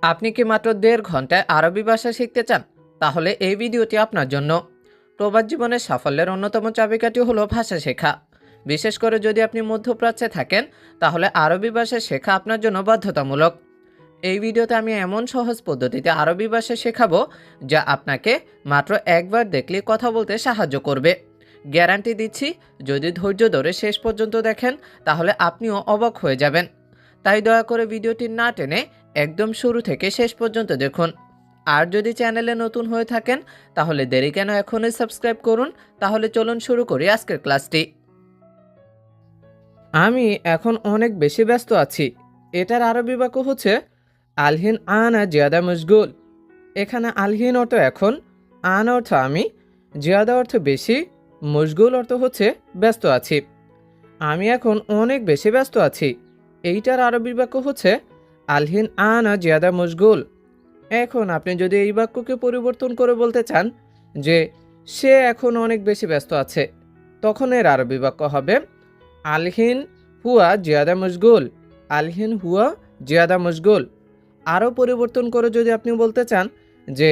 আপনি কি মাত্র 1.5 ঘন্টায় আরবি ভাষা শিখতে চান? তাহলে এই ভিডিওটি আপনার জন্য। প্রবাস জীবনের সাফল্যের অন্যতম চাবিকাঠি হলো ভাষা শেখা। বিশেষ করে যদি আপনি মধ্যপ্রাচ্যে থাকেন, তাহলে আরবি ভাষা শেখা আপনার জন্য বাধ্যতামূলক। এই ভিডিওতে আমি এমন সহজ পদ্ধতিতে আরবি ভাষা শেখাবো যা আপনাকে মাত্র একবার দেখলে কথা বলতে সাহায্য করবে। গ্যারান্টি দিচ্ছি, যদি ধৈর্য ধরে শেষ পর্যন্ত দেখেন তাহলে আপনিও অবাক হয়ে যাবেন। তাই দয়া করে ভিডিওটি না টেনে একদম শুরু থেকে শেষ পর্যন্ত দেখুন। আর যদি চ্যানেলে নতুন হয়ে থাকেন তাহলে দেরি কেন, এখনই সাবস্ক্রাইব করুন। তাহলে চলুন শুরু করি আজকের ক্লাসটি। আমি এখন অনেক বেশি ব্যস্ত আছি। এটার আরবি বাক্য হচ্ছে আলহিন আনা জিয়াদা মশগুল। এখানে আলহিন অর্থ এখন, আন অর্থ আমি, জিয়াদা অর্থ বেশি, মশগুল অর্থ হচ্ছে ব্যস্ত আছি। আমি এখন অনেক বেশি ব্যস্ত আছি। এইটার আরবি বাক্য হচ্ছে আলহিন আনা জিয়াদা মশগুল। এখন আপনি যদি এই বাক্যকে পরিবর্তন করে বলতে চান যে সে এখন অনেক বেশি ব্যস্ত আছে, তখন এর আরবি বাক্য হবে আলহিন হুয়া জিয়াদা মশগুল। আলহিন হুয়া জিয়াদা মশগুল। আরও পরিবর্তন করে যদি আপনি বলতে চান যে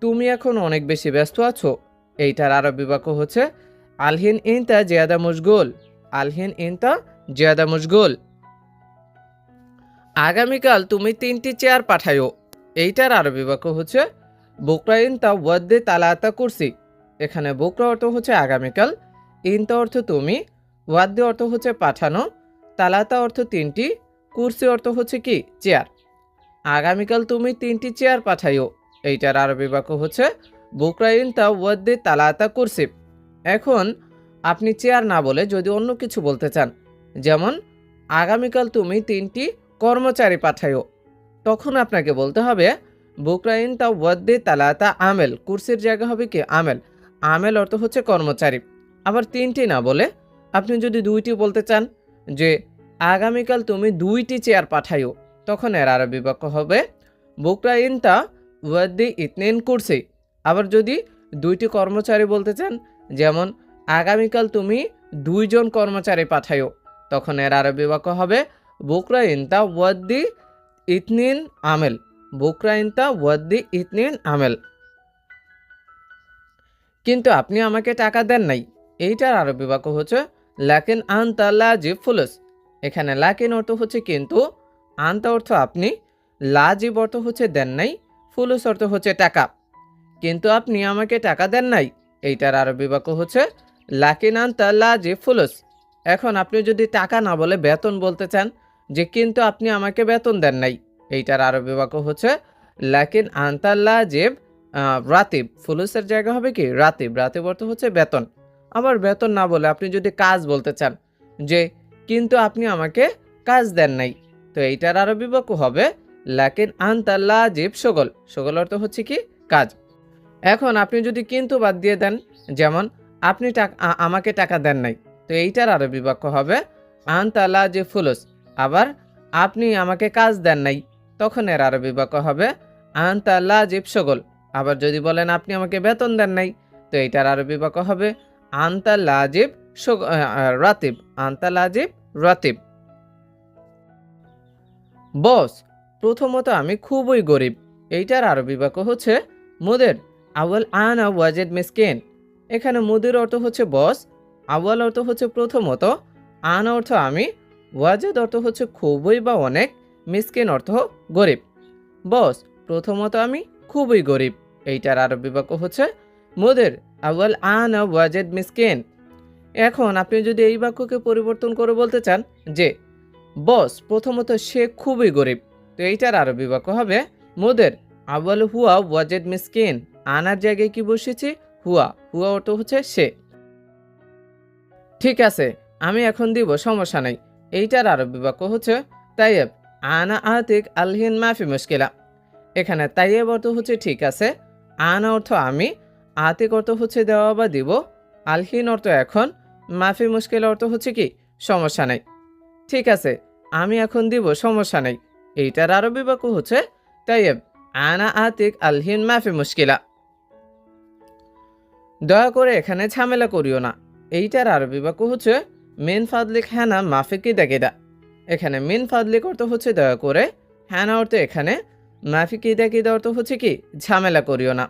তুমি এখন অনেক বেশি ব্যস্ত আছো, এইটার আরবি বাক্য হচ্ছে আলহিন ইনতা জিয়াদা মশগুল। আলহিন ইনতা জিয়াদা মশগুল। আগামীকাল তুমি 3টি চেয়ার পাঠাইও। এইটার আরবি বাক্য হচ্ছে বুকরা ইনতা ওয়াদ্দে তালাতা কুরসি। এখানে বুকরা অর্থ হচ্ছে আগামীকাল, ইনতা অর্থ তুমি, ওয়াদ্দে অর্থ হচ্ছে পাঠানো, তালাতা অর্থ 3টি, কুরসি অর্থ হচ্ছে কি চেয়ার। আগামীকাল তুমি 3টি চেয়ার পাঠাইও। এইটার আরবি বাক্য হচ্ছে বুকরা ইনতা ওয়াদ্দে তালাতা কুরসি। এখন আপনি চেয়ার না বলে যদি অন্য কিছু বলতে চান, যেমন আগামীকাল তুমি 3টি কর্মচারী পাঠাইও, তখন আপনাকে বলতে হবে বুকরা ইনতা ওয়াদ্দে তালাতা আমেল। কুরসির জায়গা হবে কি আমেল। আমেল অর্থ হচ্ছে কর্মচারী। আবার 3টি না বলে আপনি যদি 2টি বলতে চান যে আগামীকাল তুমি 2টি চেয়ার পাঠাইও, তখন এর আরবি বাক্য হবে বুকরা ইনতা ওয়াদ্দে ইতনিন কুরসি। আবার যদি 2টি কর্মচারী বলতে চান, যেমন আগামীকাল তুমি 2জন কর্মচারী পাঠাইও, তখন এর আরবি বাক্য হবে বুকরা ইনতা ওয়াদ্দি ইতনিন আমেল। বুকরা ইনতা ওয়াদ্দি ইতনিন আমেল। কিন্তু আপনি আমাকে টাকা দেন নাই। এইটার আরবি বাক্য হচ্ছে লাকিন আনতা লাজিব ফুলুস। এখানে লাকিন অর্থ হচ্ছে কিন্তু, আনতা অর্থ আপনি, লাজিব অর্থ হচ্ছে দেন নাই, ফুলুস অর্থ হচ্ছে টাকা। কিন্তু আপনি আমাকে টাকা দেন নাই। এইটার আরবি বাক্য হচ্ছে লাকিন আনতা লাজিব ফুলুস। এখন আপনি যদি টাকা না বলে বেতন বলতে চান যে কিন্তু আপনি আমাকে বেতন দেন নাই, এইটার আরবি বাক্য হচ্ছে লাকিন আনতা লাজিব রাতিব। ফুলুসের জায়গা হবে কি রাতিব। রাতিব অর্থ হচ্ছে বেতন। আবার বেতন না বলে আপনি যদি কাজ বলতে চান যে কিন্তু আপনি আমাকে কাজ দেন নাই, তো এইটার আরবি বাক্য হবে লাকিন আনতা লাজিব শগল। শগল অর্থ হচ্ছে কি কাজ। এখন আপনি যদি কিন্তু বাদ দিয়ে দেন, যেমন আপনি আমাকে টাকা দেন নাই, তো এইটার আরবি বাক্য হবে আনতা লাজিব ফুলুস। আবার আপনি আমাকে কাজ দেন নাই, তখন এর আরবি বাক্য হবে আনতা লাজিব শগল। আবার যদি বলেন আপনি আমাকে বেতন দেন নাই, তো এইটার আরবি বাক্য হবে আনতা লাজিব রাতিব। আনতা লাজিব রাতিব। বস, প্রথমত আমি খুবই গরিব। এইটার আরবি বাক্য হচ্ছে মুদের আউয়াল আনা ওয়াজেদ মিসকিন। এখানে মুদির অর্থ হচ্ছে বস, আউয়াল অর্থ হচ্ছে প্রথমত, আন অর্থ আমি, ওয়াজেদ অর্থ হচ্ছে খুবই বা অনেক, মিসকিন অর্থ গরিব। বস, প্রথমত আমি খুবই গরিব। এইটার আরবি বাক্য হচ্ছে মুদের আউয়াল আনা ওয়াজেদ মিসকিন। এখন আপনি যদি এই বাক্যকে পরিবর্তন করে বলতে চান যে বস, প্রথমত সে খুবই গরিব, তো এইটার আরবি বাক্য হবে মুদের আউয়াল হুয়া ওয়াজেদ মিসকিন। আনার জায়গায় কি বসেছি হুয়া। হুয়া অর্থ হচ্ছে সে। ঠিক আছে, আমি এখন দিব, সমস্যা নাই। এইটার আরবি বাক্য হচ্ছে তাইয়েব আনা আতিক আলহিন মাফি মুশকিলা। এখানে তাইয়েব অর্থ হচ্ছে ঠিক আছে, আনা অর্থ আমি, আতিক অর্থ হচ্ছে দেওয়া বা দিব, আলহিন অর্থ এখন, মাফি মুশকিলা অর্থ হচ্ছে কি সমস্যা নাই। ঠিক আছে, আমি এখন দিব, সমস্যা নেই। এইটার আরবি বাক্য হচ্ছে তাইয়েব আনা আতিক আলহিন মাফি মুশকিলা। দয়া করে এখানে ঝামেলা করিও না। এইটার আরবি বাক্য হচ্ছে মিন ফাদলিক হ্যানা মাফি কিদা কিদা। এখানে মিন ফাদলিক অর্থ হচ্ছে দয়া করে, হ্যানা অর্থ এখানে, মাফি কিদা কিদা অর্থ হচ্ছে কি ঝামেলা করিও না।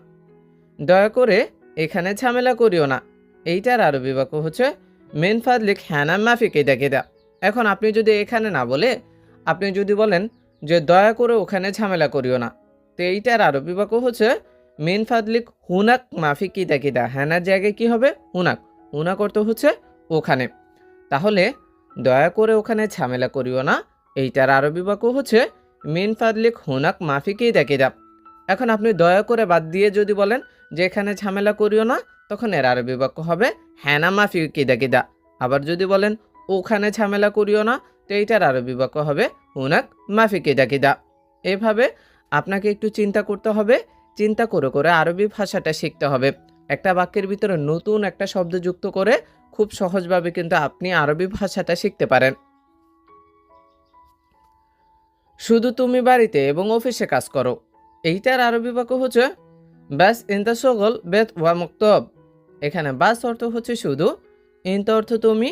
দয়া করে এখানে ঝামেলা করিও না, এইটার আরবি বাক্য হচ্ছে মিন ফাদলিক হ্যানা মাফি কিদা কিদা। এখন আপনি যদি এখানে না বলে আপনি যদি বলেন যে দয়া করে ওখানে ঝামেলা করিও না, তো এইটার আরবি বাক্য হচ্ছে মিন ফাদলিক হুনাক মাফি কিদা কিদা। হ্যানার জায়গায় কি হবে হুনাক, হুনাক অর্থ হচ্ছে ওখানে। তাহলে দয়া করে ওখানে ঝামেলা করিও না, এইটার আরবি বাক্য হচ্ছে মিন ফাদলিক হুনাক মাফি কিদা কিদা। এখন আপনি দয়া করে বাদ দিয়ে যদি বলেন যে এখানে ঝামেলা করিও না, তখন এর আরবি বাক্য হবে হ্যানা মাফি কিদা কিদা। আবার যদি বলেন ওখানে ঝামেলা করিও না, তো এইটার আরবি বাক্য হবে হুনাক মাফি কিদা কিদা। এভাবে আপনাকে একটু চিন্তা করতে হবে, চিন্তা করে করে আরবি ভাষাটা শিখতে হবে। একটা বাক্যের ভিতরে নতুন একটা শব্দ যুক্ত করে খুব সহজভাবে কিন্তু আপনি আরবি ভাষাটা শিখতে পারেন। শুধু তুমি বাড়িতে এবং অফিসে কাজ করো, এইটার আরবি বাক্য হচ্ছে ব্যাস ইনতা শগল বেত ওয়া মুক্তব। এখানে বাস অর্থ হচ্ছে শুধু, ইনতা অর্থ তুমি,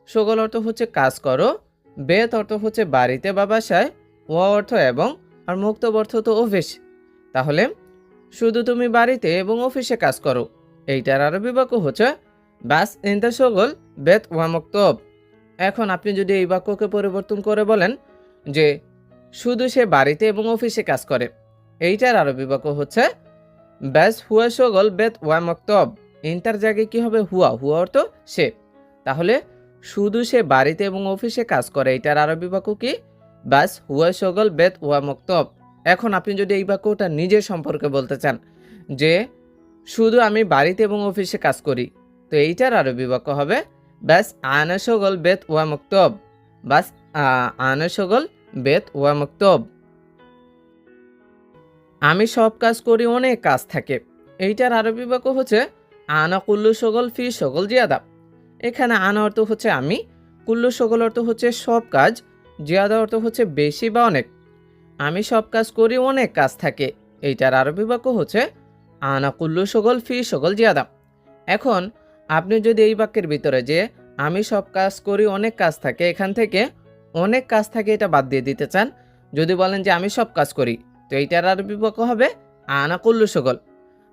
শগল অর্থ হচ্ছে কাজ করো, বেত অর্থ হচ্ছে বাড়িতে বা বাসায়, ওয়া অর্থ এবং, আর মুক্তব অর্থ তো অফিস। তাহলে শুধু তুমি বাড়িতে এবং অফিসে কাজ করো, এইটার আরবি বাক্য হচ্ছে বাস ইনতা শগল বেত ওয়া মুক্তব। এখন আপনি যদি এই বাক্যকে পরিবর্তন করে বলেন যে শুধু সে বাড়িতে এবং অফিসে কাজ করে, এইটার আরবি বাক্য হচ্ছে ব্যাস হুয়া শগল বেত ওয়া মক্তব। ইন্টার জায়গায় কি হবে হুয়া, হুয়া অর্থ সে। তাহলে শুধু সে বাড়িতে এবং অফিসে কাজ করে, এইটার আরবি বাক্য কি ব্যাস হুয়া শগল বেত ওয়া মক্তব। এখন আপনি যদি এই বাক্যটা নিজের সম্পর্কে বলতে চান যে শুধু আমি বাড়িতে এবং অফিসে কাজ করি, তো এইটার আরবি বাক্য হবে ব্যাস আনা শগল বেত ওয়া মক্তব। বাস আনা শগল বেত ওয়া মক্তব। আমি সব কাজ করি, অনেক কাজ থাকে, এইটার আরবি বাক্য হচ্ছে আনা কুল্লু শগল ফি শগল জিয়াদা। এখানে আনা অর্থ হচ্ছে আমি, কুল্লু শগল অর্থ হচ্ছে সব কাজ, জিয়াদা অর্থ হচ্ছে বেশি বা অনেক। আমি সব কাজ করি, অনেক কাজ থাকে, এইটার আরবি বাক্য হচ্ছে আনা কুল্লু শগল ফি শগল জিয়াদা। এখন আপনি যদি এই বাক্যের ভিতরে যে আমি সব কাজ করি, অনেক কাজ থাকে, এখান থেকে অনেক কাজ থাকে এটা বাদ দিয়ে দিতে চান, যদি বলেন যে আমি সব কাজ করি, তো এইটার আরবি বাক্য হবে আনা কুল্লু শগল।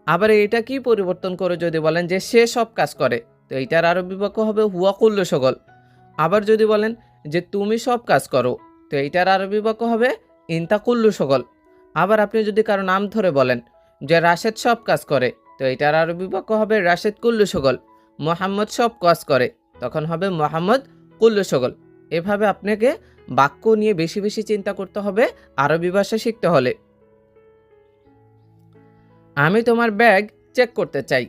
আবার এটা কি পরিবর্তন করে যদি বলেন যে সে সব কাজ করে, তো এইটার আরবি বাক্য হবে হুয়া কুল্লু শগল। আবার যদি বলেন যে তুমি সব কাজ করো, তো এইটার আরবি বাক্য হবে ইনতা কুল্লু শগল। আবার আপনি যদি কারো নাম ধরে বলেন যে রাশেদ সব কাজ করে, তো এইটার আরবি বাক্য হবে রাশেদ কুল্লু শগল। মোহাম্মদ সব কাজ করে, তখন হবে মোহাম্মদ কুল্লু শগল। এভাবে আপনাকে বাক্য নিয়ে বেশি বেশি চিন্তা করতে হবে আরবি ভাষা শিখতে হলে। আমি তোমার ব্যাগ চেক করতে চাই,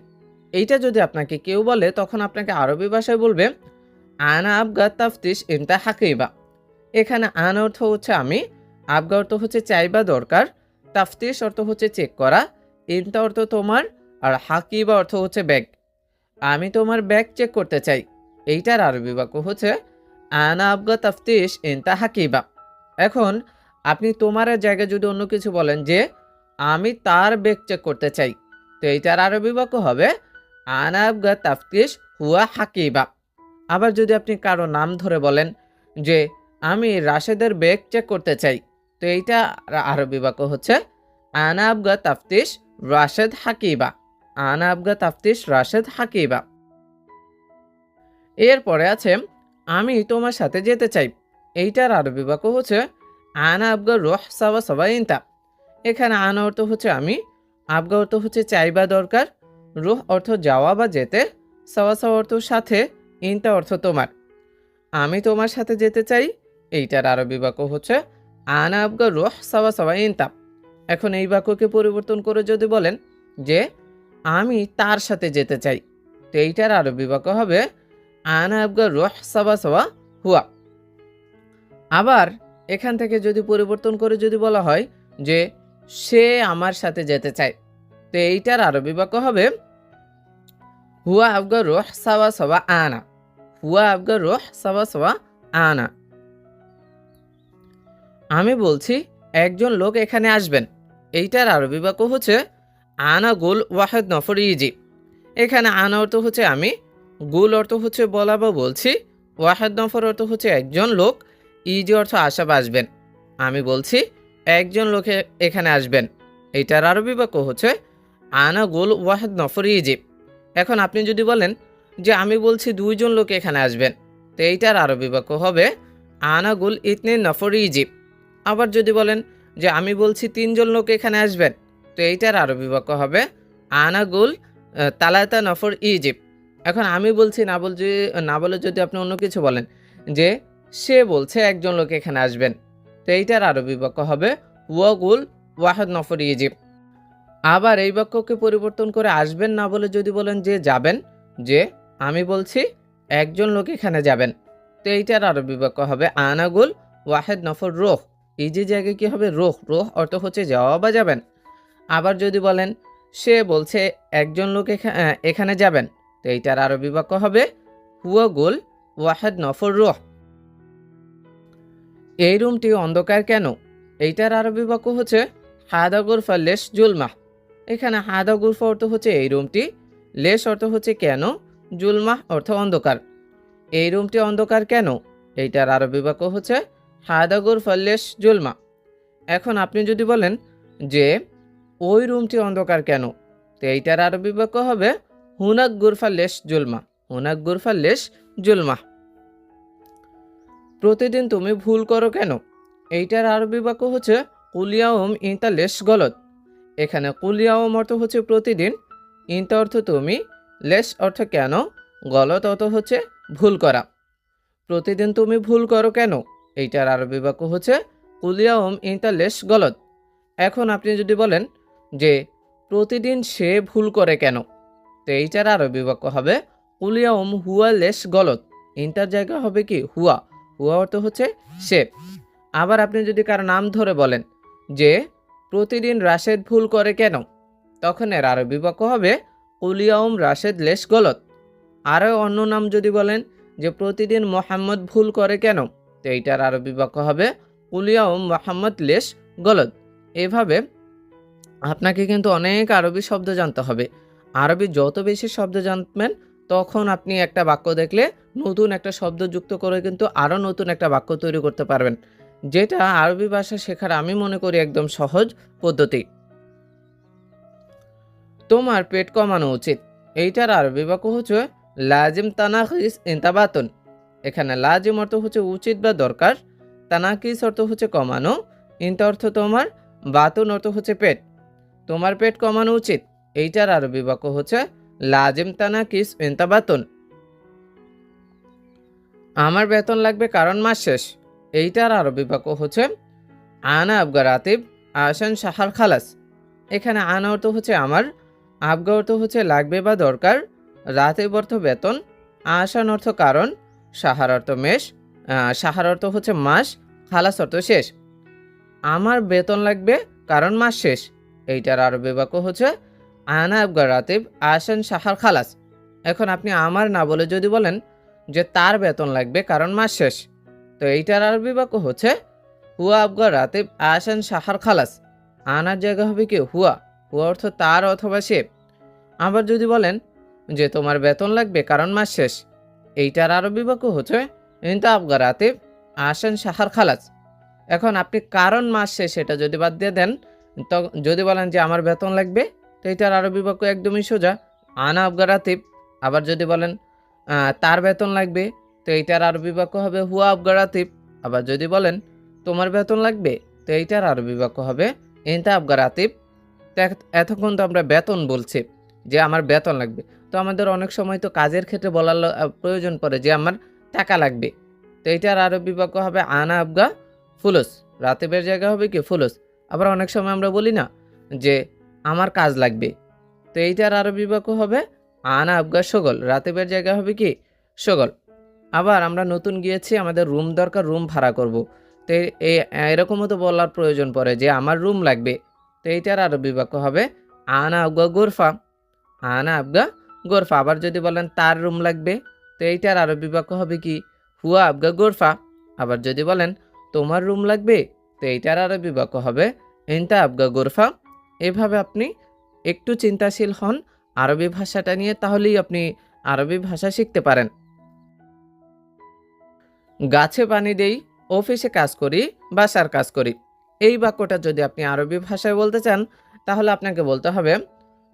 এইটা যদি আপনাকে কেউ বলে তখন আপনাকে আরবি ভাষায় বলবে আনা আবগা তাফতিশ ইনতা হাকিবা। এখানে আনা অর্থ হচ্ছে আমি, আবগা অর্থ হচ্ছে চাইবা দরকার, তাফতিশ অর্থ হচ্ছে চেক করা, ইনতা অর্থ তোমার, আর হাকিবা অর্থ হচ্ছে ব্যাগ। আমি তোমার ব্যাগ চেক করতে চাই, এইটার আরবি বাক্য হচ্ছে আনা আবগা তাফতিশ ইনতা হাকিবা। এখন আপনি তোমার জায়গায় যদি অন্য কিছু বলেন যে আমি তার ব্যাগ চেক করতে চাই, তো এইটার আরবি বাক্য হবে আনা আবগা তাফতিশ হুয়া হাকিবা। আবার যদি আপনি কারো নাম ধরে বলেন যে আমি রাশেদের ব্যাগ চেক করতে চাই, তো এইটা আরবি বাক্য হচ্ছে আনা আবগা তাফতিশ রাশেদ হাকিবা। আনা আবগা তাফতিশ রাশেদ হাকিবা। এরপরে আছে আমি তোমার সাথে যেতে চাই, এইটার আরবি বাক্য হচ্ছে আনা আবগা রোহ সাবা সাবা ইনতা। এখানে আনা অর্থ হচ্ছে আমি, আবগা অর্থ হচ্ছে চাইবা দরকার, রুহ অর্থ যাওয়া বা যেতে, সাওয়া সাওয়া অর্থ সাথে, ইনতা অর্থ তোমার। আমি তোমার সাথে যেতে চাই, এইটার আরবি বাক্য হচ্ছে আনা আবগা রুহ সাওয়া সাওয়া ইনতা। এখন এই বাক্যকে পরিবর্তন করে যদি বলেন যে আমি তার সাথে যেতে চাই, তো এইটার আরবি বাক্য হবে আনা আবগা রুহ সাওয়া সাওয়া হুয়া। আবার এখান থেকে যদি পরিবর্তন করে যদি বলা হয় যে সে আমার সাথে যেতে চায়, তো এইটার আরবি বাক্য হবে হুয়া আবগা রুহ সাওয়া সাওয়া আনা। হুয়া আবগা রুহ সাওয়া সাওয়া আনা। আমি বলছি একজন লোক এখানে আসবেন, এইটার আরবি বাক্য হচ্ছে আনা গুল ওয়াহেদ নফর ইজি। এখানে আনা অর্থ হচ্ছে আমি, গুল অর্থ হচ্ছে বলা বা বলছি, ওয়াহেদ নফর অর্থ হচ্ছে একজন লোক, ইজি অর্থ আসা বা আসবেন। আমি বলছি একজন লোকে এখানে আসবেন। এইটার আরবি বাক্য হচ্ছে আনা গুল ওয়াহেদ নফর ইজিব। এখন আপনি যদি বলেন যে আমি বলছি 2 জন লোক এখানে আসবেন, তো এইটার আরবি বাক্য হবে আনা গুল ইতনে নফর ইজিব। আবার যদি বলেন যে আমি বলছি 3 জন লোক এখানে আসবেন, তো এইটার আরবি বাক্য হবে আনা গুল তালাতা নফর ইজিব। এখন আমি বলছি না বলে যদি আপনি অন্য কিছু বলেন যে সে বলছে একজন লোক এখানে আসবেন, তো এইটার আরবি বাক্য হবে ওয়াগুল ওয়াহেদ নফর ইজিব। আবার এই বাক্যকে পরিবর্তন করে আসবেন না বলে যদি বলেন যে যাবেন, যে আমি বলছি একজন লোক এখানে যাবেন, তো এইটার আরবি বাক্য হবে আনাগুল ওয়াহেদ নফর রোহ। এই যে জায়গায় কি হবে রোহ, রোহ অর্থ হচ্ছে যাওয়া বা যাবেন। আবার যদি বলেন সে বলছে একজন লোক এখানে যাবেন, তো এইটার আরবি বাক্য হবে হুয়াগুল ওয়াহেদ নফর রোহ। এই রুমটি অন্ধকার কেন? এইটার আরবি বাক্য হচ্ছে হাদা গুরফা লেশ জুলমাহ। এখানে হাদা গুরফা অর্থ হচ্ছে এই রুমটি, লেশ অর্থ হচ্ছে কেন, জুলমাহ অর্থ অন্ধকার। এই রুমটি অন্ধকার কেন? এইটার আরবি বাক্য হচ্ছে হাদা গুরফা লেশ জুলমা। এখন আপনি যদি বলেন যে ওই রুমটি অন্ধকার কেন, তো এইটার আরবি বাক্য হবে হুনাক গুরফা লেশ জুলমা, হুনাক গুরফা লেশ জুলমা। প্রতিদিন তুমি ভুল করো কেন? এইটার আরবি বাক্য হচ্ছে কুলিয়াউম ইনতা লেশ গলত। এখানে কুলিয়াউম অর্থ হচ্ছে প্রতিদিন, ইনতা অর্থ তুমি, লেশ অর্থ কেন, গলত অর্থ হচ্ছে ভুল করা। প্রতিদিন তুমি ভুল করো কেন? এইটার আরবি বাক্য হচ্ছে কুলিয়াউম ইনতা লেশ গলত। এখন আপনি যদি বলেন যে প্রতিদিন সে ভুল করে কেন, তো এইটার আরবি বাক্য হবে কুলিয়াউম হুয়া লেশ গলত। ইনটার জায়গা হবে কি হুয়া, হুয়া অর্থ হচ্ছে সে। আবার আপনি যদি কারো নাম ধরে বলেন যে প্রতিদিন রাশেদ ভুল করে কেন, তখন এর আরবি বাক্য হবে কুলিয়াউম রাশেদ লেশ গলত। আরও অন্য নাম যদি বলেন যে প্রতিদিন মোহাম্মদ ভুল করে কেন, তো এইটার আরবি বাক্য হবে কুলিয়াউম মোহাম্মদ লেশ গলত। এভাবে আপনাকে কিন্তু অনেক আরবি শব্দ জানতে হবে। আরবি যত বেশি শব্দ জানবেন, তখন আপনি একটা বাক্য দেখলে নতুন একটা শব্দ যুক্ত করে কিন্তু আরও নতুন একটা বাক্য তৈরি করতে পারবেন, যেটা আরবি ভাষা শেখার আমি মনে করি একদম সহজ পদ্ধতি। তোমার পেট কমানো উচিত। এইটার আরবি বাক্য হচ্ছে লাজিম তানাকিস ইনতাবাতুন। এখানে লাজিম অর্থ হচ্ছে উচিত বা দরকার, তানাকিস অর্থ হচ্ছে কমানো, ইনতা অর্থ তোমার, বাতুন অর্থ হচ্ছে পেট। তোমার পেট কমানো উচিত। এইটার আরবি বাক্য হচ্ছে লাজিম তানাকিস ইনতাবাতুন। আমার বেতন লাগবে কারণ মাস শেষ। এইটার আরবি বাক্য হচ্ছে আনা আবগা রাতিব আসান সাহার খালাস। এখানে আনা অর্থ হচ্ছে আমার, আবগা অর্থ হচ্ছে লাগবে বা দরকার, রাতিব অর্থ বেতন, আসান অর্থ কারণ, সাহার অর্থ সাহার অর্থ হচ্ছে মাস, খালাস অর্থ শেষ। আমার বেতন লাগবে কারণ মাস শেষ। এইটার আরবি বাক্য হচ্ছে আনা আবগা রাতিব আসান সাহার খালাস। এখন আপনি আমার না বলে যদি বলেন যে তার বেতন লাগবে কারণ মাস শেষ, তো এইটার আরবি বাক্য হচ্ছে হুয়া আবগা রাতিব আসান সাহার খালাস। আনার জায়গা হবে কি হুয়া, হুয়া অর্থ তার অথবা সে। আবার যদি বলেন যে তোমার বেতন লাগবে কারণ মাস শেষ, এইটার আরবি বাক্য হচ্ছে ইনতা আবগা রাতিব আসান সাহার খালাস। এখন আপনি কারণ মাস শেষ এটা যদি বাদ দিয়ে দেন, তো যদি বলেন যে আমার বেতন লাগবে, তো এটার আরবি বাক্য একদমই সোজা আনা আবগা রাতিব। আবার যদি বলেন তার বেতন লাগবে, তো এইটার আরবি বাক্য হবে হুয়া আবগা রাতিব। আবার যদি বলেন তোমার বেতন লাগবে, তো এইটার আরবি বাক্য হবে ইনতা আবগা রাতিব। তো এতক্ষণ তো আমরা বেতন বলছি যে আমার বেতন লাগবে, তো আমাদের অনেক সময় তো কাজের ক্ষেত্রে বলার প্রয়োজন পড়ে যে আমার টাকা লাগবে, তো এইটার আরবি বাক্য হবে আনা আবগা ফুলুস। রাতিবের জায়গা হবে কি ফুলুস। আবার অনেক সময় আমরা বলি না যে আমার কাজ লাগবে, তো এইটার আরবি বাক্য হবে আনা আবগা শগল। রাতিবের জায়গা হবে কি শগল। আবার আমরা নতুন গিয়েছি, আমাদের রুম দরকার, রুম ভাড়া করব, তো এরকমও তো বলার প্রয়োজন পড়ে যে আমার রুম লাগবে, তো এইটার আরবি বাক্য হবে আনা আবগা গোরফা, আনা আবগা গোরফা। আবার যদি বলেন তার রুম লাগবে, তো এইটার আরবি বাক্য হবে কি হুয়া আবগা গোরফা। আবার যদি বলেন তোমার রুম লাগবে, তো এইটার আরবি বাক্য হবে ইনতা আবগা গোরফা। এভাবে আপনি একটু চিন্তাশীল হন আরবি ভাষাটা নিয়ে, তাহলেই আপনি আরবি ভাষা শিখতে পারেন। গাছে পানি দেই, অফিসে কাজ করি, বাসার কাজ করি। এই বাক্যটা যদি আপনি আরবি ভাষায় বলতে চান তাহলে আপনাকে বলতে হবে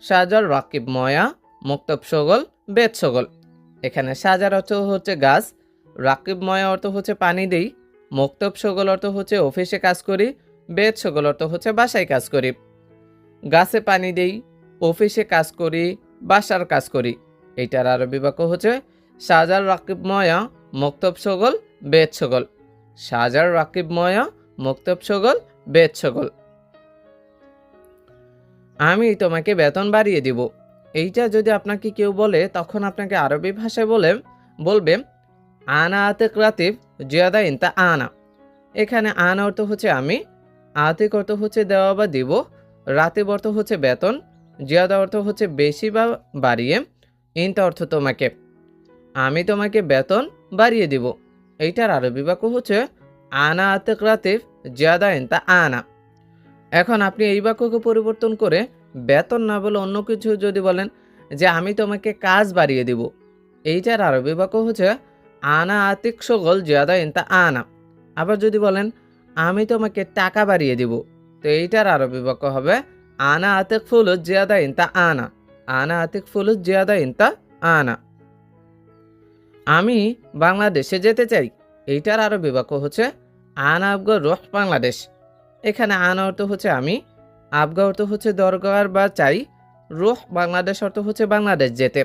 শাজার রাকিব ময়া মুক্তব সগল বেদ সগল। এখানে শাজার অর্থ হচ্ছে গাছ, রাকিব ময়া অর্থ হচ্ছে পানি দেই, মুক্তব সগল অর্থ হচ্ছে অফিসে কাজ করি, বেদ সগল অর্থ হচ্ছে বাসায় কাজ করি। গাছে পানি দেই, অফিসে কাজ করি, বাসার কাজ করি। এইটার আরবি বাক্য হচ্ছে শাজার রাকিব ময়া মুক্তব সগল বেদ সগল। শাজার রাকিব ময়া মুক্তব সগল বেদ সগল। আমি তোমাকে বেতন বাড়িয়ে দিব। এইটা যদি আপনাকে কেউ বলে তখন আপনাকে আরবি ভাষায় বলবে আনা আতিক রাতিব জিয়াদা ইনতা আনা। এখানে আনা অর্থ হচ্ছে আমি, আতিক অর্থ হচ্ছে দেওয়া বা দিব, রাতিব অর্থ হচ্ছে বেতন, জিয়াদা অর্থ হচ্ছে বেশি বা বাড়িয়ে, ইনতা অর্থ তোমাকে। আমি তোমাকে বেতন বাড়িয়ে দিব। এইটার আরবি বাক্য হচ্ছে আনা আতিক রাতিব জিয়াদা ইনতা আনা। এখন আপনি এই বাক্যকে পরিবর্তন করে বেতন না বলে অন্য কিছু যদি বলেন যে আমি তোমাকে কাজ বাড়িয়ে দিব, এইটার আরবি বাক্য হচ্ছে আনা আতিক সগল জিয়াদা ইনতা আনা। আবার যদি বলেন আমি তোমাকে টাকা বাড়িয়ে দিব, তো এইটার আরবি বাক্য হবে আনা আতিক ফুলুস জিয়াদা ইনতা আনা। আনা আতিক ফুলুস জিয়াদা ইনতা আনা। আমি বাংলাদেশে যেতে চাই। এইটার আরবি বাক্য হচ্ছে আনা আবগা রুহ বাংলাদেশ। এখানে আনা অর্থ হচ্ছে আমি, আবগা অর্থ হচ্ছে দরকার বা চাই, রুহ বাংলাদেশ অর্থ হচ্ছে বাংলাদেশ যেতে।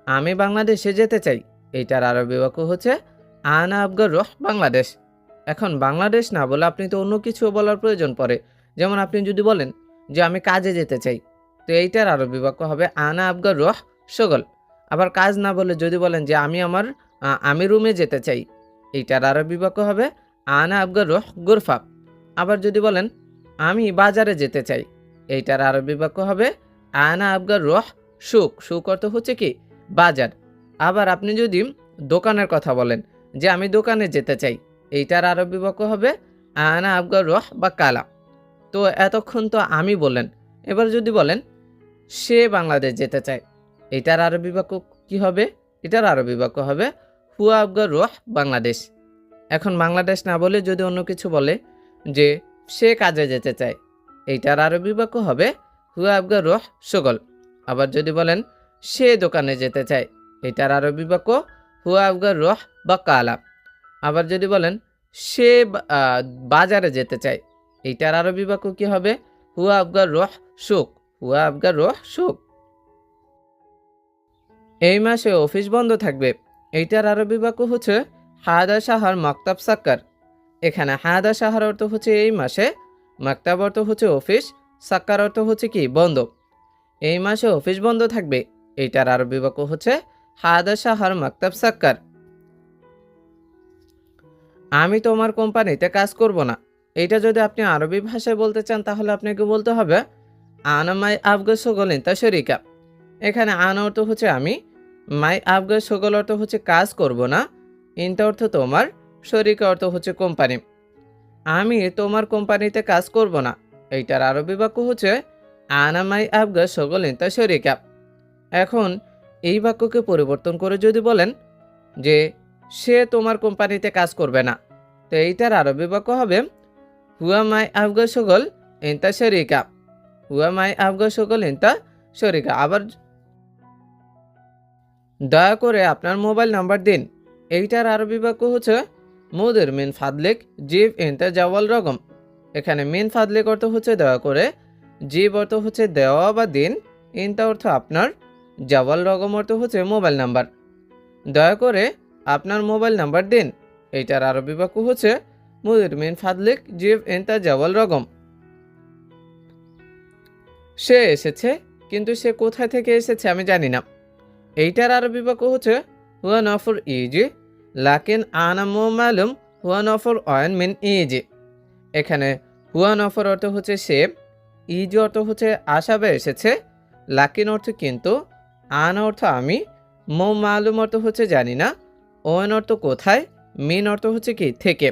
আমি বাংলাদেশে যেতে চাই। এইটার আরবি বাক্য হচ্ছে আনা আবগা রুহ বাংলাদেশ। এখন বাংলাদেশ না বলে আপনি তো অন্য কিছু বলার প্রয়োজন পড়ে। যেমন আপনি যদি বলেন যে আমি কাজে যেতে চাই, তো এইটার আরবি বাক্য হবে আনা আবগা রুহ সগল। আবার কাজ না বলে যদি বলেন যে আমি রুমে যেতে চাই, এইটার আরবি বাক্য হবে আনা আবগা রুহ গুরফা। আবার যদি বলেন আমি বাজারে যেতে চাই, এইটার আরবি বাক্য হবে আনা আবগা রুহ সুক। সুক অর্থ হচ্ছে কি বাজার। আবার আপনি যদি দোকানের কথা বলেন যে আমি দোকানে যেতে চাই, এইটার আরবি বাক্য হবে আনা আবগা রুহ বা কালা। তো এতক্ষণ তো আমি বলেন, এবার যদি বলেন সে বাংলাদেশ যেতে চায়, এটার আরবি বাক্য কি হবে? এটার আরবি বাক্য হবে হুয়া আবগা রুহ বাংলাদেশ। এখন বাংলাদেশ না বলে যদি অন্য কিছু বলে যে সে কাজে যেতে চায়, এইটার আরবি বাক্য হবে হুয়া আবগা রুহ সগল। আবার যদি বলেন সে দোকানে যেতে চায়, এটার আরবি বাক্য হুয়া আবগা রুহ বা কালা। আবার যদি বলেন সে বাজারে যেতে চায়, এইটার আরবি বাক্য কি হবে? হুয়া আবগা রুহ সুক। হুয়া আবগা রুহ সুক। এই মাসে অফিস বন্ধ থাকবে। এইটার আরবি বাক্য হচ্ছে হাদা শাহর মাকতাব সাক্কার। এখানে হাদা শাহর অর্থ হচ্ছে এই মাসে, মাকতাব অর্থ হচ্ছে অফিস, সাক্কার অর্থ হচ্ছে কি বন্ধ। এই মাসে অফিস বন্ধ থাকবে। এইটার আরবি বাক্য হচ্ছে হাদা শাহর মাকতাব সাক্কার। আমি তোমার কোম্পানিতে কাজ করব না। এইটা যদি আপনি আরবি ভাষায় বলতে চান তাহলে আপনাকে বলতে হবে আনা মাই আবগা সগল ইনতা শরিকা। এখানে আনা অর্থ হচ্ছে আমি, মাই আবগা সগল অর্থ হচ্ছে কাজ করব না, ইনতা অর্থ তোমার, শরিকা অর্থ হচ্ছে কোম্পানি। আমি তোমার কোম্পানিতে কাজ করব না। এইটার আরবি বাক্য হচ্ছে আনা মাই আবগা সগল ইনতা শরিকা। এখন এই বাক্যকে পরিবর্তন করে যদি বলেন যে সে তোমার কোম্পানিতে কাজ করবে না, তো এইটার আরবি বাক্য হবে হুয়া মাই আবগা সগল ইনতা শরিকা। হুয়া মাই আবগা সগল ইনতা শরিকা। আবার দয়া করে আপনার মোবাইল নাম্বার দিন। এইটার আরবি বাক্য হচ্ছে মুদির মিন ফাদলিক জিব ইনতা জাওয়াল রকম। এখানে মিন ফাদলিক অর্থ হচ্ছে দয়া করে, জিব অর্থ হচ্ছে দেওয়া বা দিন, ইনতা অর্থ আপনার, জাওয়াল রকম অর্থ হচ্ছে মোবাইল নাম্বার। দয়া করে আপনার মোবাইল নাম্বার দিন। এইটার আরবি বাক্য হচ্ছে মুদির মিন ফাদলিক জিব ইনতা জাওয়াল রকম। সে এসেছে, কিন্তু সে কোথায় থেকে এসেছে আমি জানি না। এইটার আরবি বাক্য হচ্ছে হুয়া নফর ইজি লাকিন আনা মো মালুম হুয়া নফর অয়ন মিন ইজি। এখানে হুয়া নফর অর্থ হচ্ছে সে, ইজি অর্থ হচ্ছে আসা বা এসেছে, লাকিন অর্থ কিন্তু, আনা অর্থ আমি, মো মালুম অর্থ হচ্ছে জানি না, অয়ন অর্থ কোথায়, মিন অর্থ হচ্ছে কি থেকে।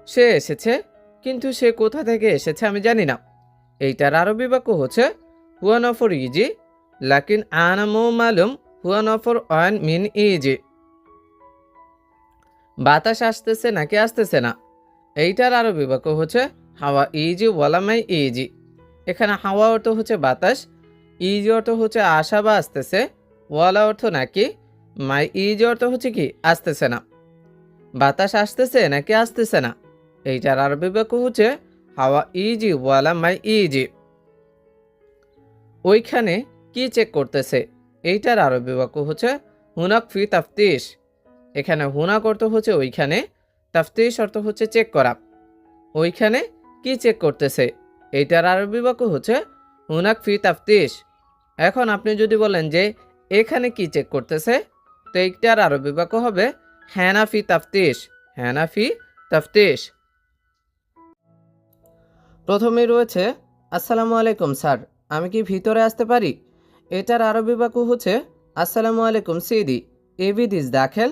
সে এসেছে, কিন্তু সে কোথা থেকে এসেছে আমি জানি না। এইটার আরবি বাক্য হচ্ছে হুয়া নফর ইজি লাকিন আনা মো মালুম হুয়া নফর অয়ন মিন ইজি। বাতাস আসতেছে নাকি আসতেছে না। এইটার আরবি বাক্য হচ্ছে হাওয়া ইজি ওয়ালা মাই ইজি। এখানে হাওয়া অর্থ হচ্ছে বাতাস, ইজি অর্থ হচ্ছে আসা বা আসতেছে, ওয়ালা অর্থ নাকি, মাই ইজি অর্থ হচ্ছে কি আসতেছে না। বাতাস আসতেছে নাকি আসতেছে না, এইটার আরবি বাক্য হচ্ছে হাওয়া ইজি ওয়ালা মাই ইজি। ওইখানে কি চেক করতেছে, এইটার আরবি বাক্য হচ্ছে হুনাক ফি তাফতিশ। এখানে হুনাক অর্থ হচ্ছে ওইখানে, তাফতিশ অর্থ হচ্ছে চেক করা। ওইখানে কি চেক করতেছে, এইটার আরবি বাক্য হচ্ছে হুনাক ফি তাফতিশ। এখন আপনি যদি বলেন যে এখানে কি চেক করতেছে, তো এইটার আরবি বাক্য হবে হ্যানা ফি তাফতিশ। হ্যানা ফি তাফতিশ। প্রথমেই রয়েছে আসসালামু আলাইকুম স্যার, আমি কি ভিতরে আসতে পারি। এটার আরবি বাক্য হচ্ছে আসসালামু আলাইকুম সিদি, এবি দিস দাখেল।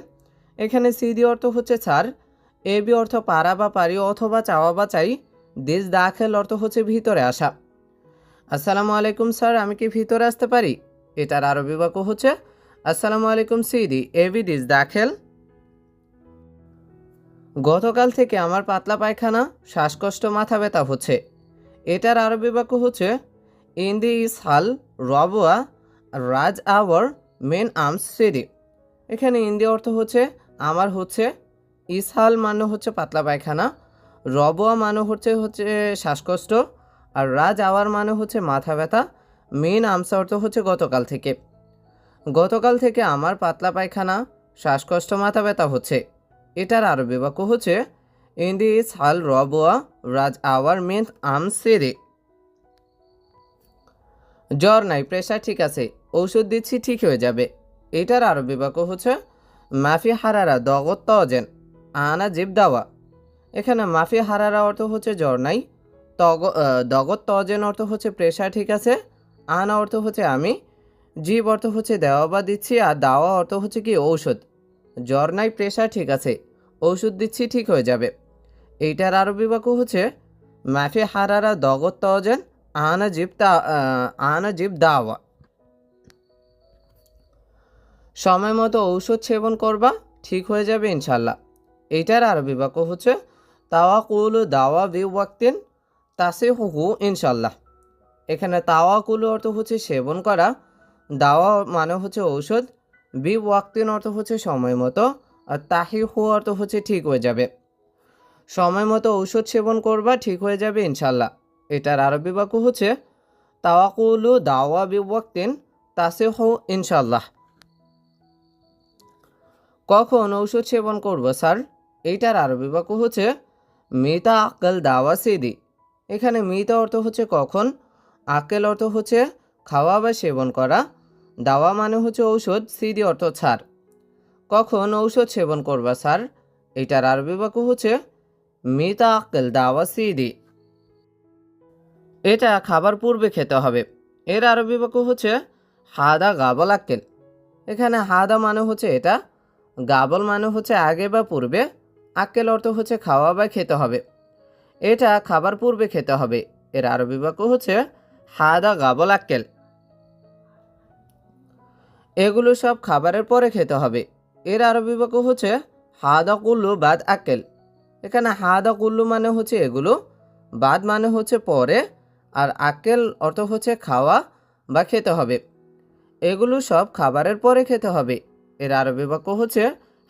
এখানে সিদি অর্থ হচ্ছে স্যার, এবি অর্থ পারা বা পারি অথবা চাওয়া বা চাই, দিস দাখেল অর্থ হচ্ছে ভিতরে আসা। আসসালামু আলাইকুম স্যার, আমি কি ভিতরে আসতে পারি। এটার আরবি বাক্য হচ্ছে আসসালামু আলাইকুম সিদি, এবি দিস দাখেল। গতকাল থেকে আমার পাতলা পায়খানা, শ্বাসকষ্ট, মাথা ব্যথা হচ্ছে। এটার আরবি বাক্য হচ্ছে ইন্দি ইস হাল রবুয়া রাজ আওয়ার মেন আর্মস সিডি। এখানে ইন্দি অর্থ হচ্ছে আমার হচ্ছে, ইসহাল মানে হচ্ছে পাতলা পায়খানা, রবুয়া মানে হচ্ছে হচ্ছে শ্বাসকষ্ট, আর রাজ আওয়ার মানে হচ্ছে মাথা ব্যথা, মেন আর্মস অর্থ হচ্ছে গতকাল থেকে। গতকাল থেকে আমার পাতলা পায়খানা, শ্বাসকষ্ট, মাথা ব্যথা হচ্ছে। এটার আরবি বাক্য হচ্ছে ইন্দি ইস হাল রবুয়া রাজ আওয়ার মেন আর্মস সিডি। জ্বর নাই, প্রেশার ঠিক আছে, ঔষধ দিচ্ছি ঠিক হয়ে যাবে। এটার আরবি বাক্য হচ্ছে মাফি হারারা দগত তজেন আনা জিব দাওয়া। এখানে মাফি হারারা অর্থ হচ্ছে জ্বর নাই, দগত তজেন অর্থ হচ্ছে প্রেশার ঠিক আছে, আনা অর্থ হচ্ছে আমি, জিব অর্থ হচ্ছে দেওয়া বা দিচ্ছি, আর দাওয়া অর্থ হচ্ছে কি ঔষধ। জ্বর নাই, প্রেশার ঠিক আছে, ঔষধ দিচ্ছি ঠিক হয়ে যাবে। এইটার আরবি বাক্য হচ্ছে মাফি হারারা দগত তজেন আনা জিব দাওয়া। সময় মতো ঔষধ সেবন করবা, ঠিক হয়ে যাবে ইনশাল্লাহ। এইটার আরবি বাক্য হচ্ছে তাওয়াকুলু দাওয়া বি ওয়াক্তিন তাসিহুহু ইনশাল্লাহ। এখানে তাওয়াকুলু অর্থ হচ্ছে সেবন করা, দাওয়া মানে হচ্ছে ঔষধ, বি ওয়াক্তিন অর্থ হচ্ছে সময় মতো, আর তাহিহু অর্থ হচ্ছে ঠিক হয়ে যাবে। সময় মতো ঔষধ সেবন করবা, ঠিক হয়ে যাবে ইনশাল্লাহ। এটার আরবি বাক্য হচ্ছে তাওয়াকুলু দাওয়া বি ওয়াক্তিন তাসিহু ইনশাল্লাহ। কখন ঔষধ সেবন করব স্যার। এইটার আরবি বাক্য হচ্ছে মিতা আক্কেল দাওয়া সিদি। এখানে মিতা অর্থ হচ্ছে কখন, আক্কেল অর্থ হচ্ছে খাওয়া বা সেবন করা, দাওয়া মানে হচ্ছে ঔষধ, সিদি অর্থ ছাড়। কখন ঔষধ সেবন করবা স্যার। এইটার আরবি বাক্য হচ্ছে মিতা আক্কেল দাওয়া সিদি। এটা খাবার পূর্বে খেতে হবে। এর আরবি বাক্য হচ্ছে হাদা গাবল আক্কেল। এখানে হাদা মানে হচ্ছে এটা, গাবল মানে হচ্ছে আগে বা পূর্বে, আক্কেল অর্থ হচ্ছে খাওয়া বা খেতে হবে। এটা খাবার পূর্বে খেতে হবে। এর আরবি বাক্য হচ্ছে হাদা গাবল আক্কেল। এগুলো সব খাবারের পরে খেতে হবে। এর আরবি বাক্য হচ্ছে হাদা কুল্লু বাদ আক্কেল। এখানে হাদা কুল্লু মানে হচ্ছে এগুলো, বাদ মানে হচ্ছে পরে, আর আক্কেল অর্থ হচ্ছে খাওয়া বা খেতে হবে। এগুলো সব খাবারের পরে খেতে হবে। এর আরবি বাক্য হচ্ছে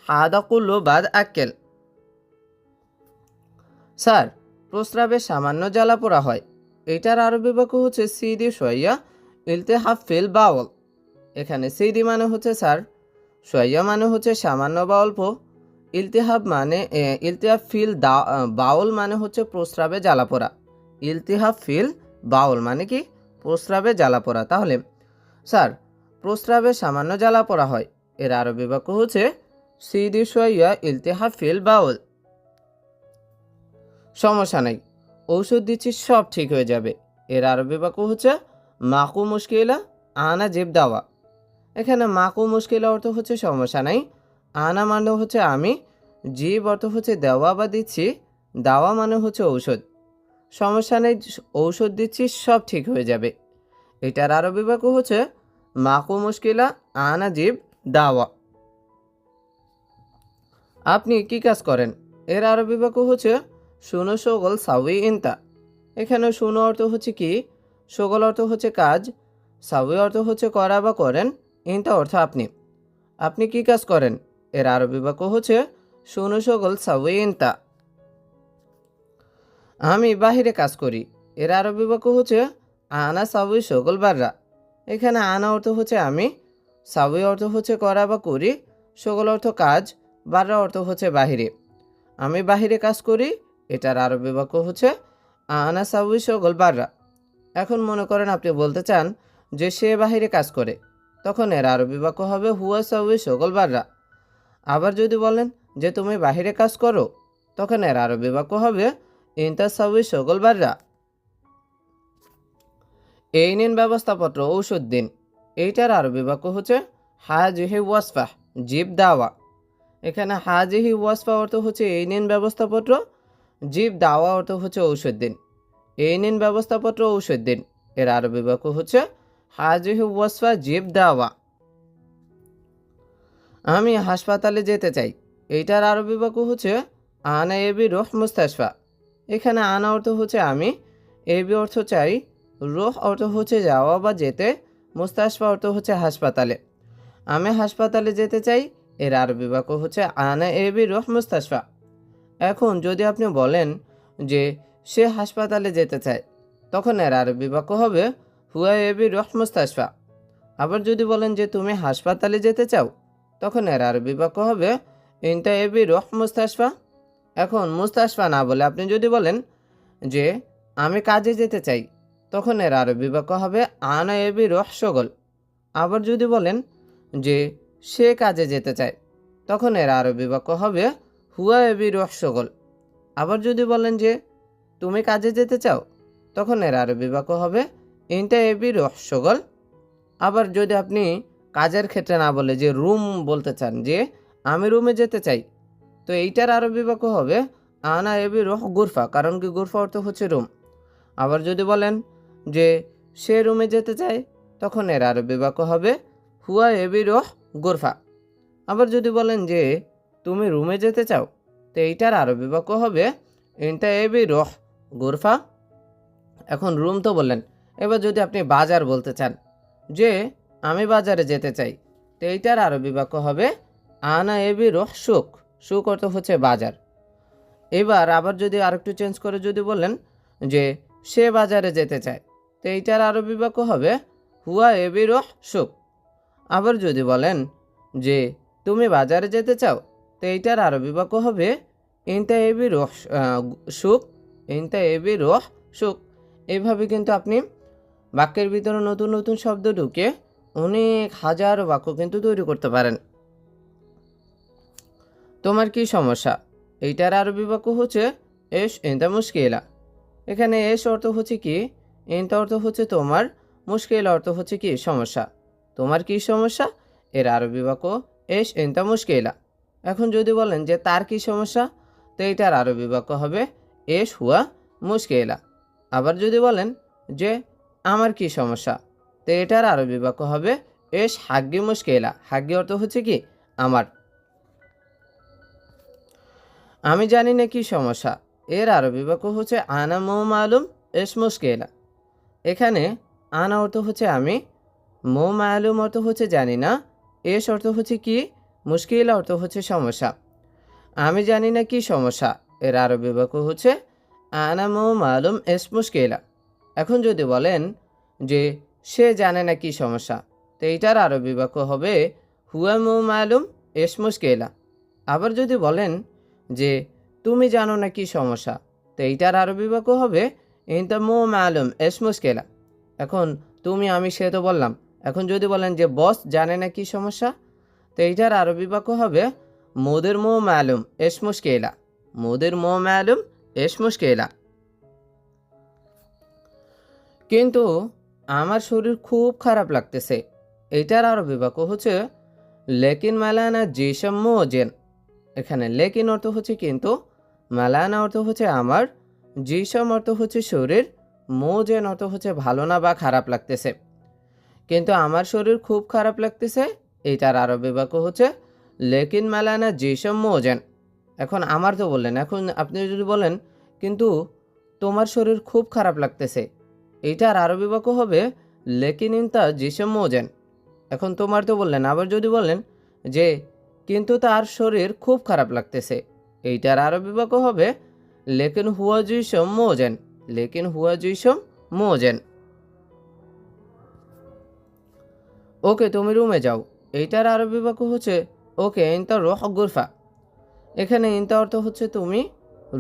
হাদা কুল্লু বাদ আক্কেল। স্যার, প্রস্রাবে সামান্য জ্বালা পোড়া হয়। এটার আরবি বাক্য হচ্ছে সিদি সোয়া ইলতেহাব ফিল বাউল। এখানে সিদি মানে হচ্ছে স্যার, সোয়া মানে হচ্ছে সামান্য বা অল্প, ইলতিহাব মানে ইলতিহাব ফিল বাউল মানে হচ্ছে প্রস্রাবে জ্বালা পোড়া। ইলতিহাব ফিল বাউল মানে কি প্রস্রাবে জ্বালা পোড়া। তাহলে স্যার, প্রস্রাবে সামান্য জ্বালা পোড়া হয়। এর আরবি বাক্য হচ্ছে সিদি সোয়া ইলতিহাব ফিল বাউল। সমস্যা নাই, ঔষধ দিচ্ছি সব ঠিক হয়ে যাবে। এর আরবি বাক্য হচ্ছে মাকু মুশকিলা আনা জিব দাওয়া। এখানে মাকু মুশকিলা অর্থ হচ্ছে সমস্যা নাই, আনা মানে হচ্ছে আমি, জিব অর্থ হচ্ছে দেওয়া বা দিচ্ছি, দাওয়া মানে হচ্ছে ঔষধ। সমস্যা নেই, ঔষধ দিচ্ছি সব ঠিক হয়ে যাবে। এটার আরবি বাক্য হচ্ছে মাকু মুশকিলা আনা জিব দাওয়া। আপনি কি কাজ করেন। এর আরবি বাক্য হচ্ছে শুনো শগল সাউই ইনতা। এখানে শুনো অর্থ হচ্ছে কি, সকল অর্থ হচ্ছে কাজ, সাউই অর্থ হচ্ছে করা বা করেন, ইনতা অর্থ আপনি। আপনি কি কাজ করেন? এর আরবি বাক্য হচ্ছে শুনো সকল সাউই ইনতা। আমি বাহিরে কাজ করি, এর আরবি বাক্য হচ্ছে আনা সাউই সকল বাররা। এখানে আনা অর্থ হচ্ছে আমি, সাউই অর্থ হচ্ছে করা বা করি, সকল অর্থ কাজ, বাররা অর্থ হচ্ছে বাহিরে। আমি বাহিরে কাজ করি, এটার আরবি বাক্য হচ্ছে আনা সাউই সকল বাররা। এখন মনে করেন আপনি বলতে চান যে সে বাহিরে কাজ করে, তখন এর আরবি বাক্য হবে হুয়া সাউই সকল বাররা। আবার যদি বলেন যে তুমি বাহিরে কাজ করো, তখন এর আরবি বাক্য হবে ইনতা সাউই সকল বাররা। এই নিন ব্যবস্থাপত্র, ঔষধ দিন। এইটার আরবি বাক্য হচ্ছে হাজিহি ওয়াসফা, জিব দাওয়া। এখানে হাজিহি ওয়াসফা অর্থ হচ্ছে এই নিন ব্যবস্থাপত্র, জিব দাওয়া অর্থ হচ্ছে ঔষধ দিন। এই নিন ব্যবস্থাপত্র, ঔষধ দিন, এর আরবি বাক্য হচ্ছে হাজিহি ওয়াসফা জিব দাওয়া। আমি হাসপাতালে যেতে চাই, এইটার আরবি বাক্য হচ্ছে আনা এবি রোহ মুস্তাশফা। এখানে আনা অর্থ হচ্ছে আমি, এবি অর্থ চাই, রোহ অর্থ হচ্ছে যাওয়া বা যেতে, মুস্তাশফা অর্থ হচ্ছে হাসপাতালে। আমি হাসপাতালে যেতে চাই, এর আরবি বাক্য হচ্ছে আনা এবি রোহ মুস্তাশফা। এখন যদি আপনি বলেন যে সে হাসপাতালে যেতে চায়, তখন এর আরবি বাক্য হবে হুয়া এবি রোহ মুস্তাশফা। আবার যদি বলেন যে তুমি হাসপাতালে যেতে চাও, তখন এর আরবি বাক্য হবে ইনতা এবি রোহ মুস্তাশফা। এখন মুস্তাশফা না বলে আপনি যদি বলেন যে আমি কাজে যেতে চাই, তখন এর আরবি বাক্য হবে আনা এবি রোহ শগল। আবার যদি বলেন যে সে কাজে যেতে চায়, তখন এর আরবি বাক্য হবে হুয়া এবি রোহ শগল। আবার যদি বলেন যে তুমি কাজে যেতে চাও, তখন এর আরবি বাক্য হবে ইনতা এবি রোহ শগল। আবার যদি আপনি কাজের ক্ষেত্রে না বলে যে রুম বলতে চান, যে আমি রুমে যেতে চাই, তো এইটার আরবি বাক্য হবে আনা এবি রোহ গুরফা, কারণ কি গুরফা অর্থ হচ্ছে রুম। আবার যদি বলেন যে সে রুমে যেতে চায়, তখন এর আরবি বাক্য হবে হুয়া এবি রোহ গুরফা। আবার যদি বলেন যে তুমি রুমে যেতে চাও, তো এইটার আরবি বাক্য হবে ইনতা এবি রোহ গুরফা। এখন রুম তো বললেন, এবার যদি আপনি বাজার বলতে চান, যে আমি বাজারে যেতে চাই, তো এইটার আরবি বাক্য হবে আনা এবি রোহ সুক। সুক অর্থ হচ্ছে বাজার। এবার আবার যদি আরেকটু চেঞ্জ করে যদি বলেন যে সে বাজারে যেতে চায়, তো এইটার আরবি বাক্য হবে হুয়া এবি রোহ সুক। আবার যদি বলেন যে তুমি বাজারে যেতে চাও, তো এইটার আরবি বাক্য হবে ইনতা এবি রোহ সুক, ইনতা এবি রোহ সুক। এইভাবে কিন্তু আপনি বাক্যের ভিতরে নতুন নতুন শব্দ ঢুকে অনেক হাজার বাক্য কিন্তু তৈরি করতে পারেন। তোমার কি সমস্যা? এইটার আরবি বাক্য হচ্ছে এস ইনতা মুশকিলা। এখানে এস অর্থ হচ্ছে কি, ইনতা অর্থ হচ্ছে তোমার, মুশকিলা অর্থ হচ্ছে কি সমস্যা। তোমার কি সমস্যা? এর আরবি বাক্য এস ইনতা মুশকিলা। এখন যদি বলেন যে তার কি সমস্যা, তো এইটার আরবি বাক্য হবে এস হুয়া মুশকিলা। আবার যদি বলেন যে আমার কি সমস্যা, তো এটার আরবি বাক্য হবে এস হাগ্গি মুশকিলা। হাগ্গি অর্থ হচ্ছে কি আমার। আমি জানি না কি সমস্যা, এর আরবি বাক্য হচ্ছে আনা মো মালুম এস মুশকিলা। এখানে আনা অর্থ হচ্ছে আমি, মো মালুম অর্থ হচ্ছে জানি না, এস অর্থ হচ্ছে কি, মুশকিলা অর্থ হচ্ছে সমস্যা। আমি জানি না কি সমস্যা, এর আরবি বাক্য হচ্ছে আনা মো মালুম এস মুশকিলা। এখন যদি বলেন যে সে জানে না কি সমস্যা, তো এইটার আরবি বাক্য হবে হুয়া মো মালুম এস মুশকিলা। আবার যদি বলেন যে তুমি জানো না কি সমস্যা, তো এইটার আরবি বাক্য হবে ইনতা মো মালুম এস মুশকিলা। এখন তুমি আমি সে তো বললাম। এখন যদি বলেন যে বস জানে না কি সমস্যা, তো এইটার আরবি বাক্য হবে মোদের মো মালুম এস মুশকিলা, মোদের মো মালুম এস মুশকিলা। কিন্তু আমার শরীর খুব খারাপ লাগতেছে, এইটার আরবি বাক্য হচ্ছে লেকিন মালানা জিসম মোজেন। এখানে লেকিন অর্থ হচ্ছে কিন্তু, মালানা অর্থ হচ্ছে আমার, জিসম অর্থ হচ্ছে শরীর, মোজেন অর্থ হচ্ছে ভালো না বা খারাপ লাগতেছে। কিন্তু আমার শরীর খুব খারাপ লাগতেছে, এইটার আরবি বাক্য হচ্ছে লেকিন মালানা জিসম মোজেন। এখন আমার তো বললেন, এখন আপনি যদি বলেন কিন্তু তোমার শরীর খুব খারাপ লাগতেছে। এইটার আরবি বাক্য হবে লেকিন ইনতা জিসম মোজেন। এখন তোমার তো বললেন, আবার যদি বলেন যে কিন্তু তার শরীর খুব খারাপ লাগতেছে, এইটার আরবি বাক্য হবে লেকিন হুয়া জিসম মোজেন। লেকিন হুয়া জিসম মোজেন। ওকে তুমি রুমে যাও, এইটার আরবি বাক্য হচ্ছে ওকে ইনতা রোহ গুরফা। এখানে ইনতা অর্থ হচ্ছে তুমি,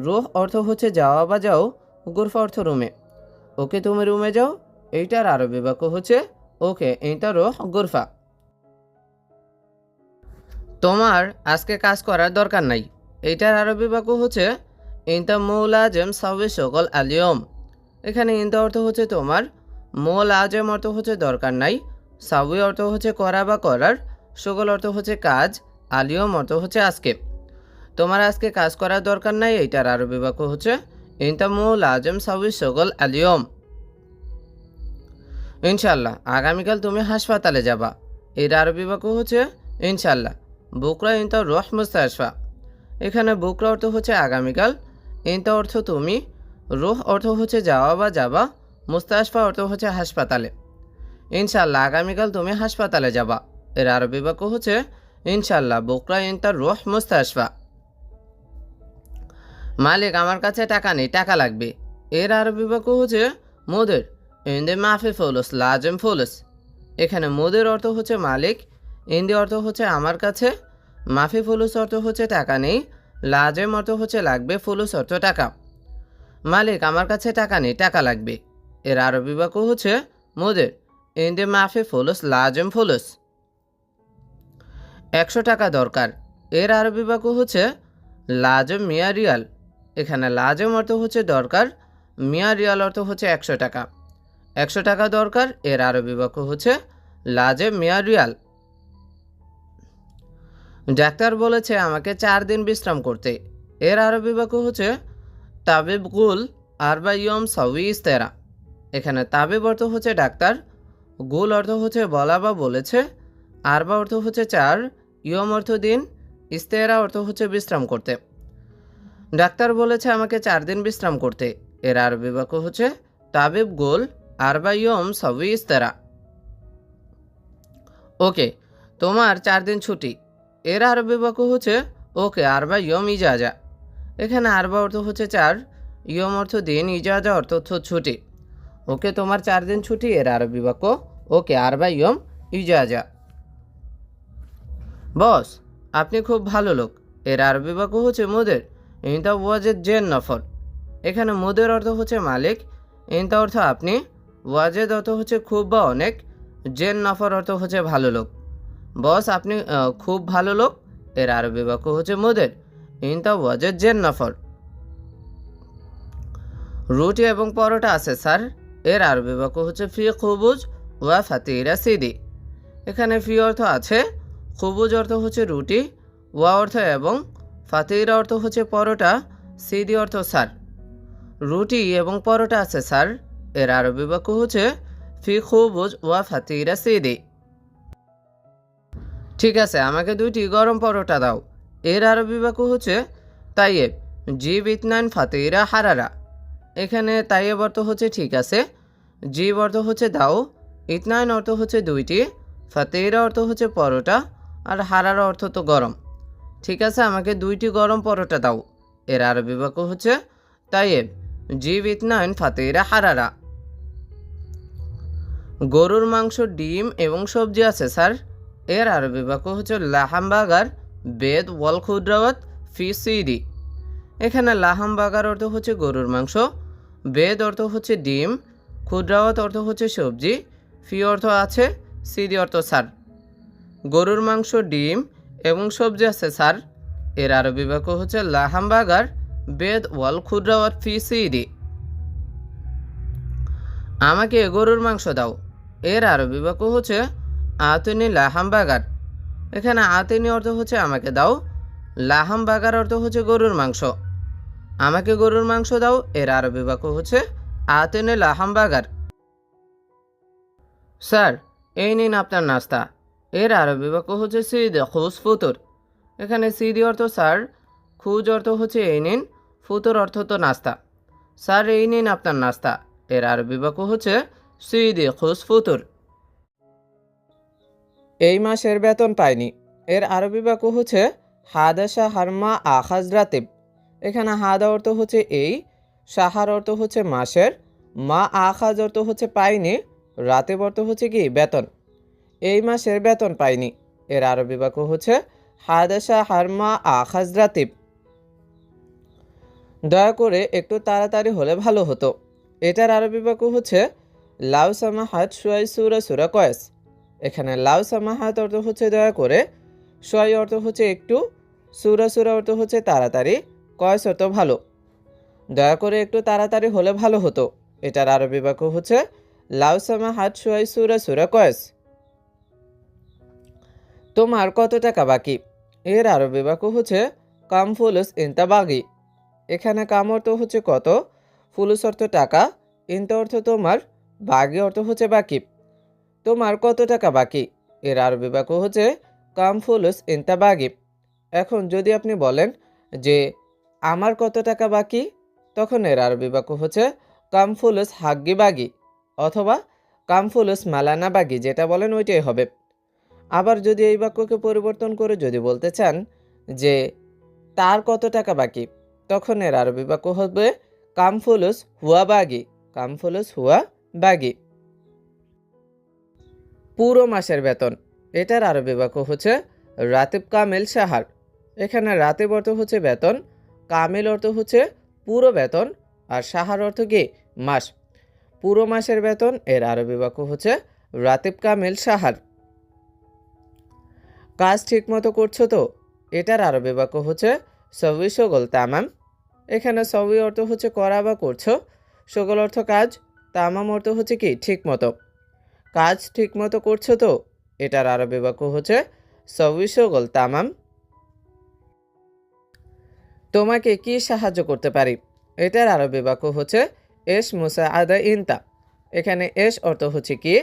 রোহ অর্থ হচ্ছে যাওয়া বা যাও, গুরফা অর্থ রুমে। ওকে তুমি রুমে যাও, এইটার আরবি বাক্য হচ্ছে ওকে ইনতা রোহ গুরফা। তোমার আজকে কাজ করার দরকার নাই, এইটার আরবি বাক্য হচ্ছে ইনতা মুলাজেম সাউই সকল আলিয়ম। এখানে ইনতা অর্থ হচ্ছে তোমার, মুলাজেম অর্থ হচ্ছে দরকার নাই, সাউই অর্থ হচ্ছে করা বা করার, সকল অর্থ হচ্ছে কাজ, আলিয়ম অর্থ হচ্ছে আজকে। তোমার আজকে কাজ করার দরকার নাই, এইটার আরবি বাক্য হচ্ছে ইনতা মুলাজেম সাউই সকল আলিয়ম। ইনশাল্লাহ আগামীকাল তুমি হাসপাতালে যাবা, এর আরবি বাক্য হচ্ছে ইনশাল্লাহ। বুকরা ইনতা রোহ মুস্তাশফা। এখানে বুকরা অর্থ হচ্ছে আগামীকাল, ইনতা অর্থ তুমি, রোহ অর্থ হচ্ছে যাওয়া বা যাবা, মুস্তাশফা অর্থ হচ্ছে হাসপাতালে। ইনশাল্লাহ আগামীকাল তুমি হাসপাতালে যাবা, এর আরবি বাক্য হচ্ছে ইনশাল্লাহ বুকরা ইনতা রোহ মুস্তাশফা। মালিক আমার কাছে টাকা নেই, টাকা লাগবে, এর আরবি বাক্য হচ্ছে মুদির ইন্দে মাফি ফুলুস লাজেম ফুলুস। এখানে মুদির অর্থ হচ্ছে মালিক, ইন্দি অর্থ হচ্ছে আমার কাছে, মাফি ফুলুস অর্থ হচ্ছে টাকা নেই, লাজেম অর্থ হচ্ছে লাগবে, ফুলুস অর্থ টাকা। মালিক আমার কাছে টাকা নেই, টাকা লাগবে, এর আরবি বাক্য হচ্ছে মুদির ইন্দে মাফি ফুলুস লাজেম ফুলুস। 100 টাকা দরকার, এর আরবি বাক্য হচ্ছে লাজেম মিয়া রিয়াল। এখানে লাজেম অর্থ হচ্ছে দরকার, মিয়া রিয়াল অর্থ হচ্ছে 100 টাকা। 100 টাকা দরকার, এর আরবি বাক্য হচ্ছে লাজেম মিয়া রিয়াল। ডাক্তার বলেছে আমাকে 4 দিন বিশ্রাম করতে, এর আরবি বাক্য হচ্ছে তাবিব গুল আরবা ইয়ম সাউই ইস্তেরা। এখানে তাবিব অর্থ হচ্ছে ডাক্তার, গুল অর্থ হচ্ছে বলা বা বলেছে, আরবা অর্থ হচ্ছে 4, ইয়ম অর্থ দিন, ইস্তেরা অর্থ হচ্ছে বিশ্রাম করতে। ডাক্তার বলেছে আমাকে 4 দিন বিশ্রাম করতে, এর আরবি বাক্য হচ্ছে তাবিব গুল আরবা ইয়ম সাউই ইস্তেরা। ওকে তোমার 4 দিন ছুটি, এর আরবি বাক্য হচ্ছে ওকে আরবা ইয়ম ইজাজা। এখানে আরবা অর্থ হচ্ছে 4, ইয়ম অর্থ দিন, ইজাজা অর্থ ছুটি। ওকে তোমার 4 দিন ছুটি, এর আরবি বাক্য ওকে আরবা ইয়ম ইজাজা। বস আপনি খুব ভালো লোক, এর আরবি বাক্য হচ্ছে মুদের ইনতা ওয়াজেদ জেন নফর। এখানে মুদের অর্থ হচ্ছে মালিক, ইনতা অর্থ আপনি, ওয়াজেদ অর্থ হচ্ছে খুব বা অনেক, জেন নফর অর্থ হচ্ছে ভালো লোক। বস আপনি খুব ভালো লোক, এর আরবি বাক্য হচ্ছে মুদের ইনতা ওয়াজেদ জেন নফর। রুটি এবং পরোটা আছে স্যার, এর আরবি বাক্য হচ্ছে ফি খুবুজ ওয়া ফাতিরা সিদি। এখানে ফি অর্থ আছে, খুবুজ অর্থ হচ্ছে রুটি, ওয়া অর্থ এবং, ফাতিরা অর্থ হচ্ছে পরোটা, সিদি অর্থ স্যার। রুটি এবং পরোটা আছে স্যার, এর আরবি বাক্য হচ্ছে ফি খুবুজ ওয়া ফাতিরা সিদি। ঠিক আছে আমাকে 2টি গরম পরোটা দাও, এর আরবি বাক্য হচ্ছে তাইয়েব জিব ইতনান ফাতিরা হারারা। এখানে তাইয়েব অর্থ হচ্ছে ঠিক আছে, জিব অর্থ হচ্ছে দাও, ইতনান অর্থ হচ্ছে 2টি, ফাতিরা অর্থ হচ্ছে পরোটা, আর হারারা অর্থ তো গরম। ঠিক আছে আমাকে 2টি গরম পরোটা দাও, এর আরবি বাক্য হচ্ছে তাইয়েব জিব ইতনান ফাতিরা হারারা। গরুর মাংস, ডিম এবং সবজি আছে স্যার, এর আরবি বাক্য হচ্ছে লাহাম বাগার বেদ ওয়াল খুদ্রাওয়াত ফি সিদি। এখানে লাহাম বাগার অর্থ হচ্ছে গরুর মাংস, বেদ অর্থ হচ্ছে ডিম, খুদ্রাওয়াত অর্থ হচ্ছে সবজি, ফি অর্থ আছে, সিদি অর্থ স্যার। গরুর মাংস, ডিম এবং সবজি আছে স্যার, এর আরবি বাক্য হচ্ছে লাহাম বাগার বেদ ওয়াল খুদ্রাওয়াত ফি সিদি। আমাকে গরুর মাংস দাও, এর আরবি বাক্য হচ্ছে আতনি লাহাম বাগার। এখানে আতনি অর্থ হচ্ছে আমাকে দাও, লাহাম বাগার অর্থ হচ্ছে গরুর মাংস। আমাকে গরুর মাংস দাও, এর আরবি বাক্য হচ্ছে আতনি লাহাম বাগার। স্যার এই নিন আপনার নাস্তা, এর আরবি বাক্য হচ্ছে সিদ খুজ ফুতুর। এখানে সিদি অর্থ স্যার, খুজ অর্থ হচ্ছে এই নিন, ফুতুর অর্থ তো নাস্তা। স্যার এই নিন আপনার নাস্তা। এর আরবি বাক্য হচ্ছে সিদি খুস ফুতুর। এই মাসের বেতন পাইনি। এর আরবি বাক্য হচ্ছে হাদা শাহার মা আখাজ রাতিব। এখানে হাদা অর্থ হচ্ছে এই, সাহার অর্থ হচ্ছে মাসের, মা আখাজ অর্থ হচ্ছে পাইনি, রাতিব অর্থ হচ্ছে কি বেতন। এই মাসের বেতন পাইনি। এর আরবি বাক্য হচ্ছে হাদা শাহার মা আখাজ রাতিব। দয়া করে একটু তাড়াতাড়ি হলে ভালো হতো। এটার আরবি বাক্য হচ্ছে লাউ সামাহাত শুয়াই সুরা সুরা কয়েস। এখানে লাউ সামাহাত অর্থ হচ্ছে দয়া করে, শুয়াই অর্থ হচ্ছে একটু, সুরা সুরা অর্থ হচ্ছে তাড়াতাড়ি, কয়েস অর্থ ভালো। দয়া করে একটু তাড়াতাড়ি হলে ভালো হতো। এটার আরবি বাক্য হচ্ছে লাউ সামাহাত শুয়াই সুরা সুরা কয়েস। তোমার কত টাকা বাকি? এর আরবি বাক্য হচ্ছে কাম ফুলুস ইনতা বাগি। এখানে কাম অর্থ হচ্ছে কত, ফুলুস অর্থ টাকা, ইনতা অর্থ তোমার, বাগি অর্থ হচ্ছে বাকি। তোমার কত টাকা বাকি? এর আরবি বাক্য হচ্ছে কাম ফুলুস ইনতা বাগি। এখন যদি আপনি বলেন যে আমার কত টাকা বাকি, তখন এর আরবি বাক্য হচ্ছে কাম ফুলুস হাগ্গি বাগি, অথবা কাম ফুলুস মালানা বাগি, যেটা বলেন ওইটাই হবে। আবার যদি এই বাক্যকে পরিবর্তন করে যদি বলতে চান যে তার কত টাকা বাকি, তখন এর আরবি বাক্য হবে কামফুলুস হুয়া বাগি, কামফুলুস হুয়া বাগি। পুরো মাসের বেতন। এটার আরবি বাক্য হচ্ছে রাতিব কামেল সাহার। এখানে রাতিব অর্থ হচ্ছে বেতন, কামেল অর্থ হচ্ছে পুরো বেতন, আর সাহার অর্থ কি মাস। পুরো মাসের বেতন এর আরবি বাক্য হচ্ছে রাতিব কামেল সাহার। কাজ ঠিকমতো করছো তো? এটার আরবি বাক্য হচ্ছে সবই সগল তামাম। এখানে সবই অর্থ হচ্ছে করা বা করছো, সগল অর্থ কাজ, তামাম অর্থ হচ্ছে কি ঠিকমতো। কাজ ঠিকমতো করছো তো? এটার আরবি বাক্য হচ্ছে সবই সগল তামাম। তোমাকে কি সাহায্য করতে পারি? এটার আরবি বাক্য হচ্ছে এস মুসা আদা ইনতা। এখানে এস অর্থ হচ্ছে কি,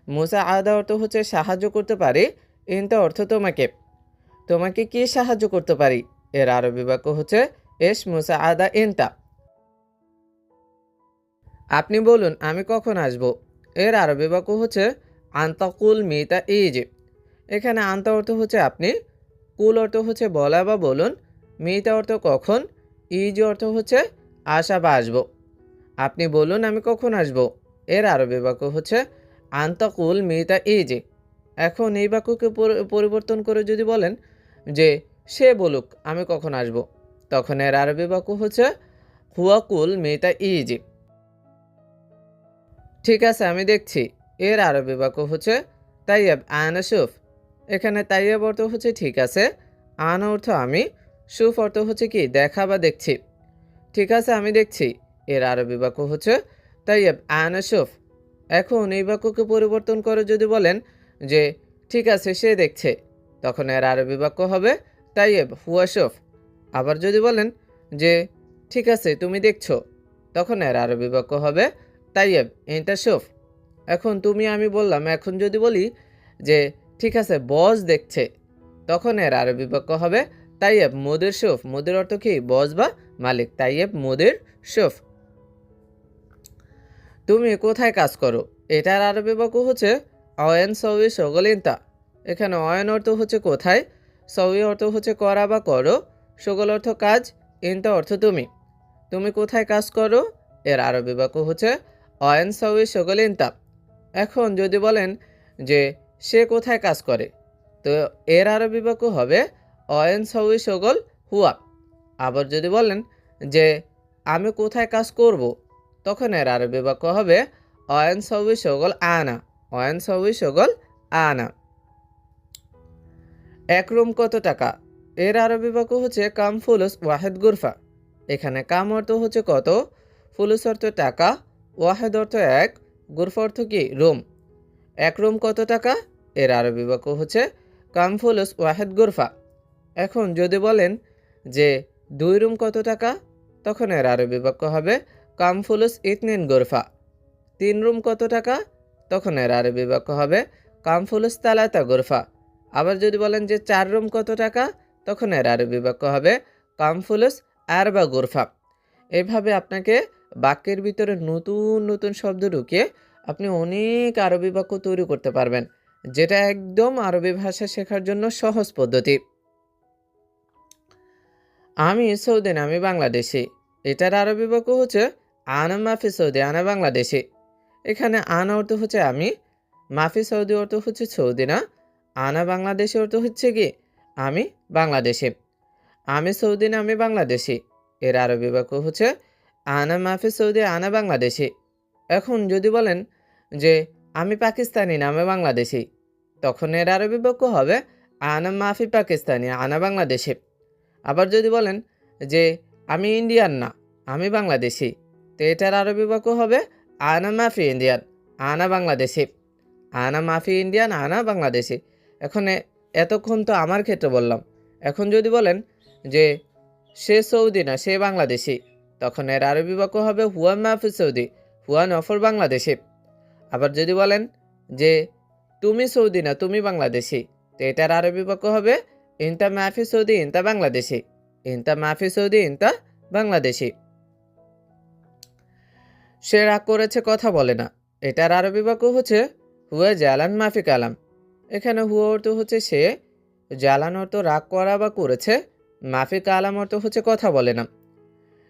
মুসা আদা অর্থ হচ্ছে সাহায্য করতে পারি, ইনতা অর্থ তোমাকে। তোমাকে কি সাহায্য করতে পারি? এর আরবি বাক্য হচ্ছে এস মুসা আদা ইনতা। আপনি বলুন আমি কখন আসব? এর আরবি বাক্য হচ্ছে আন্তাকুল মিতা ইজ। এখানে আন্তা অর্থ হচ্ছে আপনি, কুল অর্থ হচ্ছে বলা বা বলুন, মিতা অর্থ কখন, ইজ অর্থ হচ্ছে আসা বা আসবো। আপনি বলুন আমি কখন আসব? এর আরবি বাক্য হচ্ছে আন্তাকুল মিতা ইজ। এখন এই বাক্যকে পরিবর্তন করে যদি বলেন যে সে বলুক আমি কখন আসব, তখন এর আরবি বাক্য হচ্ছে হুয়াকুল মিতা ইজ। ঠিক আছে আমি দেখছি। এর আরবি বাক্য হচ্ছে তাইয়েব আনা সুফ। এখানে তাইয়েব অর্থ হচ্ছে ঠিক আছে, আনা অর্থ আমি, সুফ অর্থ হচ্ছে কি দেখা বা দেখছি। ঠিক আছে আমি দেখছি। এর আরবি বাক্য হচ্ছে তাইয়েব আনা সুফ। এখন এই বাক্যকে পরিবর্তন করে যদি বলেন যে ঠিক আছে সে দেখছে, তখন এর আরবি বাক্য হবে তাইয়েব হুয়া সুফ। আবার যদি বলেন যে ঠিক আছে তুমি দেখছো, তখন এর আরবি বাক্য হবে তাইয়েব ইনতা সুফ। এখন তুমি আমি বললাম, এখন যদি বলি যে ঠিক আছে বস দেখছে, তখন এর আরবি বাক্য হবে তাইয়েব মুদির সুফ। মুদির অর্থ কি বস বা মালিক, তাইয়েব মুদির সুফ। তুমি কোথায় কাজ করো? এটার আরবি বাক্য হচ্ছে অয়েন সৌই সগল ইনতা। এখানে অয়েন অর্থ হচ্ছে কোথায়, সৌই অর্থ হচ্ছে করা বা করো, সগল অর্থ কাজ, ইনতা অর্থ তুমি। তুমি কোথায় কাজ করো? এর আরবি বাক্য হচ্ছে অয়েন সৌই সগল ইনতা। এখন যদি বলেন যে সে কোথায় কাজ করে, তো এর আরবি বাক্য হবে অয়েন সৌই সগল হুয়া। আবার যদি বলেন যে আমি কোথায় কাজ করব, তখন এর আরবি বাক্য হবে অয়েন সৌই সগল আনা, অয়েন সৌই সগল আনা। এক রুম কত টাকা? এর আরবি বাক্য হচ্ছে কাম ফুলুস ওয়াহেদ গুরফা। এখানে কাম অর্থ হচ্ছে কত, ফুলুস অর্থ টাকা, ওয়াহেদ অর্থ এক, গুরফা অর্থ কি রুম। এক রুম কত টাকা? এর আরবি বাক্য হচ্ছে কাম ফুলুস ওয়াহেদ গুরফা। এখন যদি বলেন যে দুই রুম কত টাকা, তখন এর আরবি বাক্য হবে কাম ফুলুস ইতনিন গুরফা। তিন রুম কত টাকা? তখন এর আরবি বাক্য হবে কাম ফুলুস তালাতা গুরফা। আবার যদি বলেন যে চার রুম কত টাকা, তখন এর আরবি বাক্য হবে কাম ফুলুস আরবা গুরফা। এইভাবে আপনাকে বাক্যের ভিতরে নতুন নতুন শব্দ ঢুকিয়ে আপনি অনেক আরবি বাক্য তৈরি করতে পারবেন, যেটা একদম আরবি ভাষা শেখার জন্য সহজ পদ্ধতি। আমি সৌদি না, আমি বাংলাদেশি। এটার আরবি বাক্য হচ্ছে আনা মাফি সৌদি, আনা বাংলাদেশি। এখানে আনা অর্থ হচ্ছে আমি, মাফি সৌদি অর্থ হচ্ছে সৌদি না, আনা বাংলাদেশি অর্থ হচ্ছে কি আমি বাংলাদেশি। আমি সৌদি না, আমি বাংলাদেশি। এর আরবি বাক্য হচ্ছে আনা মাফি সৌদি, আনা বাংলাদেশি। এখন যদি বলেন যে আমি পাকিস্তানি না, আমি বাংলাদেশি, তখন এর আরবি বাক্য হবে আনা মাফি পাকিস্তানি, আনা বাংলাদেশি। আবার যদি বলেন যে আমি ইন্ডিয়ান না, আমি বাংলাদেশি, তো এটার আরবি বাক্য হবে আনা মাফি ইন্ডিয়ান, আনা বাংলাদেশি। আনা মাফি ইন্ডিয়ান, আনা বাংলাদেশি। এখন এতক্ষণ তো আমার ক্ষেত্রে বললাম। এখন যদি বলেন যে সে সৌদি না, সে বাংলাদেশি, তখন এর আরবি বাক্য হবে হুয়া মাফি সৌদি, হুয়া নফর বাংলাদেশি। আবার যদি বলেন যে তুমি সৌদি না, তুমি বাংলাদেশি, তো এটার আরবি বাক্য হবে ইনতা মাফি সৌদি, ইনতা বাংলাদেশি, ইনতা মাফি সৌদি, ইনতা বাংলাদেশি। সে রাগ করেছে, কথা বলে না। এটার আরবি বাক্য হচ্ছে হুয়া জালান মাফি কালাম। এখানে হুয়া অর্থ হচ্ছে সে, জালান অর্থ রাগ করা বা করেছে, মাফি কালাম অর্থ হচ্ছে কথা বলে না।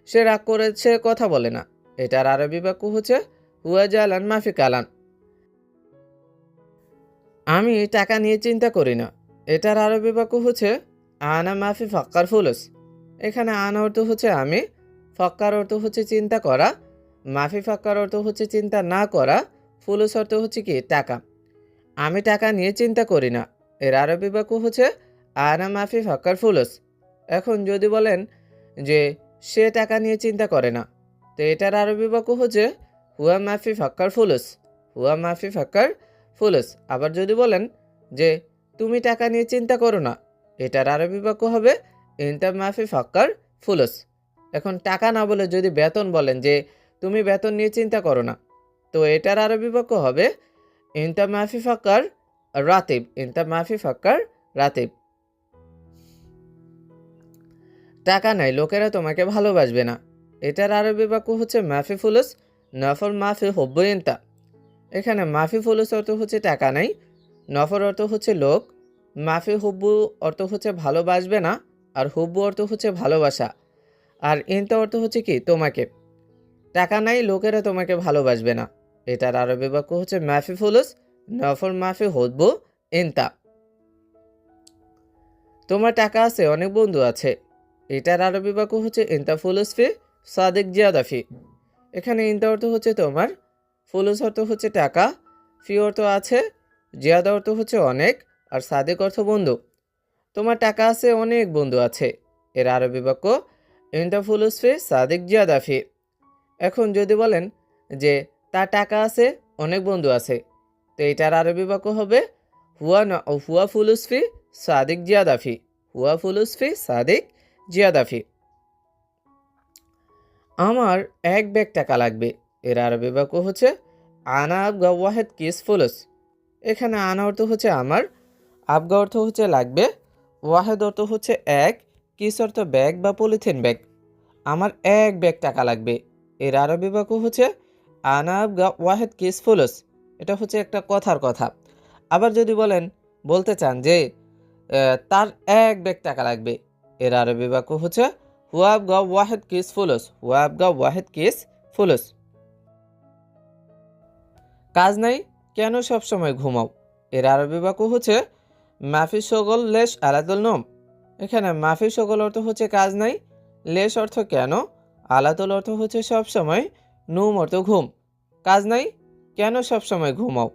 সে রাগ করেছে, কথা বলে না। এটার আরবি বাক্য হচ্ছে হুয়া জালান মাফি কালাম। আমি টাকা নিয়ে চিন্তা করি না। এটার আরবি বাক্য হচ্ছে আনা মাফি ফাক্কার ফুলুস। এখানে আনা অর্থ হচ্ছে আমি, ফক্কার অর্থ হচ্ছে চিন্তা করা, মাফি ফাক্কার অর্থ হচ্ছে চিন্তা না করা, ফুলুস অর্থ হচ্ছে কি টাকা। আমি টাকা নিয়ে চিন্তা করি না। এর আরবি বাক্য হচ্ছে আনা মাফি ফাক্কার ফুলুস। এখন যদি বলেন যে সে টাকা নিয়ে চিন্তা করে না, তো এটার আরবি বাক্য হচ্ছে হুয়া মাফি ফাক্কার ফুলুস, হুয়া মাফি ফাক্কার ফুলুস। আবার যদি বলেন যে তুমি টাকা নিয়ে চিন্তা করো না, এটার আরবি বাক্য হবে ইনতা মাফি ফাক্কার ফুলুস। এখন টাকা না বলে যদি বেতন বলেন যে তুমি বেতন নিয়ে চিন্তা করো না, তো এটার আরবি বাক্য হবে ইনতা মাফি ফাক্কার রাতিব, ইনতা মাফি ফাক্কার রাতিব। টাকা নাই, লোকেরা তোমাকে ভালোবাসবে না। এটার আরবি বাক্য হচ্ছে মাফি ফুলুস, নফর মাফি হব্বু ইনতা। এখানে মাফি ফুলুস অর্থ হচ্ছে টাকা নাই, নফর অর্থ হচ্ছে লোক, মাফি হুব্বু অর্থ হচ্ছে ভালোবাসবে না, আর হুব্বু অর্থ হচ্ছে ভালোবাসা, আর ইনতা অর্থ হচ্ছে কি তোমাকে। টাকা নাই, লোকেরা তোমাকে ভালোবাসবে না। এটার আরবি বাক্য হচ্ছে মাফি ফুলুস, নফর মাফি হুব্বু ইনতা। তোমার টাকা আছে, অনেক বন্ধু আছে। এটার আরবি বাক্য হচ্ছে ইনতা ফুলুস ফি সাদিক জিয়াদাফি। এখানে ইনতা অর্থ হচ্ছে তোমার, ফুলুস অর্থ হচ্ছে টাকা, ফি অর্থ আছে, জিয়াদা অর্থ হচ্ছে অনেক, আর সাদিক অর্থ বন্ধু। তোমার টাকা আছে, অনেক বন্ধু আছে। এর আরবি বাক্য ইনতা ফুলুস ফি সাদিক জিয়াদাফি। এখন যদি বলেন যে তার টাকা আছে, অনেক বন্ধু আছে, তো এটার আরবি বাক্য হবে হুয়া ফুলুস ফি সাদিক জিয়াদাফি, হুয়া ফুলুস ফি সাদিক জিয়াদাফি। আমার এক ব্যাগ টাকা লাগবে। এর আরবি বাক্য হচ্ছে আনা আবগা ওয়াহেদ কিস ফুলুস। এখানে আনা অর্থ হচ্ছে আমার, আবগা অর্থ হচ্ছে লাগবে, ওয়াহেদ অর্থ হচ্ছে এক, কিস অর্থ ব্যাগ বা পলিথিন ব্যাগ। আমার এক ব্যাগ টাকা লাগবে। এর আরবি বাক্য হচ্ছে আনা আবগা ওয়াহেদ কিস ফুলুস। এটা হচ্ছে একটা কথার কথা। আবার যদি বলতে চান যে তার এক ব্যাগ টাকা লাগবে, এর আরবি বাক্য হচ্ছে হুয়াবগা ওয়াহেদ কিস ফুলুস, হুয়াবগা ওয়াহেদ কিস ফুলুস। কাজ নাই, কেন সব সময় ঘুমাও? এর আরবি বাক্য হচ্ছে মাফি শগল লেশ আলাদুল নোম। এখানে মাফি শগল অর্থ হচ্ছে কাজ নাই, লেশ অর্থ কেন, আলাদুল অর্থ হচ্ছে সব সময়, নুম অর্থ ঘুম। কাজ নাই, কেন সব সময় ঘুমাও?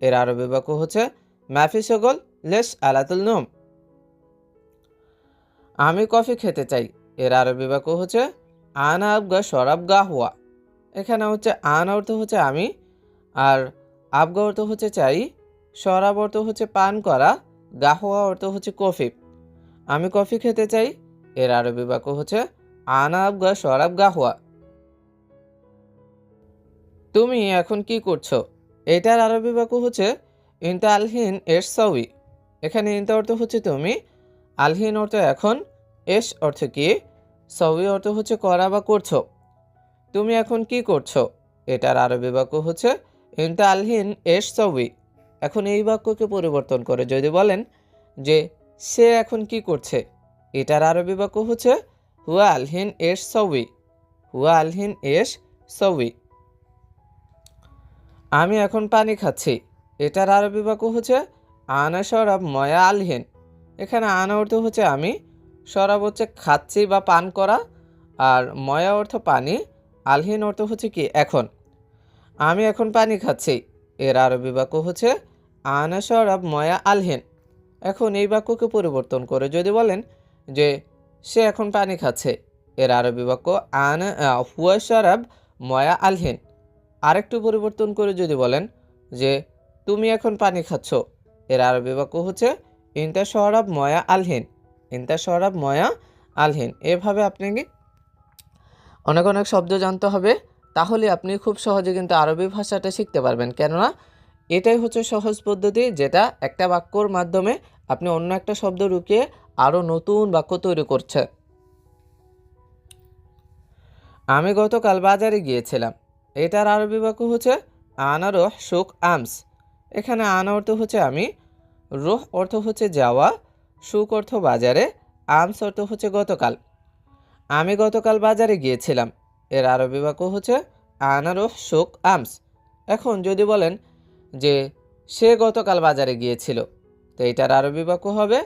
এর আরবি বাক্য হচ্ছে মাফি শগল লেশ আলাদুল নোম। আমি কফি খেতে চাই। এর আরবি বাক্য হচ্ছে আনা আবগা শরাব গা হুয়া। এখানে হচ্ছে আন অর্থ হচ্ছে আমি, আর আবগা অর্থ হচ্ছে চাই, শরাব অর্থ হচ্ছে পান করা, গাহুয়া অর্থ হচ্ছে কফি। আমি কফি খেতে চাই। এর আরবি বাক্য হচ্ছে আনা আবগা শরাব গাহুয়া। তুমি এখন কি করছো? এটার আরবি বাক্য হচ্ছে ইনতা আলহিন এস সাউই। এখানে ইনতা অর্থ হচ্ছে তুমি, আলহিন অর্থ এখন, এস অর্থ কি, সাউই অর্থ হচ্ছে করা বা করছো। তুমি এখন কি করছো? এটার আরবি বাক্য হচ্ছে ইনতা আলহিন এশ সউই। এখন এই বাক্যকে পরিবর্তন করে যদি বলেন যে সে এখন কি করছে, এটার আরবি বাক্য হচ্ছে হুয়া আলহিন এশ সউই। হুয়া আলহিন এশ সউই। আমি এখন পানি খাচ্ছি, এটার আরবি বাক্য হচ্ছে আনা শরাব ময়া আলহিন। এখানে আনা অর্থ হচ্ছে আমি, শরাব হচ্ছে খাচ্ছি বা পান করা, আর ময়া অর্থ পানি, আলহিন অর্থ হচ্ছে কি এখন। আমি এখন পানি খাচ্ছি, এর আরবি বাক্য হচ্ছে আনা শরাব ময়া আলহিন। এখন এই বাক্যকে পরিবর্তন করে যদি বলেন যে সে এখন পানি খাচ্ছে, এর আরবি বাক্য আনা হুয়া শরাব ময়া আলহিন। আরেকটু পরিবর্তন করে যদি বলেন যে তুমি এখন পানি খাচ্ছ, এর আরবি বাক্য হচ্ছে ইনতা শরাব ময়া আলহিন। ইনতা শরাব ময়া আলহিন। এভাবে আপনাকে অনেক অনেক শব্দ জানতে হবে, তাহলে আপনি খুব সহজে কিন্তু আরবি ভাষাটা শিখতে পারবেন। কেননা এটাই হচ্ছে সহজ পদ্ধতি, যেটা একটা বাক্যর মাধ্যমে আপনি অন্য একটা শব্দ ঢুকিয়ে আরও নতুন বাক্য তৈরি করছে। আমি গতকাল বাজারে গিয়েছিলাম, এটার আরবি বাক্য হচ্ছে আনা রোহ সুক আমস। এখানে আনা অর্থ হচ্ছে আমি, রোহ অর্থ হচ্ছে যাওয়া, সুক অর্থ বাজারে, আমস অর্থ হচ্ছে গতকাল। আমি গতকাল বাজারে গিয়েছিলাম, এর আরবি বাক্য হচ্ছে আনা রোহ সুক আমস। এখন যদি বলেন যে সে গতকাল বাজারে গিয়েছিল, তো এটার আরবি বাক্য হবে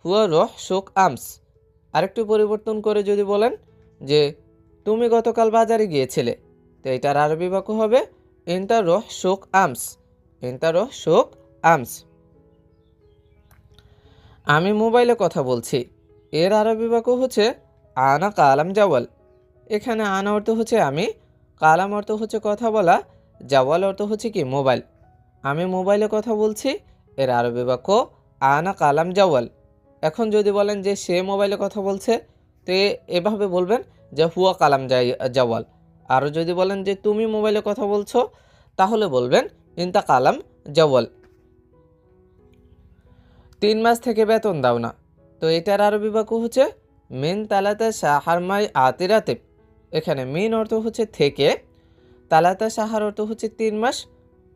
হুয়া রোহ সুক আমস। আরেকটু পরিবর্তন করে যদি বলেন যে তুমি গতকাল বাজারে গিয়েছিলে, তো এটার আরবি বাক্য হবে ইনতা রোহ সুক আমস। ইনতা রোহ সুক আমস। আমি মোবাইলে কথা বলছি, এর আরবি বাক্য হচ্ছে আনা কালাম জাওয়াল। এখানে আনা অর্থ হচ্ছে আমি, কালাম অর্থ হচ্ছে কথা বলা, জাওয়াল অর্থ হচ্ছে কি মোবাইল। আমি মোবাইলে কথা বলছি, এর আরবি বাক্য আনা কালাম জাওয়াল। এখন যদি বলেন যে সে মোবাইলে কথা বলছে, তো এভাবে বলবেন যে হুয়া কালাম জাওয়াল। আরও যদি বলেন যে তুমি মোবাইলে কথা বলছো, তাহলে বলবেন ইনতা কালাম জাওয়াল। 3 মাস থেকে বেতন দাও না, তো এটার আরবি বাক্য হচ্ছে মিন তালাতা সাহারমাই আতিরাতিব। এখানে মিন অর্থ হচ্ছে থেকে, তালাতা সাহার অর্থ হচ্ছে 3 মাস,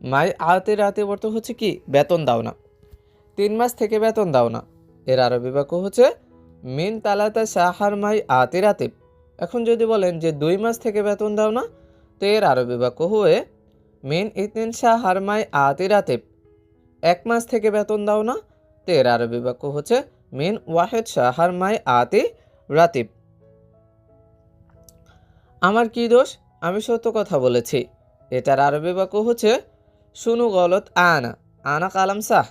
মাই আতিরাতিব অর্থ হচ্ছে কি বেতন দাও না। 3 মাস থেকে বেতন দাও না, এর আরবি বাক্য হচ্ছে মিন তালাতা সাহারমাই আতিরাতিব। এখন যদি বলেন যে 2 মাস থেকে বেতন দাও না, তো এর আরবি বাক্য হয়ে মিন ইতনিন সাহারমাই আতিরাতিব। 1 মাস থেকে বেতন দাও না, তো এর আরবি বাক্য হচ্ছে মিন ওয়াহেদ শাহার মাই আতি রাতিব। আমার কি দোষ, আমি সত্য কথা বলেছি। এটার আরবি বাক্য হচ্ছে শুনু গলত আনা। আনা কালাম সাহ।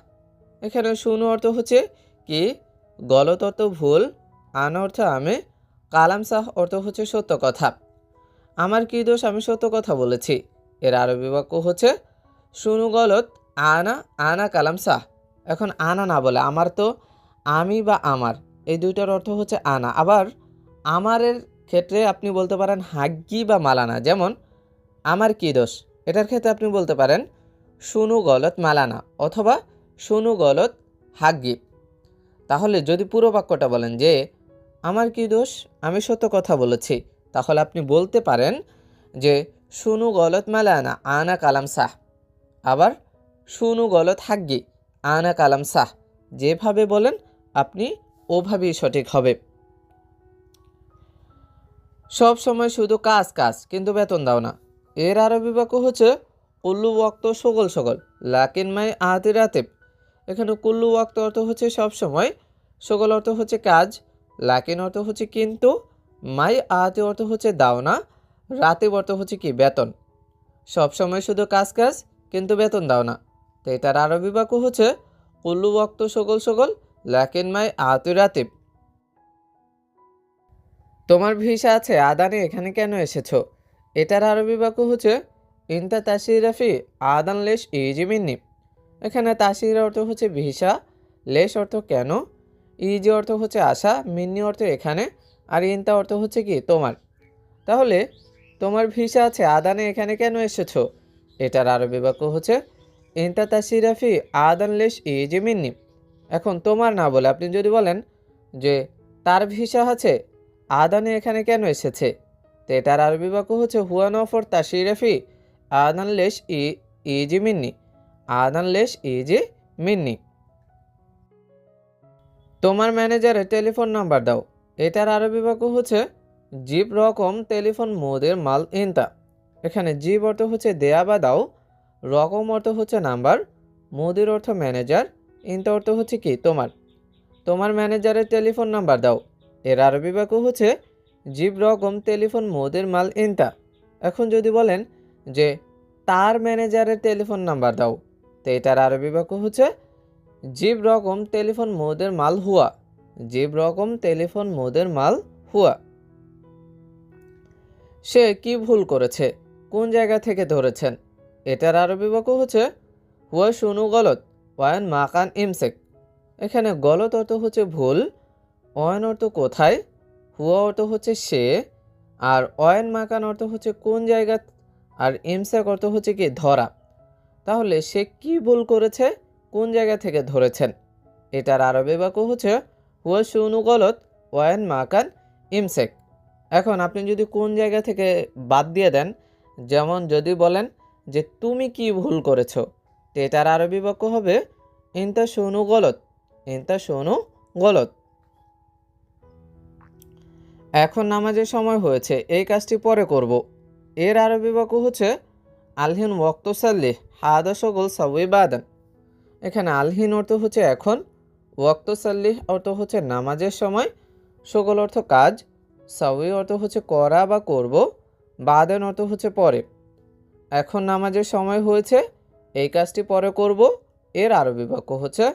এখানে শুনু অর্থ হচ্ছে কি, গলত অর্থ ভুল, আনা অর্থ আমি, কালাম সাহ অর্থ হচ্ছে সত্য কথা। আমার কি দোষ, আমি সত্য কথা বলেছি। এর আরবি বাক্য হচ্ছে শুনু গলত আনা। আনা কালাম সাহ। এখন আনা না বলে আমার, তো আমি বা আমার, এই দুইটার অর্থ হচ্ছে আনা। আবার আমারের ক্ষেত্রে আপনি বলতে পারেন হাগ্গি বা মালানা। যেমন আমার কি দোষ, এটার ক্ষেত্রে আপনি বলতে পারেন শুনু গলত মালানা অথবা শুনু গলত হাগ্গি। তাহলে যদি পুরো বাক্যটা বলেন যে আমার কি দোষ, আমি সত্য কথা বলেছি, তাহলে আপনি বলতে পারেন যে শুনু গলত মালানা আনা কালাম সাহ। আবার শুনু গলত হাগ্গি আনা কালাম সাহ। যেভাবে বলেন আপনি ওভাবেই সঠিক হবে। সব সময় শুধু কাজ কাজ কিন্তু বেতন দাও না, এর আরবি বাক্য হচ্ছে কুল্লু ওয়াক্ত সকল সকল লাকিন মাই আতি রাতিব। এখানে কুল্লু ওয়াক্ত অর্থ হচ্ছে সব সময়, সকল অর্থ হচ্ছে কাজ, লাকিন অর্থ হচ্ছে কিন্তু, মাই আতি অর্থ হচ্ছে দাও না, রাতিব অর্থ হচ্ছে কি বেতন। সব সময় শুধু কাজ কাজ কিন্তু বেতন দাও না, তো এটার আরবি বাক্য হচ্ছে কুল্লু ওয়াক্ত সকল সকল লাকিন মাই আতি রাতিব। তোমার ভিসা আছে আদানে, এখানে কেন এসেছো? এটার আরবি বাক্য হচ্ছে ইনতা তাশিরাফি আদান লেশ ইজি মিন্নি। এখানে তাশির অর্থ হচ্ছে ভিসা, লেশ অর্থ কেন, ইজি অর্থ হচ্ছে আসা, মিন্নি অর্থ এখানে, আর ইনতা অর্থ হচ্ছে কি তোমার। তাহলে তোমার ভিসা আছে আদানে, এখানে কেন এসেছো? এটার আরবি বাক্য হচ্ছে ইনতা তাশিরাফি আদান লেশ ইজি মিন্নি। এখন তোমার না বলে আপনি যদি বলেন যে তার ভিসা আছে আদানে, এখানে কেন এসেছে, তো এটার আরবি বাক্য হচ্ছে হুয়া নফর তাশিরাফি আদান লেশ ইজি মিন্নি। আদান লেশ ইজি মিন্নি। তোমার ম্যানেজারের টেলিফোন নাম্বার দাও। এটার আরবি বাক্য হচ্ছে জিব রকম টেলিফোন মোদের মাল ইনতা। এখানে জিব অর্থ হচ্ছে দেয়া বা দাও, রকম অর্থ হচ্ছে নাম্বার, মোদির অর্থ ম্যানেজার, ইনতা অর্থ হচ্ছে কি তোমার। তোমার ম্যানেজারের টেলিফোন নাম্বার দাও। এর আরবি বাক্য হচ্ছে জিব রকম টেলিফোন মোদের মাল ইনতা। এখন যদি বলেন যে তার ম্যানেজারের টেলিফোন নাম্বার দাও, তো এটার আরবি বাক্য হচ্ছে জিব রকম টেলিফোন মোদের মাল হুয়া। জিব রকম টেলিফোন মোদের মাল হুয়া। সে কি ভুল করেছে, কোন জায়গা থেকে ধরেছেন? এটার আরবি বাক্য হচ্ছে হুয়া শুনু গলত ওয়ান মাকান ইমসেক। এখানে গলত অর্থ হচ্ছে ভুল, অয়ন অর্থ কোথায়, হুয়া অর্থ হচ্ছে সে, আর অয়ন মাকান অর্থ হচ্ছে কোন জায়গা, আর ইমসেক অর্থ হচ্ছে কি ধরা। তাহলে সে কি ভুল করেছে, কোন জায়গা থেকে ধরেছেন? এটার আরবি বাক্য হচ্ছে হুয়া শুনু গলত ওয়ান মাকান ইমসেক। এখন আপনি যদি কোন জায়গা থেকে বাদ দিয়ে দেন, যেমন যদি বলেন যে তুমি কি ভুল করেছো, তো এটার আরবি বাক্য হবে ইনতা শুনু গলত। ইনতা শুনু গলত। এখন নামাজের সময় হয়েছে, এই কাজটি পরে করব। এর আরবি বাক্য হচ্ছে আলহিন ওয়াক্তসাল্লি হাদা শগল সাউই বাদান। এখানে আলহিন অর্থ হচ্ছে এখন, ওয়াক্তসাল্লি অর্থ হচ্ছে নামাজের সময়, শগল অর্থ কাজ, সাউই অর্থ হচ্ছে করা বা করব, বাদান অর্থ হচ্ছে পরে। এখন নামাজের সময় হয়েছে, এই কাজটি পরে করব। এর আরবি বাক্য হচ্ছে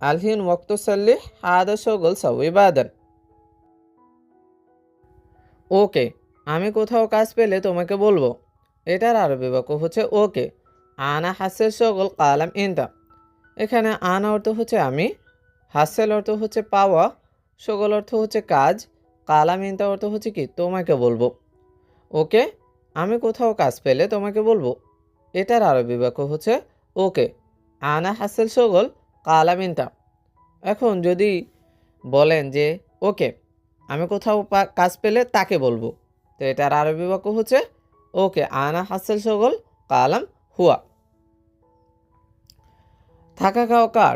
আলহিন ওয়াক্তসাল্লি হাদা শগল সাউই বাদান। ওকে, আমি কোথাও কাজ পেলে তোমাকে বলবো। এটার আরবি বাক্য হচ্ছে ওকে আনা হাসেল শগল কালাম ইনতা। এখানে আনা অর্থ হচ্ছে আমি, হাসেল অর্থ হচ্ছে পাওয়া, শগল অর্থ হচ্ছে কাজ, কালাম ইনতা অর্থ হচ্ছে কি তোমাকে বলবো। ওকে, আমি কোথাও কাজ পেলে তোমাকে বলবো। এটার আরবি বাক্য হচ্ছে ওকে আনা হাসেল শগল কালাম ইনতা। এখন যদি বলেন যে ওকে, আমি কোথাও কাজ পেলে তাকে বলবো, তো এটার আরবি বাক্য হচ্ছে ওকে আনা হাসেল শগল কালাম হুয়া। থাকা খাওয়া কার,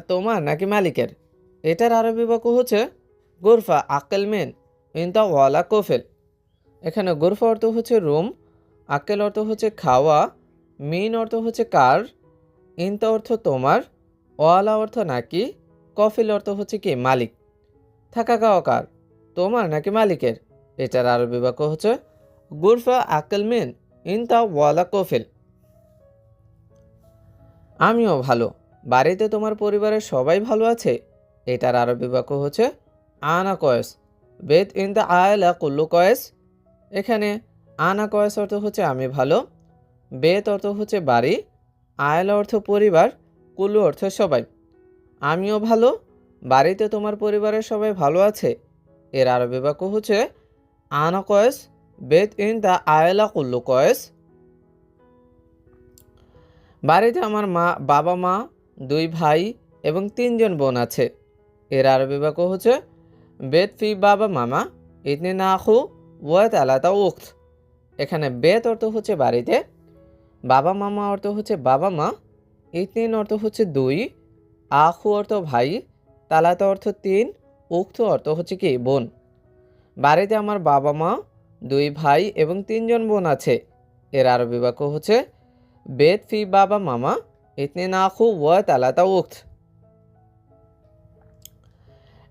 তোমার নাকি মালিকের? এটার আরবি বাক্য হচ্ছে গোরফা আকেল মেন ইনতা ওয়ালা কোফেল। এখানে গোরফা অর্থ হচ্ছে রুম, আকেল অর্থ হচ্ছে খাওয়া, মিন অর্থ হচ্ছে কার, ইনতা অর্থ তোমার, ওয়ালা অর্থ নাকি, কফিল অর্থ হচ্ছে কি মালিক। থাকা খাওয়া কার, তোমার নাকি মালিকের? এটার আরবি বাক্য হচ্ছে গুরফা আকেল মিন ইনতা ওয়ালা কফিল। আমিও ভালো, বাড়িতে তোমার পরিবারের সবাই ভালো আছে? এটার আরবি বাক্য হচ্ছে আনা কয়েস বেদ ইন দ্য আয়লা কুল্লু কয়েস। এখানে আনা কয়েস অর্থ হচ্ছে আমি ভালো, বেদ অর্থ হচ্ছে বাড়ি, আয়লা অর্থ পরিবার, কুল্লু অর্থ সবাই। আমিও ভালো, বাড়িতে তোমার পরিবারের সবাই ভালো আছে? এর আরবি বাক্য হচ্ছে আনা কয়েস বেদ ইন দ্য আয়লা কুল্লু কয়েস। বাড়িতে আমার বাবা মা, 2 ভাই এবং 3 জন বোন আছে। এর আরবি বাক্য হচ্ছে বেত ফি বাবা মামা ইতনে নাখু ওয়াত আলাতা উখত। এখানে বেত অর্থ হচ্ছে বাড়িতে, বাবা মামা অর্থ হচ্ছে বাবা মা, ইতনিন অর্থ হচ্ছে 2, আখু অর্থ ভাই, তালাতা অর্থ 3, উক্ত অর্থ হচ্ছে কি বোন। বাড়িতে আমার বাবা মা, 2 ভাই এবং 3 জন বোন আছে। এর আরবি বাক্য হচ্ছে বেত ফি বাবা মামা ইতনে নাখু ওয়া তালাতা উক্ত।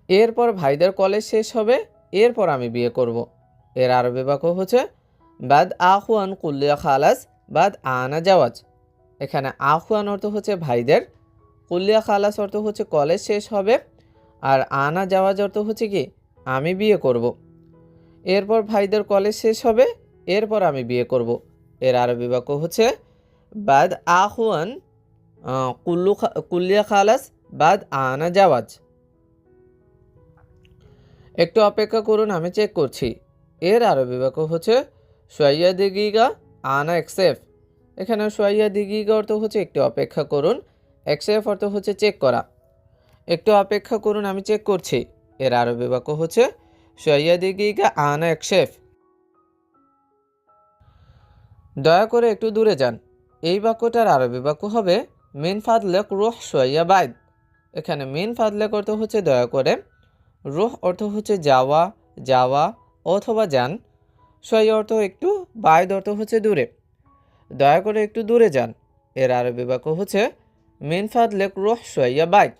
এরপর ভাইদের কলেজ শেষ হবে, এরপর আমি বিয়ে করব। এর আরবি বাক্য হচ্ছে বাদ আখওয়ান কুল্লিয়া খালাস বাদ আনা জাওয়াজ। এখানে আখওয়ান অর্থ হচ্ছে ভাইদের, কুল্লিয়া খালাস অর্থ হচ্ছে কলেজ শেষ হবে, আর আনা জাওয়াজ অর্থ হচ্ছে কি আমি বিয়ে করব। এরপর ভাইদের কলেজ শেষ হবে, এরপর আমি বিয়ে করব। এর আরবি বাক্য হচ্ছে বাদ আখওয়ান কুল্লিয়া খালাস বাদ আনা জাওয়াজ। একটু অপেক্ষা করুন, আমি চেক করছি। এর আরবি বাক্য হচ্ছে সোয়াইয়া দিগিগা আনা এক্সেফ। এখানে সোয়াইয়া দিগিগা অর্থ হচ্ছে একটু অপেক্ষা করুন, এক্সেফ অর্থ হচ্ছে চেক করা। একটু অপেক্ষা করুন, আমি চেক করছি। এর আরবি বাক্য হচ্ছে সোয়াইয়া দিগিগা আনা এক্সেফ। দয়া করে একটু দূরে যান। এই বাক্যটার আরবি বাক্য হবে মিন ফাদলেক রুহ শোয়া বাইদ। এখানে মিন ফাদলেক অর্থ হচ্ছে দয়া করে, রুহ অর্থ হচ্ছে যাওয়া, যাওয়া অথবা যান, শোয়া অর্থ একটু, বাইদ অর্থ হচ্ছে দূরে। দয়া করে একটু দূরে যান এর আরবি বাক্য হচ্ছে মিন ফাদলেক রুহ শোয়া বাইদ।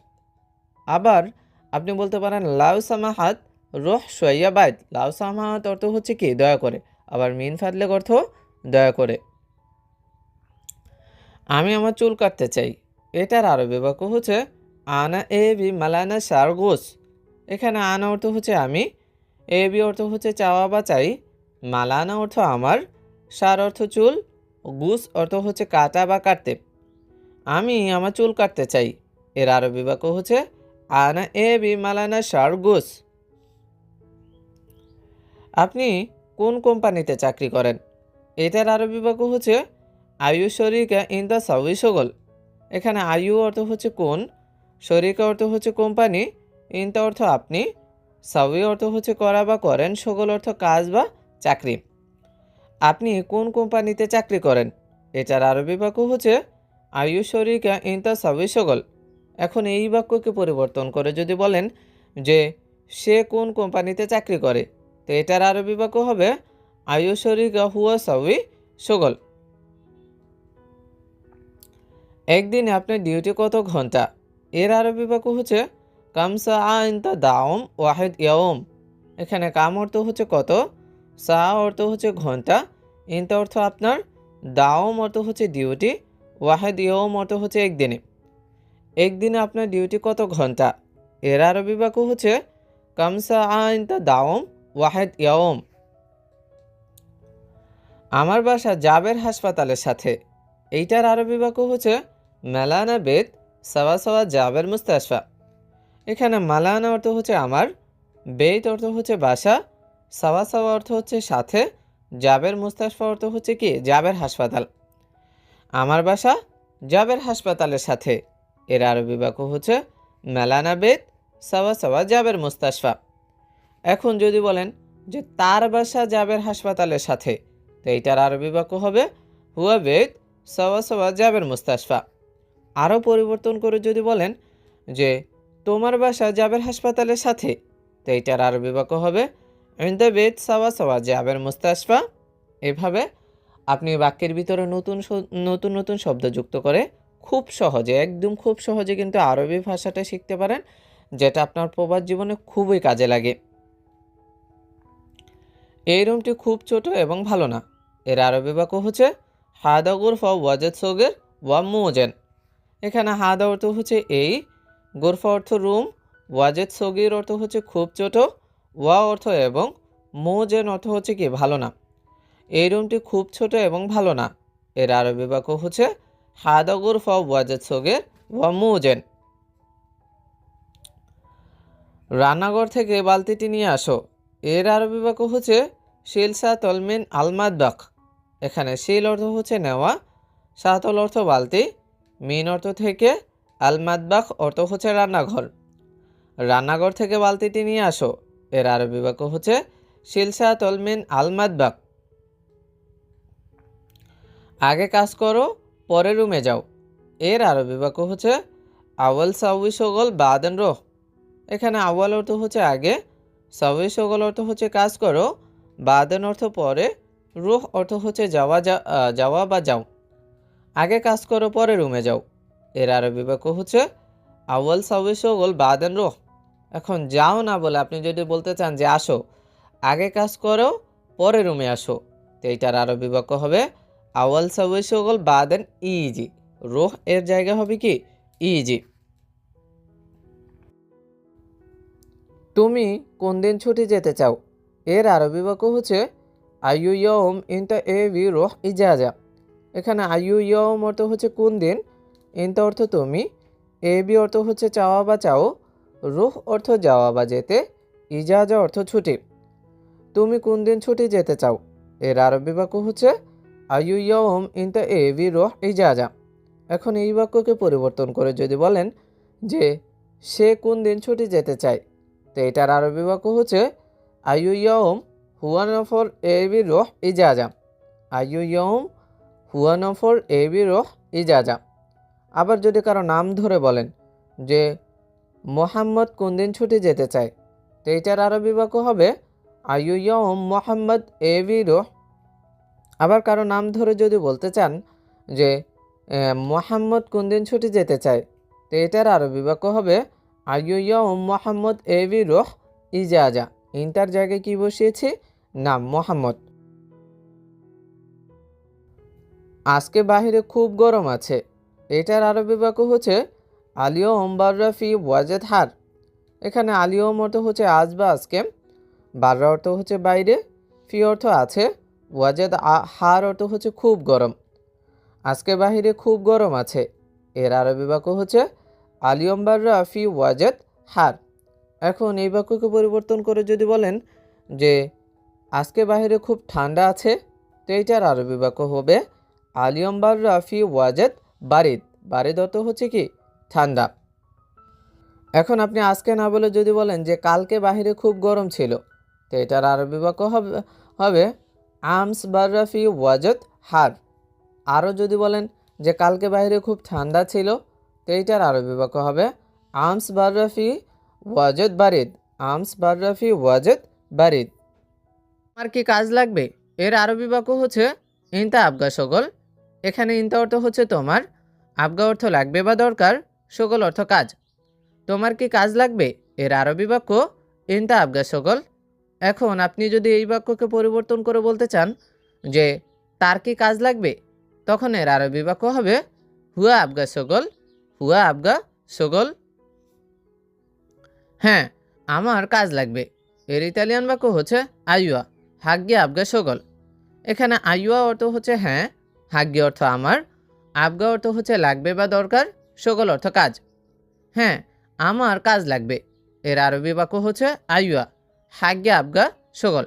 আবার আপনি বলতে পারেন লাউ সামাহাত রুহ শোয়া বাইদ। লাউ সামাহাত অর্থ হচ্ছে কি দয়া করে, আবার মিন ফাদলেক অর্থ দয়া করে। আমি আমার চুল কাটতে চাই, এটার আরবি বাক্য হচ্ছে আনা এ বি মালানা সারগোস। এখানে আনা অর্থ হচ্ছে আমি, এ বি অর্থ হচ্ছে চাওয়া বা চাই, মালানা অর্থ আমার, সার অর্থ চুল, গুস অর্থ হচ্ছে কাটা বা কাটতে। আমি আমার চুল কাটতে চাই এর আরবি বাক্য হচ্ছে আনা এ বি মালানা সারগোস। আপনি কোন কোম্পানিতে চাকরি করেন, এটার আরবি বাক্য হচ্ছে আয়ু শরিকা ইন দ্য সাউই সগল। এখানে আয়ু অর্থ হচ্ছে কোন, শরিকা অর্থ হচ্ছে কোম্পানি, ইনতা অর্থ আপনি, সাউই অর্থ হচ্ছে করা বা করেন, সগল অর্থ কাজ বা চাকরি। আপনি কোন কোম্পানিতে চাকরি করেন, এটার আরবি বাক্য হচ্ছে আয়ু শরিকা ইন দ্য সাউই সগল। এখন এই বাক্যকে পরিবর্তন করে যদি বলেন যে সে কোন কোম্পানিতে চাকরি করে, তো এটার আরবি বাক্য হবে আয়ু শরিকা হুয়া সাউই সগল। একদিনে আপনার ডিউটি কত ঘন্টা, এর আরবি বাক্য হচ্ছে কামসা আইনতা দাওম ওয়াহেদ ইয়ম। এখানে কাম অর্থ হচ্ছে কত, সা অর্থ হচ্ছে ঘন্টা, ইনতা অর্থ আপনার, দাওম অর্থ হচ্ছে ডিউটি, ওয়াহেদ ইয়ম অর্থ হচ্ছে একদিনে। একদিনে আপনার ডিউটি কত ঘন্টা, এর আরবি বাক্য হচ্ছে কামসা আইনতা দাওম ওয়াহেদ ইয়ম। আমার বাসা জাবের হাসপাতালের সাথে, এইটার আরবি বাক্য হচ্ছে মেলানা বেদ সাওয়া সাওয়া জাবের মুস্তাশফা। এখানে মালানা অর্থ হচ্ছে আমার, বেদ অর্থ হচ্ছে বাসা, সাওয়া সাওয়া অর্থ হচ্ছে সাথে, জাবের মুস্তাশফা অর্থ হচ্ছে কি জাবের হাসপাতাল। আমার বাসা জাবের হাসপাতালের সাথে, এর আরবি বাক্য হচ্ছে মেলানা বেদ সাওয়া সাওয়া জাবের মুস্তাশফা। এখন যদি বলেন যে তার বাসা জাবের হাসপাতালের সাথে, তো এইটার আরবি বাক্য হবে হুয়া বেদ সাওয়া সাওয়া জাবের মুস্তাশফা। আরও পরিবর্তন করে যদি বলেন যে তোমার বাসা জাবের হাসপাতালের সাথে, তো এইটার আরবি বাক্য হবে ইনদা বেদ সাওয়া সাওয়া জাবের মুস্তাশফা। এভাবে আপনি বাক্যের ভিতরে নতুন নতুন শব্দ যুক্ত করে খুব সহজে, একদম খুব সহজে কিন্তু আরবি ভাষাটা শিখতে পারেন, যেটা আপনার প্রবাস জীবনে খুবই কাজে লাগে। এই রুমটি খুব ছোট এবং ভালো না, এর আরবি বাক্য হচ্ছে হাদা গুরফা ওয়াজেদ সগের ওয়া মুজেন। এখানে হাদা অর্থ হচ্ছে এই, গুরফা অর্থ রুম, ওয়াজেদ সগির অর্থ হচ্ছে খুব ছোট, ওয়া অর্থ এবং, মুজেন অর্থ হচ্ছে কি ভালো না। এই রুমটি খুব ছোট এবং ভালো না, এর আরবি বাক্য হচ্ছে হাদা গুরফা ওয়াজেদ সগের ওয়া মুজেন। রান্নাঘর থেকে বালতিটি নিয়ে আসো, এর আরবি বাক্য হচ্ছে শিলসা তলমিন আলমাদবাক। এখানে শিল অর্থ হচ্ছে নেওয়া, সাতল অর্থ বালতি, মিন অর্থ থেকে, আলমাদবাক অর্থ হচ্ছে রান্নাঘর। রান্নাঘর থেকে বালতিটি নিয়ে আসো, এর আরবি বাক্য হচ্ছে শিলসা তলমিন আলমাদবাক। আগে কাজ করো পরে রুমে যাও, এর আরবি বাক্য হচ্ছে আওয়াল সাউই সগল বাদেন রোহ। এখানে আওয়াল অর্থ হচ্ছে আগে, সাউই সগল অর্থ হচ্ছে কাজ করো, বাদেন অর্থ পরে, রুহ অর্থ হচ্ছে যাওয়া বা যাও। আগে কাজ করো পরে রুমে যাও, এর আরবি বাক্য হচ্ছে আওয়াল সাউই সগল বাদেন রুহ। এখন যাও না বলে আপনি যদি বলতে চান যে আসো, আগে কাজ করো পরে রুমে আসো, তো এইটার আরবি বাক্য হবে আওয়াল সাউই সগল বাদেন ইজি। রুহ এর জায়গা হবে কি ইজি। তুমি কোন দিন ছুটি যেতে চাও, এর আরবি বাক্য হচ্ছে আইয়ু ইয়ম ইনতা এ বি রুহ ইজাজা। এখানে আইয়ু ইয়ম অর্থ হচ্ছে কোন দিন, ইনতা অর্থ তুমি, এ বি অর্থ হচ্ছে চাওয়া বা চাও, রুহ অর্থ যাওয়া বা যেতে, ইজাজা অর্থ ছুটি। তুমি কোন দিন ছুটি যেতে চাও, এর আরবি বাক্য হচ্ছে আইয়ু ইয়ম ইনতা এ বি রুহ ইজাজা। এখন এই বাক্যকে পরিবর্তন করে যদি বলেন যে সে কোন দিন ছুটি যেতে চায়, তো এটার আরবি বাক্য হচ্ছে আইয়ু ইয়ম হুয়া নফর এ বি রুহ ইজাজা। আইয়ু ইয়ম হুয়া নফর এবি রোহ ইজাজা। আবার যদি কারো নাম ধরে বলেন যে মোহাম্মদ কোন দিন ছুটি যেতে চায়, তো এইটার আরবি বাক্য হবে আয়ু ইয়ম মোহাম্মদ এবি রোহ। আবার কারো নাম ধরে যদি বলতে চান যে মোহাম্মদ কোন দিন ছুটি যেতে চায়, তো এটার আরবি বাক্য হবে আয়ু ইয়ম মোহাম্মদ এবি রোহ ইজাজা। ইন্টার জায়গায় কি বসিয়েছি? নাম মোহাম্মদ। আজকে বাহিরে খুব গরম আছে, এটার আরবি বাক্য হচ্ছে আলিয়ম বাররা ফি ওয়াজেদ হার। এখানে আলিয়ম অর্থ হচ্ছে আজ বা আজকে, বাররা অর্থ হচ্ছে বাইরে, ফি অর্থ আছে, ওয়াজেদ হার অর্থ হচ্ছে খুব গরম। আজকে বাহিরে খুব গরম আছে, এর আরবি বাক্য হচ্ছে আলিয়ম বাররা ফি ওয়াজেদ হার। এখন এই বাক্যকে পরিবর্তন করে যদি বলেন যে আজকে বাহিরে খুব ঠান্ডা আছে, তো এইটার আরবি বাক্য হবে আলিয়ম বাররা ফি ওয়াজেদ বারিদ। বারিদ অর্থ হচ্ছে কি? ঠান্ডা। এখন আপনি আজকে না বলে যদি বলেন যে কালকে বাহিরে খুব গরম ছিল, তো এটার আরবি বাক্য হবে আমস বাররা ফি ওয়াজেদ হার। আরও যদি বলেন যে কালকে বাইরে খুব ঠান্ডা ছিল, তো এইটার আরবি বাক্য হবে আমস বাররা ফি ওয়াজেদ বারিদ। আমস বাররা ফি ওয়াজেদ বারিদ। আমার কি কাজ লাগবে? এর আরবি বাক্য হচ্ছে ইনতা আবগা সগল। এখানে ইনতা অর্থ হচ্ছে তোমার, আবগা অর্থ লাগবে বা দরকার, সগল অর্থ কাজ। তোমার কি কাজ লাগবে? এর আরবি বাক্য ইনতা আবগা সগল। এখন আপনি যদি এই বাক্যকে পরিবর্তন করে বলতে চান যে তার কি কাজ লাগবে, তখন এর আরবি বাক্য হবে হুয়া আবগা সগল। হুয়া আবগা সগল। হ্যাঁ, আমার কাজ লাগবে। এর ইতালিয়ান বাক্য হচ্ছে আইয়া হাগ্গে আবগা সগল। এখানে আইয়া অর্থ হচ্ছে হ্যাঁ, হাগ্গে অর্থ আমার, আবগা অর্থ হচ্ছে লাগবে বা দরকার, সগল অর্থ কাজ। হ্যাঁ, আমার কাজ লাগবে। এর আরবি বাক্য হচ্ছে আইয়া হাগ্গে আবগা সগল।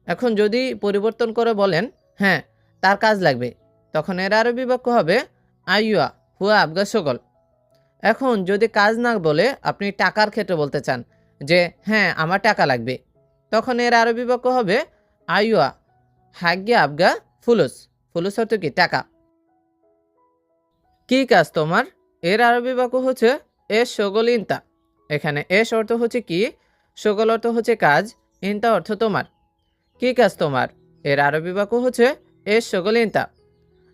এখন যদি পরিবর্তন করে বলেন হ্যাঁ তার কাজ লাগবে, তখন এর আরবি বাক্য হবে আইয়া হুয়া আবগা সগল। এখন যদি কাজ না বলে আপনি টাকার ক্ষেত্রে বলতে চান যে হ্যাঁ আমার টাকা লাগবে, তখন এর আরবি বাক্য হবে আইয়া হাগ্গে আবগা ফুলুস। ফুলুস অর্থ কি? টাকা। কি কাজ তোমার? এর আরবি বাক্য হচ্ছে এস সগল ইনতা। এখানে এস অর্থ হচ্ছে কি, সগল অর্থ হচ্ছে কাজ, ইনতা অর্থ তোমার। কি কাজ তোমার? এর আরবি বাক্য হচ্ছে এস সগল ইনতা।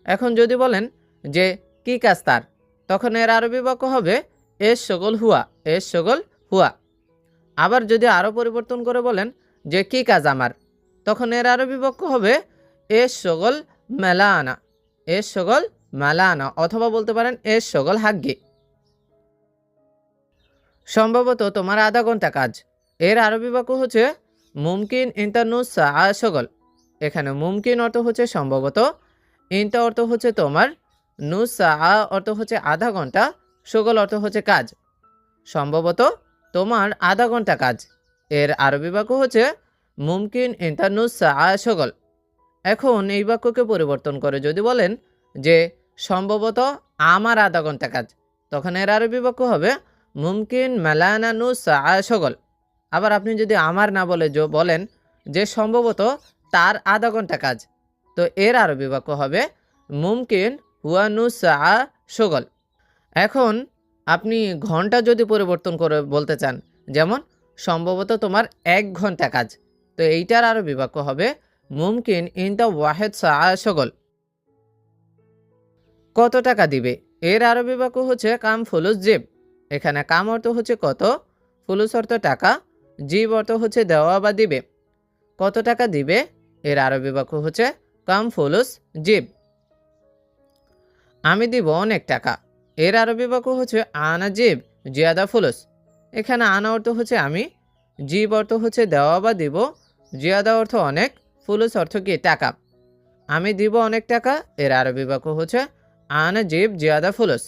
এখন যদি বলেন যে কি কাজ তার, তখন এর আরবি বাক্য হবে এস সগল হুয়া। এস সগল হুয়া। আবার যদি আরও পরিবর্তন করে বলেন যে কি কাজ আমার, তখন এর আরবি বাক্য হবে এস সগল মেলা আনা। এস সগল মেলা আনা, অথবা বলতে পারেন এস সগল হাগ্গে। সম্ভবত তোমার আধা ঘন্টা কাজ। এর আরবি বাক্য হচ্ছে মুমকিন ইন্টানুস সগল। এখানে মুমকিন অর্থ হচ্ছে সম্ভবত, ইনতা অর্থ হচ্ছে তোমার, নুস অর্থ হচ্ছে আধা ঘন্টা, সগল অর্থ হচ্ছে কাজ। সম্ভবত তোমার আধা ঘন্টা কাজ। এর আরবি বাক্য হচ্ছে মুমকিন ইনতা নুস সগল। এখন এই বাক্যকে পরিবর্তন করে যদি বলেন যে সম্ভবত আমার আধা ঘন্টা কাজ, তখন এর আরবি বাক্য হবে মুমকিন মেলানা নুস সগল। আবার আপনি যদি আমার না বলে বলেন যে সম্ভবত তার আধা ঘন্টা কাজ, তো এর আরবি বাক্য হবে মুমকিন হুয়া নুস সগল। এখন আপনি ঘন্টা যদি পরিবর্তন করে বলতে চান, যেমন সম্ভবত তোমার 1 ঘন্টা কাজ, তো এইটার আরবি বাক্য হবে মুমকিন ইনতা ওয়াহেদ সগল। কত টাকা দিবে? এর আরবি বাক্য হচ্ছে কাম ফুলুস জিব। এখানে কাম অর্থ হচ্ছে কত, ফুলুস অর্থ টাকা, জিব অর্থ হচ্ছে দেওয়া বা দিবে। কত টাকা দিবে? এর আরবি বাক্য হচ্ছে কাম ফুলুস জিব। আমি দিব অনেক টাকা। এর আরবি বাক্য হচ্ছে আনা জিব জিয়াদা ফুলুস। এখানে আনা অর্থ হচ্ছে আমি, জিব অর্থ হচ্ছে দেওয়া বা দিব, জিয়াদা অর্থ অনেক, ফুলুস অর্থ কি? টাকা। আমি দিব অনেক টাকা। এর আরবি বাক্য হচ্ছে আনা জিব জিয়াদা ফুলুস।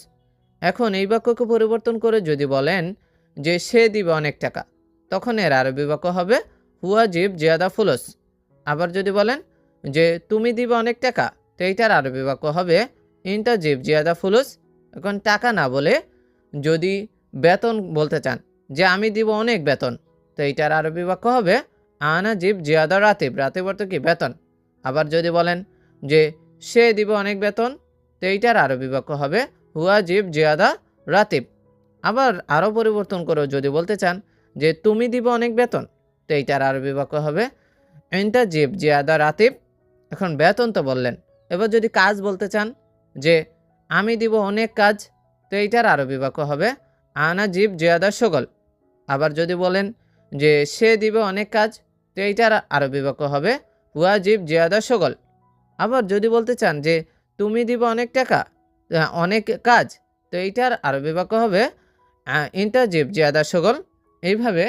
এখন এই বাক্যকে পরিবর্তন করে যদি বলেন যে সে দিবে অনেক টাকা, তখন এর আরবি বাক্য হবে হুয়া জিব জিয়াদা ফুলুস। আবার যদি বলেন যে তুমি দিবে অনেক টাকা, তো এইটার আরবি বাক্য হবে ইনতা জিব জিয়াদা ফুলুস। এখন টাকা না বলে যদি বেতন বলতে চান যে আমি দিব অনেক বেতন, তো এইটার আরবি বাক্য হবে আনা জিব জিয়াদা রাতিব। রাতিব অর্থ কি? বেতন। আবার যদি বলেন যে সে দিবে অনেক বেতন, তো এইটার আরবি বাক্য হবে হুয়া জিব জিয়াদা রাতিব। আবার আরও পরিবর্তন করে যদি বলতে চান যে তুমি দিবে অনেক বেতন, তো এইটার আরবি বাক্য হবে ইনতা জিব জিয়াদা রাতিব। এখন বেতন তো বললেন, এবার যদি কাজ বলতে চান যে আমি দিব অনেক কাজ, তো এইটার আরবি বাক্য হবে আনা জিব জিয়াদা শগল। আবার যদি বলেন যে সে দিবে অনেক কাজ, তো এইটার আরবি বাক্য হবে হুয়া জিব জিয়াদা শগল। আবার যদি বলতে চান যে তুমি দিবে অনেক টাকা, অনেক কাজ, তো এইটার আরবি বাক্য হবে ইনতা জিব জিয়াদা শগল। এইভাবে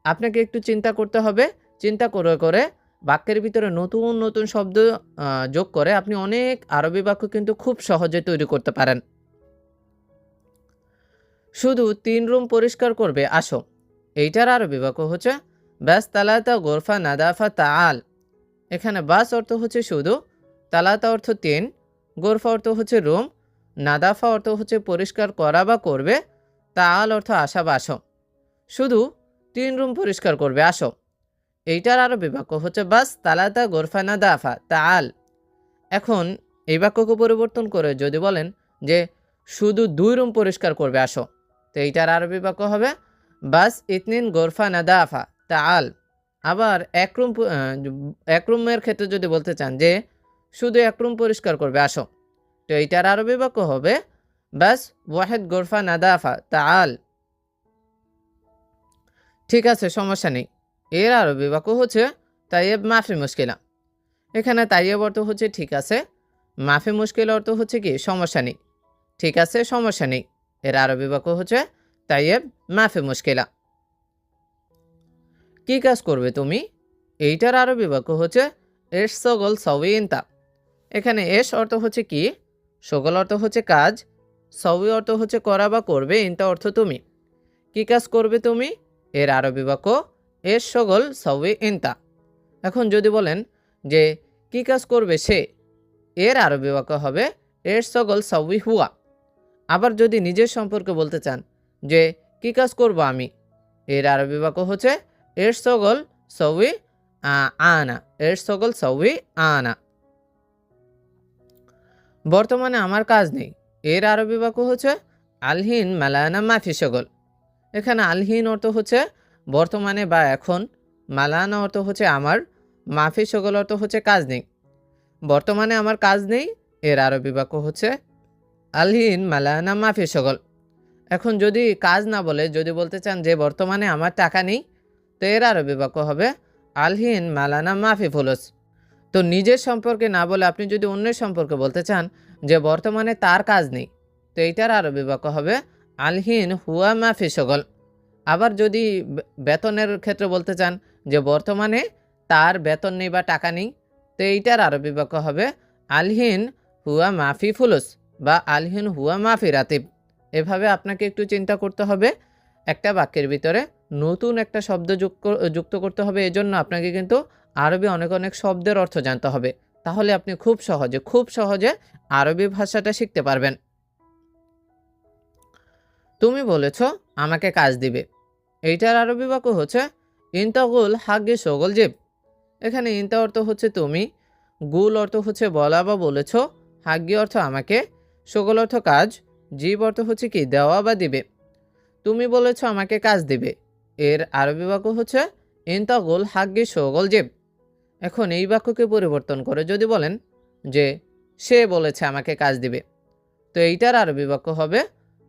আপনাকে একটু চিন্তা করতে হবে। চিন্তা করে করে বাক্যের ভিতরে নতুন নতুন শব্দ যোগ করে আপনি অনেক আরবি বাক্য কিন্তু খুব সহজে তৈরি করতে পারেন। শুধু ৩ রুম পরিষ্কার করবে আসো, এইটার আরবি বাক্য হচ্ছে ব্যাস তালাতা গোরফা নাদাফা তাআল। এখানে বাস অর্থ হচ্ছে শুধু, তালাতা অর্থ ৩, গোরফা অর্থ হচ্ছে রুম, নাদাফা অর্থ হচ্ছে পরিষ্কার করা বা করবে, তাআল অর্থ আসা বা আসো। শুধু ৩ রুম পরিষ্কার করবে আসো, এইটার আরবি বাক্য হচ্ছে বাস তালাতা গোরফা নাদাফা তাআল। এখন এই বাক্যকে পরিবর্তন করে যদি বলেন যে শুধু ২ রুম পরিষ্কার করবে আসো, তো এইটার আরবি বাক্য হবে বাস ইতনিন গোরফা নাদাফা তাআল। আবার এক রুমের ক্ষেত্রে যদি বলতে চান যে শুধু ১ রুম পরিষ্কার করবে আসো, তো এইটার আরবি বাক্য হবে বাস ওয়াহেদ গোরফা নাদাফা তাআল। ঠিক আছে, সমস্যা নেই। এর আরবি বাক্য হচ্ছে তাইয়েব মাফি মুশকিলা। এখানে তাইয়েব অর্থ হচ্ছে ঠিক আছে, মাফি মুশকিল অর্থ হচ্ছে কি সমস্যা নেই। ঠিক আছে, সমস্যা নেই। এর আরবি বাক্য হচ্ছে তাইয়েব মাফি মুশকিলা। কি কাজ করবে তুমি, এইটার আরবি বাক্য হচ্ছে এস সগল সউই ইনতা। এখানে এস অর্থ হচ্ছে কি, সগল অর্থ হচ্ছে কাজ, সউই অর্থ হচ্ছে করা বা করবে, ইনতা অর্থ তুমি। কি কাজ করবে তুমি, এর আরবি বাক্য এস সগল সউই ইনতা। এখন যদি বলেন যে কি কাজ করবে সে, এর আরবি বাক্য হবে এর সগল সউই হুয়া। আবার যদি নিজের সম্পর্কে বলতে চান যে কি কাজ করব আমি, এর আরবি বাক্য হচ্ছে এর সগল সউই আনা, এর সগল সউই আনা। বর্তমানে আমার কাজ নেই, এর আরবি বাক্য হচ্ছে আলহিন মালানা মাফি সগল। এখানে আলহিন অর্থ হচ্ছে বর্তমানে বা এখন, মালানা অর্থ হচ্ছে আমার, মাফি সগল অর্থ হচ্ছে কাজ নেই। বর্তমানে আমার কাজ নেই, এর আরবি বাক্য হচ্ছে আলহিন মালানা মাফি সগল। এখন যদি কাজ না বলে যদি বলতে চান যে বর্তমানে আমার টাকা নেই, তো এর আরবি বাক্য হবে আলহিন মালানা মাফি ফুলুস। তো নিজের সম্পর্কে না বলে আপনি যদি অন্যের সম্পর্কে বলতে চান যে বর্তমানে তার কাজ নেই, তো এইটার আরবি বাক্য হবে আলহিন হুয়া মাফি সগল। আবার যদি বেতনের ক্ষেত্রে বলতে চান যে বর্তমানে তার বেতন নেই বা টাকা নেই, তো এইটার আরবি বাক্য হবে আলহিন হুয়া মাফি ফুলুস বা আলহিন হুয়া মাফি রাতিব। এভাবে আপনাকে একটু চিন্তা করতে হবে। একটা বাক্যের ভিতরে নতুন একটা শব্দ যুক্ত করতে হবে, এজন্য আপনাকে কিন্তু আরবি অনেক অনেক শব্দের অর্থ জানতে হবে। তাহলে আপনি খুব সহজে আরবি ভাষাটা শিখতে পারবেন। তুমি বলেছ আমাকে কাজ দিবে, এইটার আরবি বাক্য হচ্ছে ইনতাগুল হাগ্গি সগল জিব। এখানে ইনতা অর্থ হচ্ছে তুমি, গুল অর্থ হচ্ছে বলা বা বলেছ, হাগ্গি অর্থ আমাকে, সগল অর্থ কাজ, জিব অর্থ হচ্ছে কি দেওয়া বা দিবে। তুমি বলেছ আমাকে কাজ দিবে, এর আরবি বাক্য হচ্ছে ইনতাগুল হাগ্গি সগল জিব। এখন এই বাক্যকে পরিবর্তন করে যদি বলেন যে সে বলেছে আমাকে কাজ দিবে, তো এইটার আরবি বাক্য হবে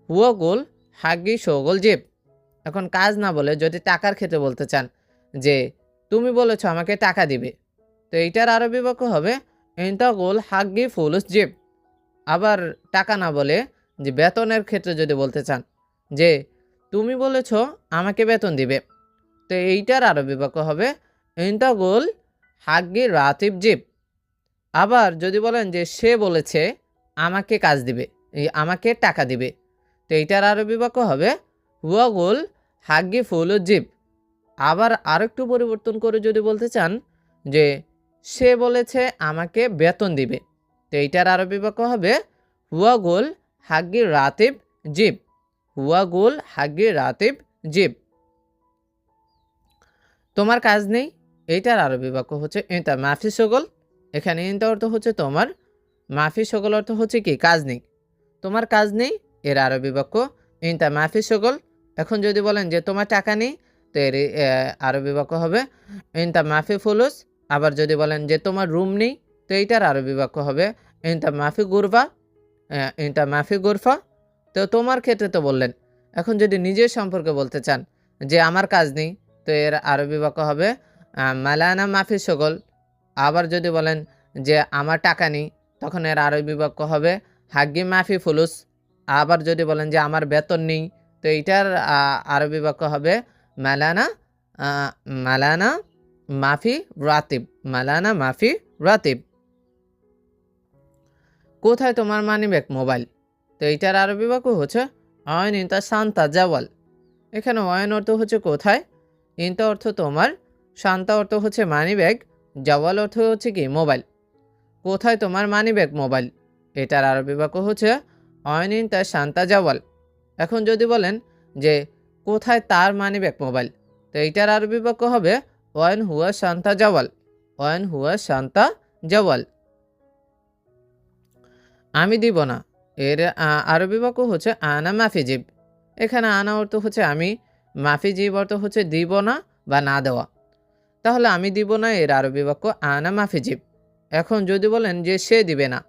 হুয়া গুল হাগ্গি সগল জিব। এখন কাজ না বলে যদি টাকার ক্ষেত্রে বলতে চান যে তুমি বলেছ আমাকে টাকা দিবে, তো এইটার আরবি বাক্য হবে ইনতাগুল হাগ্গি ফুলুস জিব। আবার টাকা না বলে যে বেতনের ক্ষেত্রে যদি বলতে চান যে তুমি বলেছ আমাকে বেতন দিবে, তো এইটার আরবি বাক্য হবে ইনতাগুল হাগ্গি রাতিব জিব। আবার যদি বলেন যে সে বলেছে আমাকে কাজ দিবে, আমাকে টাকা দিবে, তো এইটার আরবি বাক্য হবে হুয়াগুল হাগ্গি ফুলুস জিব। আবার আরেকটু পরিবর্তন করে যদি বলতে চান যে সে বলেছে আমাকে বেতন দিবে, তো এইটার আরবি বাক্য হবে হুয়াগুল হাগ্গি রাতিব জিব, হুয়াগুল হাগ্গি রাতিব জিব। তোমার কাজ নেই, এইটার আরবি বাক্য হচ্ছে ইনতা মাফি সগল। এখানে ইনতা অর্থ হচ্ছে তোমার, মাফি শগল অর্থ হচ্ছে কি কাজ নেই, তোমার কাজ নেই, এর আরবি বাক্য ইনতা মাফি শগল। এখন যদি বলেন যে তোমার টাকা নেই, তো এর আরবি বাক্য হবে ইনতা মাফি ফুলুস। আবার যদি বলেন যে তোমার রুম নেই, তো এইটার আরবি বাক্য হবে ইনতা মাফি গুরফা, ইনতা মাফি গুরফা। তো তোমার ক্ষেত্রে তো বললেন। এখন যদি নিজের সম্পর্কে বলতে চান যে আমার কাজ নেই, তো এর আরবি বাক্য হবে মালানা মাফি শগল। আবার যদি বলেন যে আমার টাকা নেই, তখন এর আরবি বাক্য হবে হাগ্গি মাফি ফুলুস। আবার যদি বলেন যে আমার বেতন নেই, তো এইটার আরবি বাক্য হবে মালানা আ মালানা মাফি রাতিব, মালানা মাফি রাতিব। কোথায় তোমার মানিব্যাগ মোবাইল, তো এইটার আরবি বাক্য হচ্ছে অয়ন ইনতা শান্তা জাওয়াল। এখানে অয়ন অর্থ হচ্ছে কোথায়, ইনতা অর্থ তোমার, শান্তা অর্থ হচ্ছে মানিব্যাগ, জাওয়াল অর্থ হচ্ছে কি মোবাইল। কোথায় তোমার মানিব্যাগ মোবাইল, এটার আরবি বাক্য হচ্ছে অয়ন ইনতা শান্তা জাওয়াল। এখন যদি বলেন যে কোথায় তার মানিব্যাগ মোবাইল, তো এইটার আরবি বাক্য হবে ওয়ান হুয়া শান্তা জাওয়াল, ওয়ান হুয়া শান্তা জাওয়াল। আমি দিব না, এর আরবি বাক্য হচ্ছে আনা মাফিজিব। এখানে আনা অর্থ হচ্ছে আমি, মাফিজিব অর্থ হচ্ছে দিব না বা না দেওয়া। তাহলে আমি দিব না, এর আরবি বাক্য আনা মাফিজিব। এখন যদি বলেন যে সে দিবে না,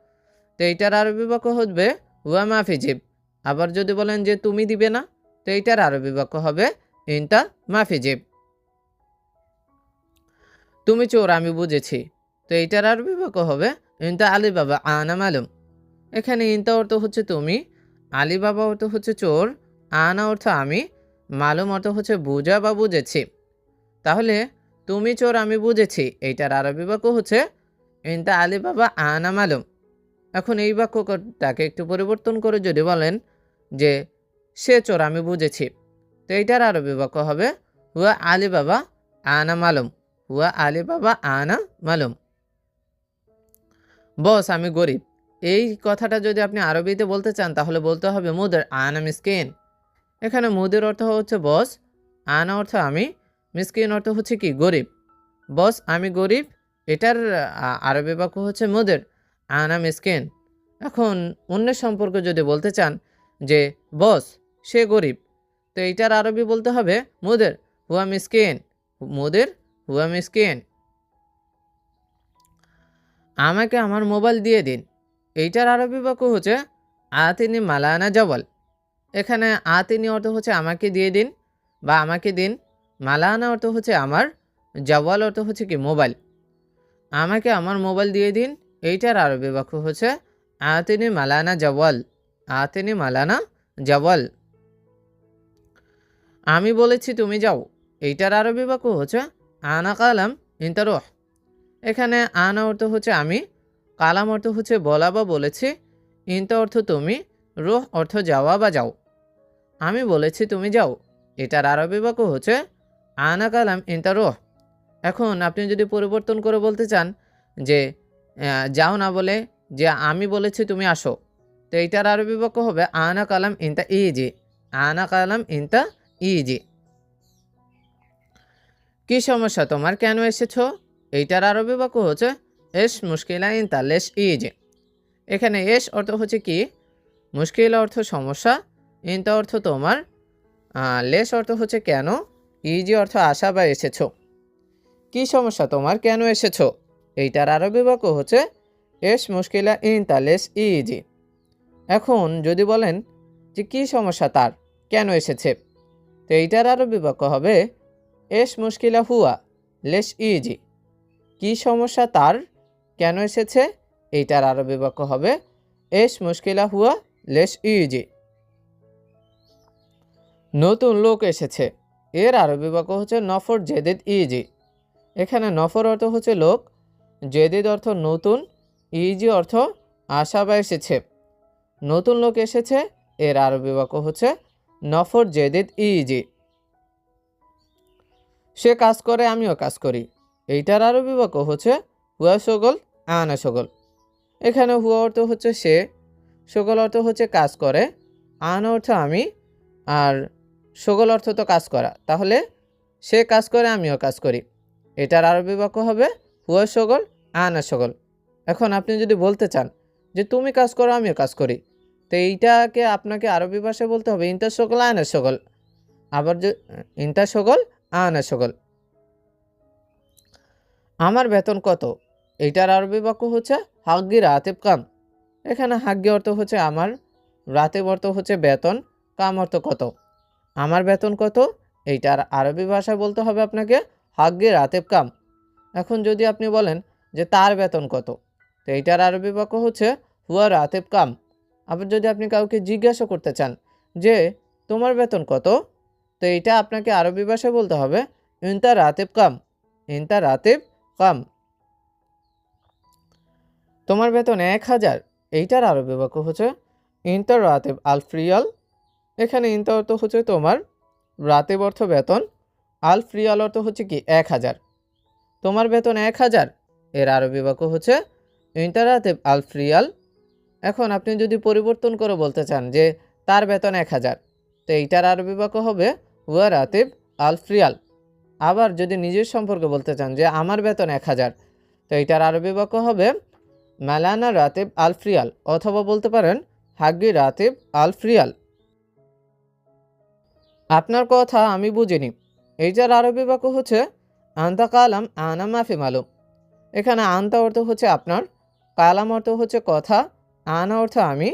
তো এইটার আরবি বাক্য হবে হুয়া মাফিজিব। আবার যদি বলেন যে তুমি দিবে না, তো এইটার আরবি বাক্য হবে ইনতা মাফিজিব। তুমি চোর আমি বুঝেছি, তো এইটার আরবি বাক্য হবে ইনতা আলী বাবা আনা মালুম। এখানে ইনতা অর্থ হচ্ছে তুমি, আলী বাবা অর্থ হচ্ছে চোর, আনা অর্থ আমি, মালুম অর্থ হচ্ছে বুঝা বা বুঝেছি। তাহলে তুমি চোর আমি বুঝেছি, এইটার আরবি বাক্য হচ্ছে ইনতা আলী বাবা আনা মালুম। এখন এই বাক্যটাকে একটু পরিবর্তন করে যদি বলেন যে সে চোর আমি বুঝেছি, তো এইটার আরবি বাক্য হবে হুয়া আলী বাবা আনা মালুম, হুয়া আলী বাবা আনা মালুম। বস আমি গরিব, এই কথাটা যদি আপনি আরবিতে বলতে চান তাহলে বলতে হবে মুদের আনা মিসকিন। এখানে মুদের অর্থ হচ্ছে বস, আনা অর্থ আমি, মিসকিন অর্থ হচ্ছে কি গরিব। বস আমি গরিব, এটার আরবি বাক্য হচ্ছে মুদের আনা মিসকিন। এখন অন্যের সম্পর্কে যদি বলতে চান যে বস সে গরিব, তো এইটার আরবি বলতে হবে মুদের হুয়া মিসকিন, মুদের হুয়া মিসকিন। আমাকে আমার মোবাইল দিয়ে দিন, এইটার আরবি বাক্য হচ্ছে আতিনি মালানা জাওয়াল। এখানে আতিনি অর্থ হচ্ছে আমাকে দিয়ে দিন বা আমাকে দিন, মালানা অর্থ হচ্ছে আমার, জাওয়াল অর্থ হচ্ছে কি মোবাইল। আমাকে আমার মোবাইল দিয়ে দিন, এইটার আরবি বাক্য হচ্ছে আতিনি মালানা জাওয়াল, আতিনি মালানা জাওয়াল। আমি বলেছি তুমি যাও, এইটার আরবি বাক্য হচ্ছে আনা কালাম ইনতা রুহ। এখানে আনা অর্থ হচ্ছে আমি, কালাম অর্থ হচ্ছে বলা বা বলেছি, ইনতা অর্থ তুমি, রুহ অর্থ যাওয়া বা যাও। আমি বলেছি তুমি যাও, এটার আরবি বাক্য হচ্ছে আনা কালাম ইনতা রুহ। এখন আপনি যদি পরিবর্তন করে বলতে চান যে যাও না বলে যে আমি বলেছি তুমি আসো, তো এইটার আরবি বাক্য হবে আনা কালাম ইনতা ইজি, আনা কালাম ইনতা ইজি। কি সমস্যা তোমার, কেন এসেছো, এইটার আরবি বাক্য হচ্ছে এস মুশকিলা ইনতা লেশ ইজি। এখানে এস অর্থ হচ্ছে কি, মুশকিলা অর্থ সমস্যা, ইনতা অর্থ তোমার, লেশ অর্থ হচ্ছে কেন, ইজি অর্থ আসা বা এসেছো। কি সমস্যা তোমার, কেন এসেছো, এইটার আরবি বাক্য হচ্ছে এস মুশকিলা ইনতা লেশ ইজি। এখন যদি বলেন যে কি সমস্যা তার, কেন এসেছে, তো এইটার আরবি বাক্য হবে এস মুশকিলা হুয়া লেশ ইজি। কি সমস্যা তার, কেন এসেছে, এইটার আরবি বাক্য হবে এস মুশকিলা হুয়া লেশ ইজি। নতুন লোক এসেছে, এর আরবি বাক্য হচ্ছে নফর জেদিদ ইজি। এখানে নফর অর্থ হচ্ছে লোক, জেদিদ অর্থ নতুন, ইজি অর্থ আসা বা এসেছে। নতুন লোক এসেছে, এর আরবি বাক্য হচ্ছে নফর জেদিদ ইজি। সে কাজ করে আমিও কাজ করি, এইটার আরবি বাক্য হচ্ছে হুয়া সগল আনা সগল। এখানে হুয়া অর্থ হচ্ছে সে, সগল অর্থ হচ্ছে কাজ করে, আনা অর্থ আমি, আর সগল অর্থ তো কাজ করা, তাহলে সে কাজ করে আমিও কাজ করি, এটার আরবি বাক্য হবে হুয়া সগল আনা সগল। এখন আপনি যদি বলতে চান যে তুমি কাজ করো আমিও কাজ করি। তো এইটাকে আপনাকে আরবি ভাষায় বলতে হবে ইনতা শগল আনা শগল। আবার যে ইনতা শগল আনা শগল। আমার বেতন কত? এইটার আরবি বাক্য হচ্ছে হাগ্গি রাতিব কাম। এখানে হাগ্গি অর্থ হচ্ছে আমার, রাতিব অর্থ হচ্ছে বেতন, কাম অর্থ কত। আমার বেতন কত? এইটার আরবি ভাষায় বলতে হবে আপনাকে হাগ্গি রাতিব কাম। এখন যদি আপনি বলেন যে তার বেতন কত, তো এইটার আরবি বাক্য হচ্ছে হুয়া রাতিব কাম। আবার যদি আপনি কাউকে জিজ্ঞাসা করতে চান যে তোমার বেতন কত, তো এইটা আপনাকে আরবি ভাষায় বলতে হবে ইনতা রাতিব কাম। ইনতা রাতিব কাম। তোমার বেতন 1000, এইটার আরবি বাক্য হচ্ছে ইনতা রাতিব আলফ রিয়াল। এখানে ইনতা অর্থ হচ্ছে তোমার, রাতিব অর্থ বেতন, আলফ রিয়াল অর্থ হচ্ছে কি 1000। তোমার বেতন 1000, এর আরবি বাক্য হচ্ছে ইনতা রাতিব আলফ রিয়াল। এখন আপনি যদি পরিবর্তন করে বলতে চান যে তার বেতন 1000, তো এইটার আরবি বাক্য হবে হুয়া রাতিব আলফ রিয়াল। আবার যদি নিজের সম্পর্কে বলতে চান যে আমার বেতন 1000, তো এইটার আরবি বাক্য হবে মালানা রাতিব আলফ রিয়াল, অথবা বলতে পারেন হাগ্গি রাতিব আলফ রিয়াল। আপনার কথা আমি বুঝিনি, এইটার আরবি বাক্য হচ্ছে আন্তা কালাম আনা মাফি মালুম। এখানে আন্তা অর্থ হচ্ছে আপনার, কালাম অর্থ হচ্ছে কথা, আনা অর্থ আমি,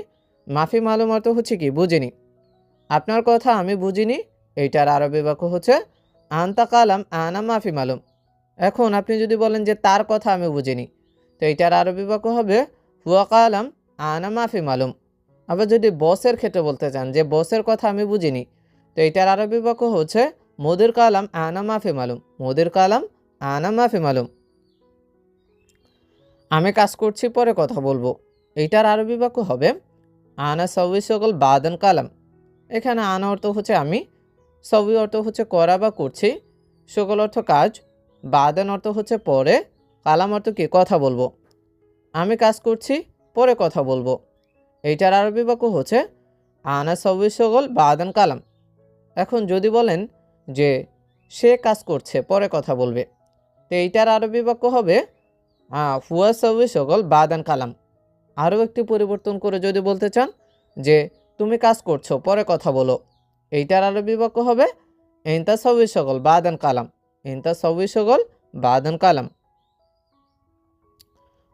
মাফি মালুম অর্থ হচ্ছে কি বুঝিনি। আপনার কথা আমি বুঝিনি, এইটার আরবি বাক্য হচ্ছে আন্তা কালাম আনা মাফি মালুম। এখন আপনি যদি বলেন যে তার কথা আমি বুঝিনি, তো এইটার আরবি বাক্য হবে হুয়া কালাম আনা মাফি মালুম। আবার যদি বসের ক্ষেত্রে বলতে চান যে বসের কথা আমি বুঝিনি, তো এইটার আরবি বাক্য হচ্ছে মুদির কালাম আনা মাফি মালুম। মুদির কালাম আনা মাফি মালুম। আমি কাজ করছি পরে কথা বলবো, এইটার আরবি বাক্য হবে আনা সবই সকল বাদন কালাম। এখানে আনা অর্থ হচ্ছে আমি, সবই অর্থ হচ্ছে করা বা করছি, সকল অর্থ কাজ, বাদন অর্থ হচ্ছে পরে, কালাম অর্থ কি কথা বলবো। আমি কাজ করছি পরে কথা বলবো, এইটার আরবি বাক্য হচ্ছে আনা সবই সকল বাদন কালাম। এখন যদি বলেন যে সে কাজ করছে পরে কথা বলবে, তো এইটার আরবি বাক্য হবে হুয়া সবই সকল বাদান কালাম। আরও একটি পরিবর্তন করে যদি বলতে চান যে তুমি কাজ করছো পরে কথা বলো, এইটার আরবি বাক্য হবে ইনতা সবই সকল বাদান কালাম। ইনতা সবই সকল বাদান কালাম।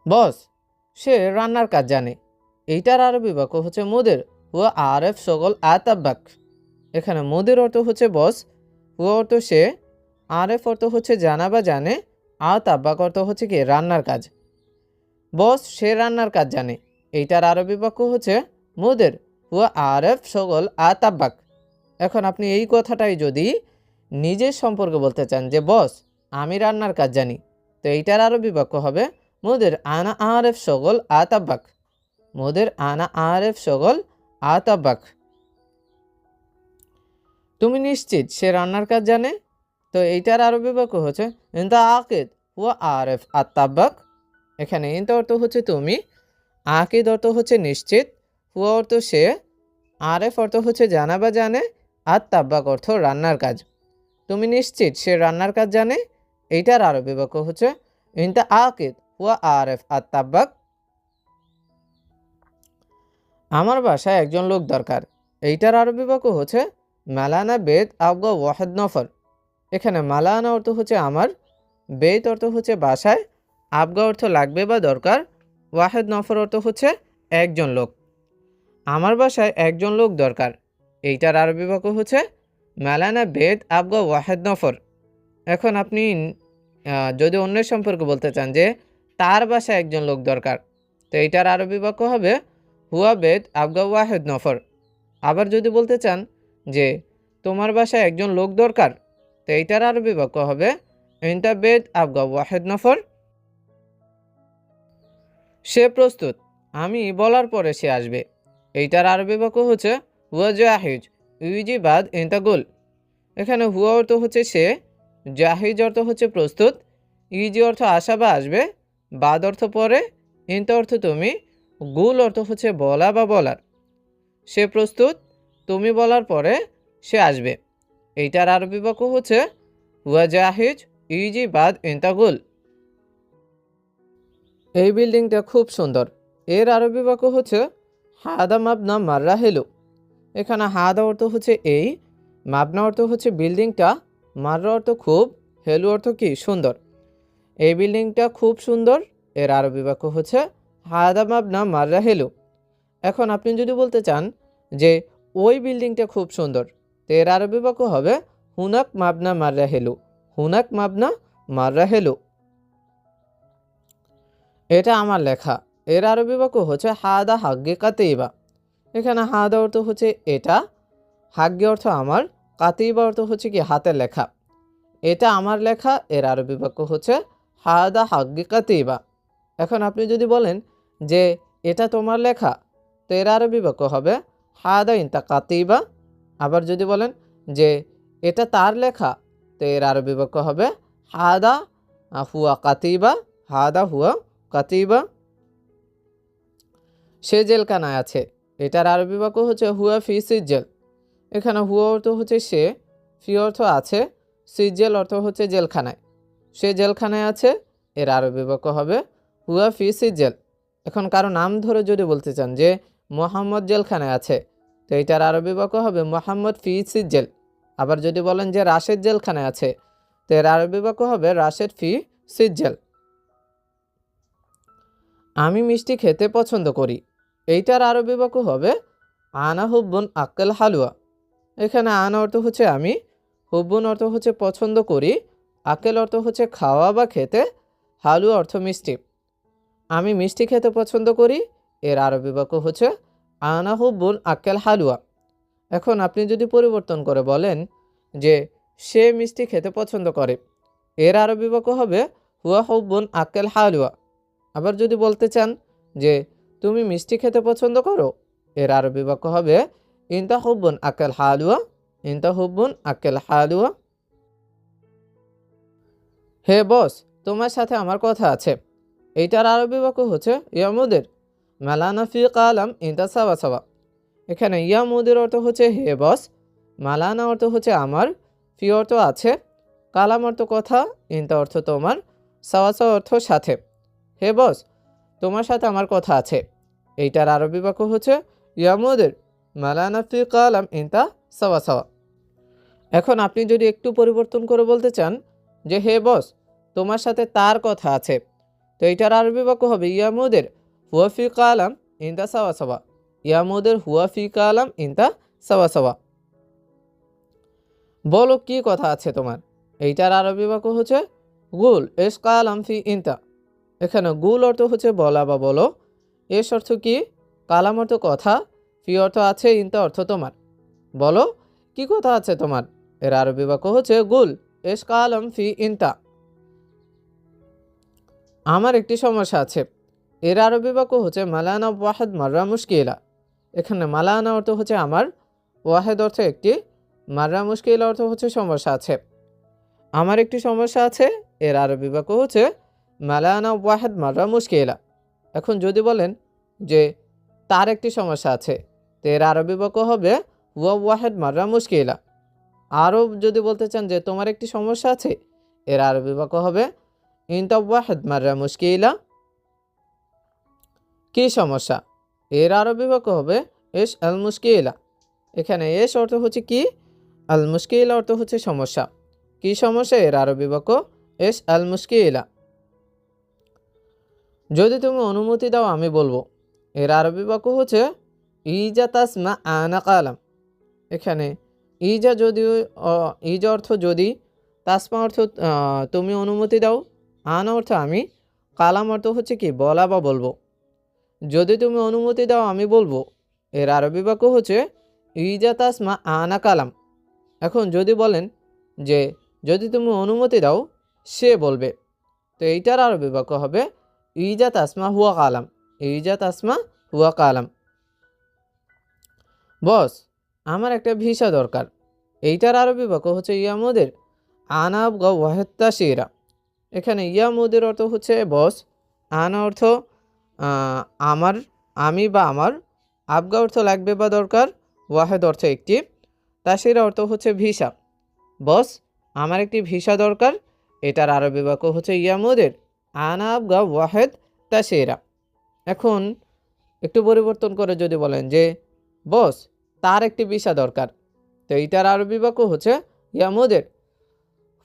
বস, সে রান্নার কাজ জানে, এইটার আরবি বাক্য হচ্ছে মুদির হুয়া আরেফ সকল আতাব্বাক। এখানে মুদির অর্থ হচ্ছে বস, হুয়া অর্থ সে, আরেফ অর্থ হচ্ছে জানা বা জানে, আতাব্বাক অর্থ হচ্ছে কি রান্নার কাজ। বস সে রান্নার কাজ জানে, এইটার আরবি বাক্য হচ্ছে মুদির হুয়া আরেফ সকল আতাব্বাক। এখন আপনি এই কথাটাই যদি নিজের সম্পর্কে বলতে চান যে বস আমি রান্নার কাজ জানি, তো এইটার আরবি বাক্য হবে মুদির আনা আরেফ সকল আতাব্বাক। মুদির আনা আরেফ সকল আতাব্বাক। তুমি নিশ্চিত সে রান্নার কাজ জানে, তো এইটার আরবি বাক্য হচ্ছে ইনতা আকিদ হুয়া আরেফ আতাব্বাক। এখানে ইনতা অর্থ হচ্ছে তুমি, আকিদ অর্থ হচ্ছে নিশ্চিত, হুয়া অর্থ সে, আরেফ অর্থ হচ্ছে জানা বা জানে, আত্তাব্বাক অর্থ রান্নার কাজ। তুমি নিশ্চিত সে রান্নার কাজ জানে, এইটার আরবি বাক্য হচ্ছে ইনতা আকিদ হুয়া আরেফ আত্তাব্বাক। আমার বাসায় একজন লোক দরকার, এইটার আরবি বাক্য হচ্ছে মালানা বেদ আবগা ওয়াহেদ নফর। এখানে মালানা অর্থ হচ্ছে আমার, বেদ অর্থ হচ্ছে বাসায়, আবগা অর্থ লাগবে বা দরকার, ওয়াহেদ নফর অর্থ হচ্ছে একজন লোক। আমার বাসায় একজন লোক দরকার, এইটার আরবি বাক্য হচ্ছে মালানা বেদ আবগা ওয়াহেদ নফর। এখন আপনি যদি অন্যের সম্পর্কে বলতে চান যে তার বাসায় একজন লোক দরকার, তো এইটার আরবি বাক্য হবে হুয়া বেদ আবগা ওয়াহেদ নফর। আবার যদি বলতে চান যে তোমার বাসায় একজন লোক দরকার, তো এইটার আরবি বাক্য হবে ইনতা বেদ আবগা ওয়াহেদ নফর। সে প্রস্তুত, আমি বলার পরে সে আসবে, এইটার আরবি বাক্য হচ্ছে হুয়া জাহিজ ইউজি বাদ ইনতা গুল। এখানে হুয়া অর্থ হচ্ছে সে, জাহিজ অর্থ হচ্ছে প্রস্তুত, ইজি অর্থ আসা বা আসবে, বাদ অর্থ পরে, ইনতা অর্থ তুমি, গুল অর্থ হচ্ছে বলা বা বলার। সে প্রস্তুত, তুমি বলার পরে সে আসবে, এইটার আরবি বাক্য হচ্ছে হুয়া জাহিজ ইজি বাদ ইনতা গুল। এই বিল্ডিংটা খুব সুন্দর, এর আরবি বাক্য হচ্ছে হাদা মাবনা মাররা হেলু। এখানে হাদা অর্থ হচ্ছে এই, মাবনা অর্থ হচ্ছে বিল্ডিংটা, মাররা অর্থ খুব, হেলু অর্থ কি সুন্দর। এই বিল্ডিংটা খুব সুন্দর, এর আরবি বাক্য হচ্ছে হাদা মাবনা মাররা হেলু। এখন আপনি যদি বলতে চান যে ওই বিল্ডিংটা খুব সুন্দর, তো এর আরবি বাক্য হবে হুনাক মাবনা মাররা হেলু। হুনাক মাবনা মাররা হেলু। এটা আমার লেখা, এর আরবি বাক্য হচ্ছে হাদা হাগ্গে কাতেইবা। এখানে হাদা অর্থ হচ্ছে এটা, হাগ্গে অর্থ আমার, কাতেইবা অর্থ হচ্ছে কি হাতের লেখা। এটা আমার লেখা, এর আরবি বাক্য হচ্ছে হাদা হাগ্গে কাতেইবা। এখন আপনি যদি বলেন যে এটা তোমার লেখা, তো এর আরবি বাক্য হবে হাদা ইনতা কাতেইবা। আবার যদি বলেন যে এটা তার লেখা, তো এর আরবি বাক্য হবে হাদা হুয়া কাতিবা। হাদা হুয়া কাতিবা। সে জেলখানায় আছে, এটার আরবি বাক্য হচ্ছে হুয়া ফি সিজ্জেল। এখানে হুয়া অর্থ হচ্ছে সে, ফি অর্থ আছে, সিজ্জেল অর্থ হচ্ছে জেলখানায়। সে জেলখানায় আছে, এর আরবি বাক্য হবে হুয়া ফি সিজ্জেল। এখন কারো নাম ধরে যদি বলতে চান যে মোহাম্মদ জেলখানায় আছে, তো এটার আরবি বাক্য হবে মোহাম্মদ ফি সিজ্জেল। আবার যদি বলেন যে রাশেদ জেলখানায় আছে, তো এর আরবি বাক্য হবে রাশেদ ফি সিজ্জেল। আমি মিষ্টি খেতে পছন্দ করি, এইটার আরবি বাক্য হবে আনা হুব্বুন আক্কেল হালুয়া। এখানে আনা অর্থ হচ্ছে আমি, হুব্বুন অর্থ হচ্ছে পছন্দ করি, আক্কেল অর্থ হচ্ছে খাওয়া বা খেতে, হালুয়া অর্থ মিষ্টি। আমি মিষ্টি খেতে পছন্দ করি, এর আরবি বাক্য হচ্ছে আনা হুব্বুন আক্কেল হালুয়া। এখন আপনি যদি পরিবর্তন করে বলেন যে সে মিষ্টি খেতে পছন্দ করে, এর আরবি বাক্য হবে হুয়া হুব্বুন আক্কেল হালুয়া। আবার যদি বলতে চান যে তুমি মিষ্টি খেতে পছন্দ করো, এর আরবি বাক্য হবে ইনতা হুব্বুন আক্কেল হালুয়া। ইনতা হুব্বুন আক্কেল হালুয়া। হে বস, তোমার সাথে আমার কথা আছে, এইটার আরবি বাক্য হচ্ছে ইয়ামুদের মালানা ফি কালাম ইনতা সাওয়া সাওয়া। এখানে ইয়ামুদের অর্থ হচ্ছে হে বস, মালানা অর্থ হচ্ছে আমার, ফি অর্থ আছে, কালাম অর্থ কথা, ইনতা অর্থ তোমার, সাওয়া সাওয়া অর্থ সাথে। হে বস, তোমার সাথে আমার কথা আছে, এইটার আরবি বাক্য হচ্ছে ইয়ামুদের মালানা ফি কালাম ইনতা সাওয়া সাওয়া। এখন আপনি যদি একটু পরিবর্তন করে বলতে চান যে হে বস, তোমার সাথে তার কথা আছে, তো এইটার আরবি বাক্য হবে ইয়ামুদের হুয়া ফি কালাম ইনতা সাওয়া সাওয়া। ইয়ামুদের হুয়া ফি কালাম ইনতা সাওয়া সাওয়া। বলো কি কথা আছে তোমার, এইটার আরবি বাক্য হচ্ছে গুল এস কালাম ফি ইনতা। এখানে গুল অর্থ হচ্ছে বলা বা বলো, এস অর্থ কি, কালাম অর্থ কথা, ফি অর্থ আছে, ইনতা অর্থ তোমার। বলো কি কথা আছে তোমার, এর আরবি বাক্য হচ্ছে গুল এস কালাম ফি ইনতা। আমার একটি সমস্যা আছে, এর আরবি বাক্য হচ্ছে মালানা ওয়াহেদ মাররা মুশকিলা। এখানে মালানা অর্থ হচ্ছে আমার, ওয়াহেদ অর্থ একটি, মাররা মুশকিলা অর্থ হচ্ছে সমস্যা আছে। আমার একটি সমস্যা আছে, এর আরবি বাক্য হচ্ছে মালানা ওয়াহেদ মাররা মুশকিলা। এখন যদি বলেন যে তার একটি সমস্যা আছে, তো এর আরবি বাক্য হবে হুয়া ওয়াহেদ মাররা মুশকিলা। আরও যদি বলতে চান যে তোমার একটি সমস্যা আছে, এর আরবি বাক্য হবে ইনতা ওয়াহেদ মাররা মুশকিলা। কি সমস্যা, এর আরবি বাক্য হবে এস আল মুশকিলা। এখানে এস অর্থ হচ্ছে কি, আল মুশকিলা অর্থ হচ্ছে সমস্যা। কি সমস্যা, এর আরবি বাক্য এস আল মুশকিলা। যদি তুমি অনুমতি দাও আমি বলবো, এর আরবি বাক্য হচ্ছে ইজা তাসমা আনা কালাম। এখানে ইজা যদি, ইজা অর্থ যদি, তাসমা অর্থ তুমি অনুমতি দাও, আনা অর্থ আমি, কালাম অর্থ হচ্ছে কি বলা বা বলবো। যদি তুমি অনুমতি দাও আমি বলবো, এর আরবি বাক্য হচ্ছে ইজা তাসমা আনা কালাম। এখন যদি বলেন যে যদি তুমি অনুমতি দাও সে বলবে, তো এইটার আরবি বাক্য হবে ইজা তাসমা হুয়া কালাম। ইজা তাসমা হুয়া কালাম। বস, আমার একটা ভিসা দরকার, এইটার আরবি বাক্য হচ্ছে ইয়ামুদের আনাব গা ওয়াহেত্তা শিরা। এখানে ইয়ামুদের অর্থ হচ্ছে বস, আনা অর্থ আমার, আমি বা আমার, আবগা অর্থ লাগবে বা দরকার, ওয়াহেদ অর্থ একটি, তাশিরা অর্থ হচ্ছে ভিসা। বস, আমার একটি ভিসা দরকার, এটার আরবি বাক্য হচ্ছে ইয়ামুদের আনা আবগা ওয়াহেদ তাশিরা। এখন একটু পরিবর্তন করে যদি বলেন যে বস তার একটি ভিসা দরকার, তো এইটার আরবি বাক্য হচ্ছে ইয়া মুদির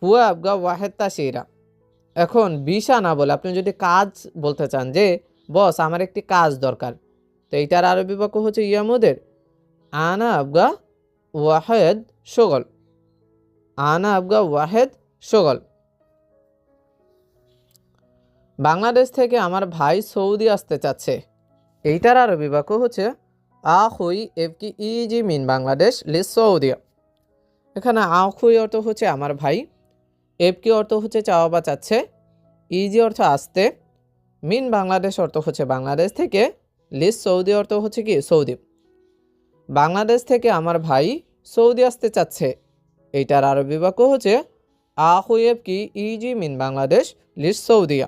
হুয়া আবগা ওয়াহেদ তাশিরা। এখন ভিসা না বলে আপনি যদি কাজ বলতে চান যে বস আমার একটি কাজ দরকার, তো এইটার আরবি বাক্য হচ্ছে ইয়া মুদির আনা আবগা ওয়াহেদ শগল। আনা আবগা ওয়াহেদ শগল। বাংলাদেশ থেকে আমার ভাই সৌদি আসতে চাচ্ছে, এইটার আরবি বাক্য হচ্ছে আখুই এফকি ইজি মিন বাংলাদেশ লিস সৌদিয়া। এখানে আখুই অর্থ হচ্ছে আমার ভাই, এফকি অর্থ হচ্ছে চাওয়া বা চাচ্ছে, ইজি অর্থ আসতে, মিন বাংলাদেশ অর্থ হচ্ছে বাংলাদেশ থেকে, লিস সৌদি অর্থ হচ্ছে কি সৌদি। বাংলাদেশ থেকে আমার ভাই সৌদি আসতে চাচ্ছে, এইটার আরবি বাক্য হচ্ছে আখুই এফকি ইজি মিন বাংলাদেশ লিস সৌদিয়া।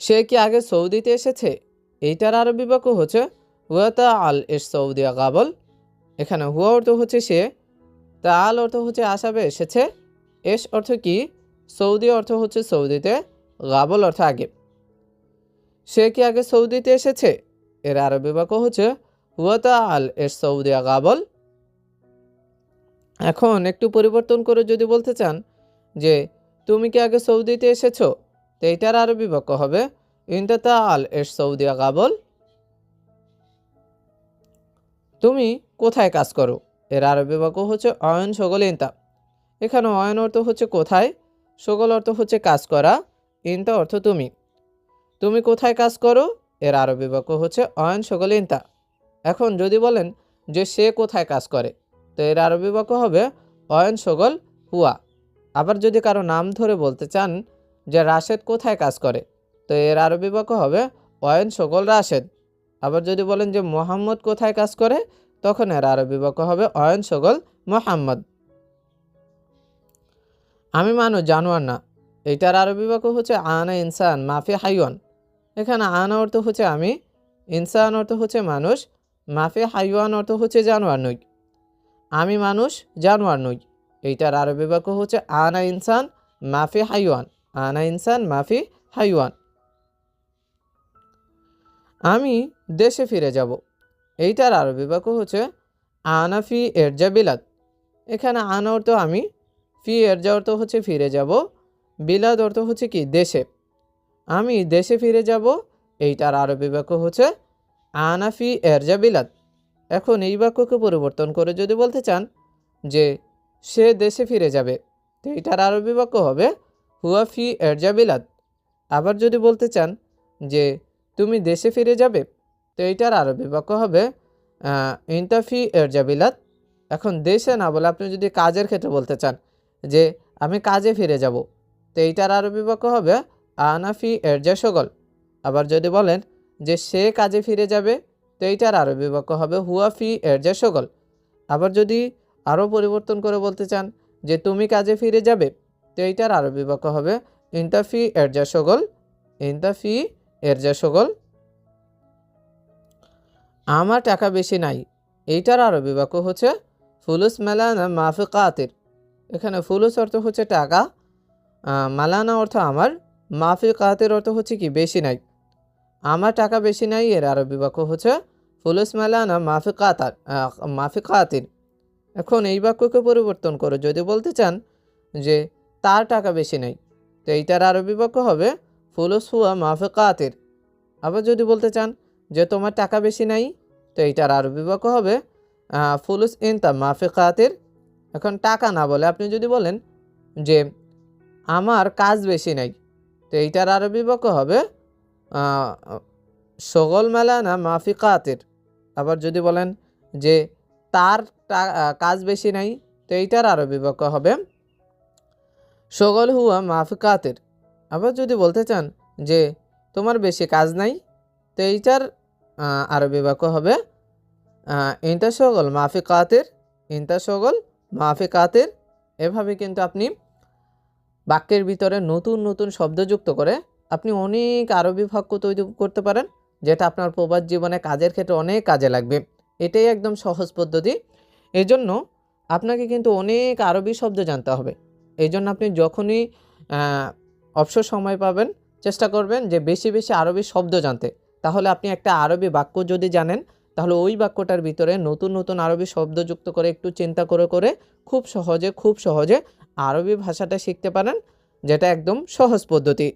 সে কি আগে সৌদিতে এসেছে, এইটার আরবি বাক্য হচ্ছে হুয়া তা আল এস সৌদিয়া গাবল। এখানে হুয়া অর্থ হচ্ছে সে, তা আল অর্থ হচ্ছে আসাবে এসেছে, এস অর্থ কি সৌদি অর্থ হচ্ছে সৌদিতে, গাবল অর্থ আগে। সে কি আগে সৌদিতে এসেছে, এর আরবি বাক্য হচ্ছে হুয়া তা আল এস সৌদিয়া গাবল। এখন একটু পরিবর্তন করে যদি বলতে চান যে তুমি কি আগে সৌদিতে এসেছো, তো এইটার আরবি বাক্য হবে ইনতা তা আল এস সৌদিয়া গাবল। তুমি কোথায় কাজ করো, এর আরবি বাক্য হচ্ছে অয়ন সগল ইনতা। এখানে অয়ন অর্থ হচ্ছে কোথায়, সগল অর্থ হচ্ছে কাজ করা, ইনতা অর্থ তুমি। তুমি কোথায় কাজ করো, এর আরবি বাক্য হচ্ছে অয়ন সগল ইনতা। এখন যদি বলেন যে সে কোথায় কাজ করে, তো এর আরবি বাক্য হবে অয়ন সগল হুয়া। আবার যদি কারো নাম ধরে বলতে চান যে রাশেদ কোথায় কাজ করে, তো এর আরবি বাক্য হবে অয়ন সগল রাশেদ। আবার যদি বলেন যে মোহাম্মদ কোথায় কাজ করে, তখন এর আরবি বাক্য হবে অয়ন সগল মোহাম্মদ। আমি মানুষ জানোয়ার না, এইটার আরবি বাক্য হচ্ছে আনা ইনসান মাফি হাইওয়ান। এখানে আনা অর্থ হচ্ছে আমি, ইনসান অর্থ হচ্ছে মানুষ, মাফি হাইওয়ান অর্থ হচ্ছে জানোয়ার নই। আমি মানুষ জানোয়ার নই, এইটার আরবি বাক্য হচ্ছে আনা ইনসান মাফি হাইওয়ান। আনা ইনসান মাফি হাইওয়ান। আমি দেশে ফিরে যাব, এইটার আরবি বাক্য হচ্ছে আনা ফি এরজা বিলাদ। এখানে আনা অর্থ আমি, ফি এরজা অর্থ হচ্ছে ফিরে যাব, বিলাদ অর্থ হচ্ছে কি দেশে। আমি দেশে ফিরে যাব, এইটার আরবি বাক্য হচ্ছে আনা ফি এরজা বিলাদ। এখন এই বাক্যকে পরিবর্তন করে যদি বলতে চান যে সে দেশে ফিরে যাবে, তো এইটার আরবি বাক্য হবে হুয়া ফি এরজা বিলাদ। আবার যদি বলতে চান যে তুমি দেশে ফিরে যাবে, তো এইটার আরবি বাক্য হবে ইনতা ফি এরজা বিলাদ। এখন দেশে না বলে আপনি যদি কাজের ক্ষেত্রে বলতে চান যে আমি কাজে ফিরে যাব, তো এইটার আরবি বাক্য হবে আনা ফি এরজা শগল। আবার যদি বলেন যে সে কাজে ফিরে যাবে, তো এইটার আরবি বাক্য হবে হুয়া ফি এরজা শগল। আবার যদি আরও পরিবর্তন করে বলতে চান যে তুমি কাজে ফিরে যাবে, তো এইটার আরবি বাক্য হবে ইনতা ফি এরজা শগল। ইনতা ফি এরজা শগল। আমার টাকা বেশি নাই, এইটার আরবি বাক্য হচ্ছে ফুলুস মালানা মাফি কাতির। এখানে ফুলুস অর্থ হচ্ছে টাকা, মালানা অর্থ আমার, মাফি কাতির অর্থ হচ্ছে কি বেশি নাই। আমার টাকা বেশি নাই, এর আরবি বাক্য হচ্ছে ফুলুস মালানা মাফি কাতার মাফি কাতির। এখন এই বাক্যকে পরিবর্তন করে যদি বলতে চান যে তার টাকা বেশি নাই, তো এইটার আরবি বাক্য হবে ফুলুস হুয়া মাফি কাতির। আবার যদি বলতে চান যে তোমার টাকা বেশি নাই, তো এইটার আরবি বাক্য হবে ফুলুস ইনতা মাফি কাতির। এখন টাকা না বলে আপনি যদি বলেন যে আমার কাজ বেশি নাই, তো এইটার আরবি বাক্য হবে শগল মালানা মাফি কাতির। আবার যদি বলেন যে তার কাজ বেশি নাই, তো এইটার আরবি বাক্য হবে শগল হুয়া মাফি কাতির। আবার যদি বলতে চান যে তোমার বেশি কাজ নাই, তো এইটার আরবি বাক্য হবে ইনতা শগল মাফি কাতির। ইনতা শগল মাফি কাতির। এভাবে কিন্তু আপনি বাক্যের ভিতরে নতুন নতুন শব্দ যুক্ত করে আপনি অনেক আরবি বাক্য তৈরি করতে পারেন, যেটা আপনার প্রবাস জীবনে কাজের ক্ষেত্রে অনেক কাজে লাগবে। এটাই একদম সহজ পদ্ধতি। এজন্য আপনাকে কিন্তু অনেক আরবি শব্দ জানতে হবে। এই জন্য আপনি যখনই অবসর সময় পাবেন, চেষ্টা করবেন যে বেশি বেশি আরবি শব্দ জানতে। তাহলে আপনি একটা আরবি বাক্য যদি জানেন, তাহলে ওই বাক্যটার ভিতরে নতুন নতুন আরবি শব্দ যুক্ত করে একটু চিন্তা করে করে খুব সহজে আরবি ভাষাটা শিখতে পারেন, যেটা একদম সহজ পদ্ধতি।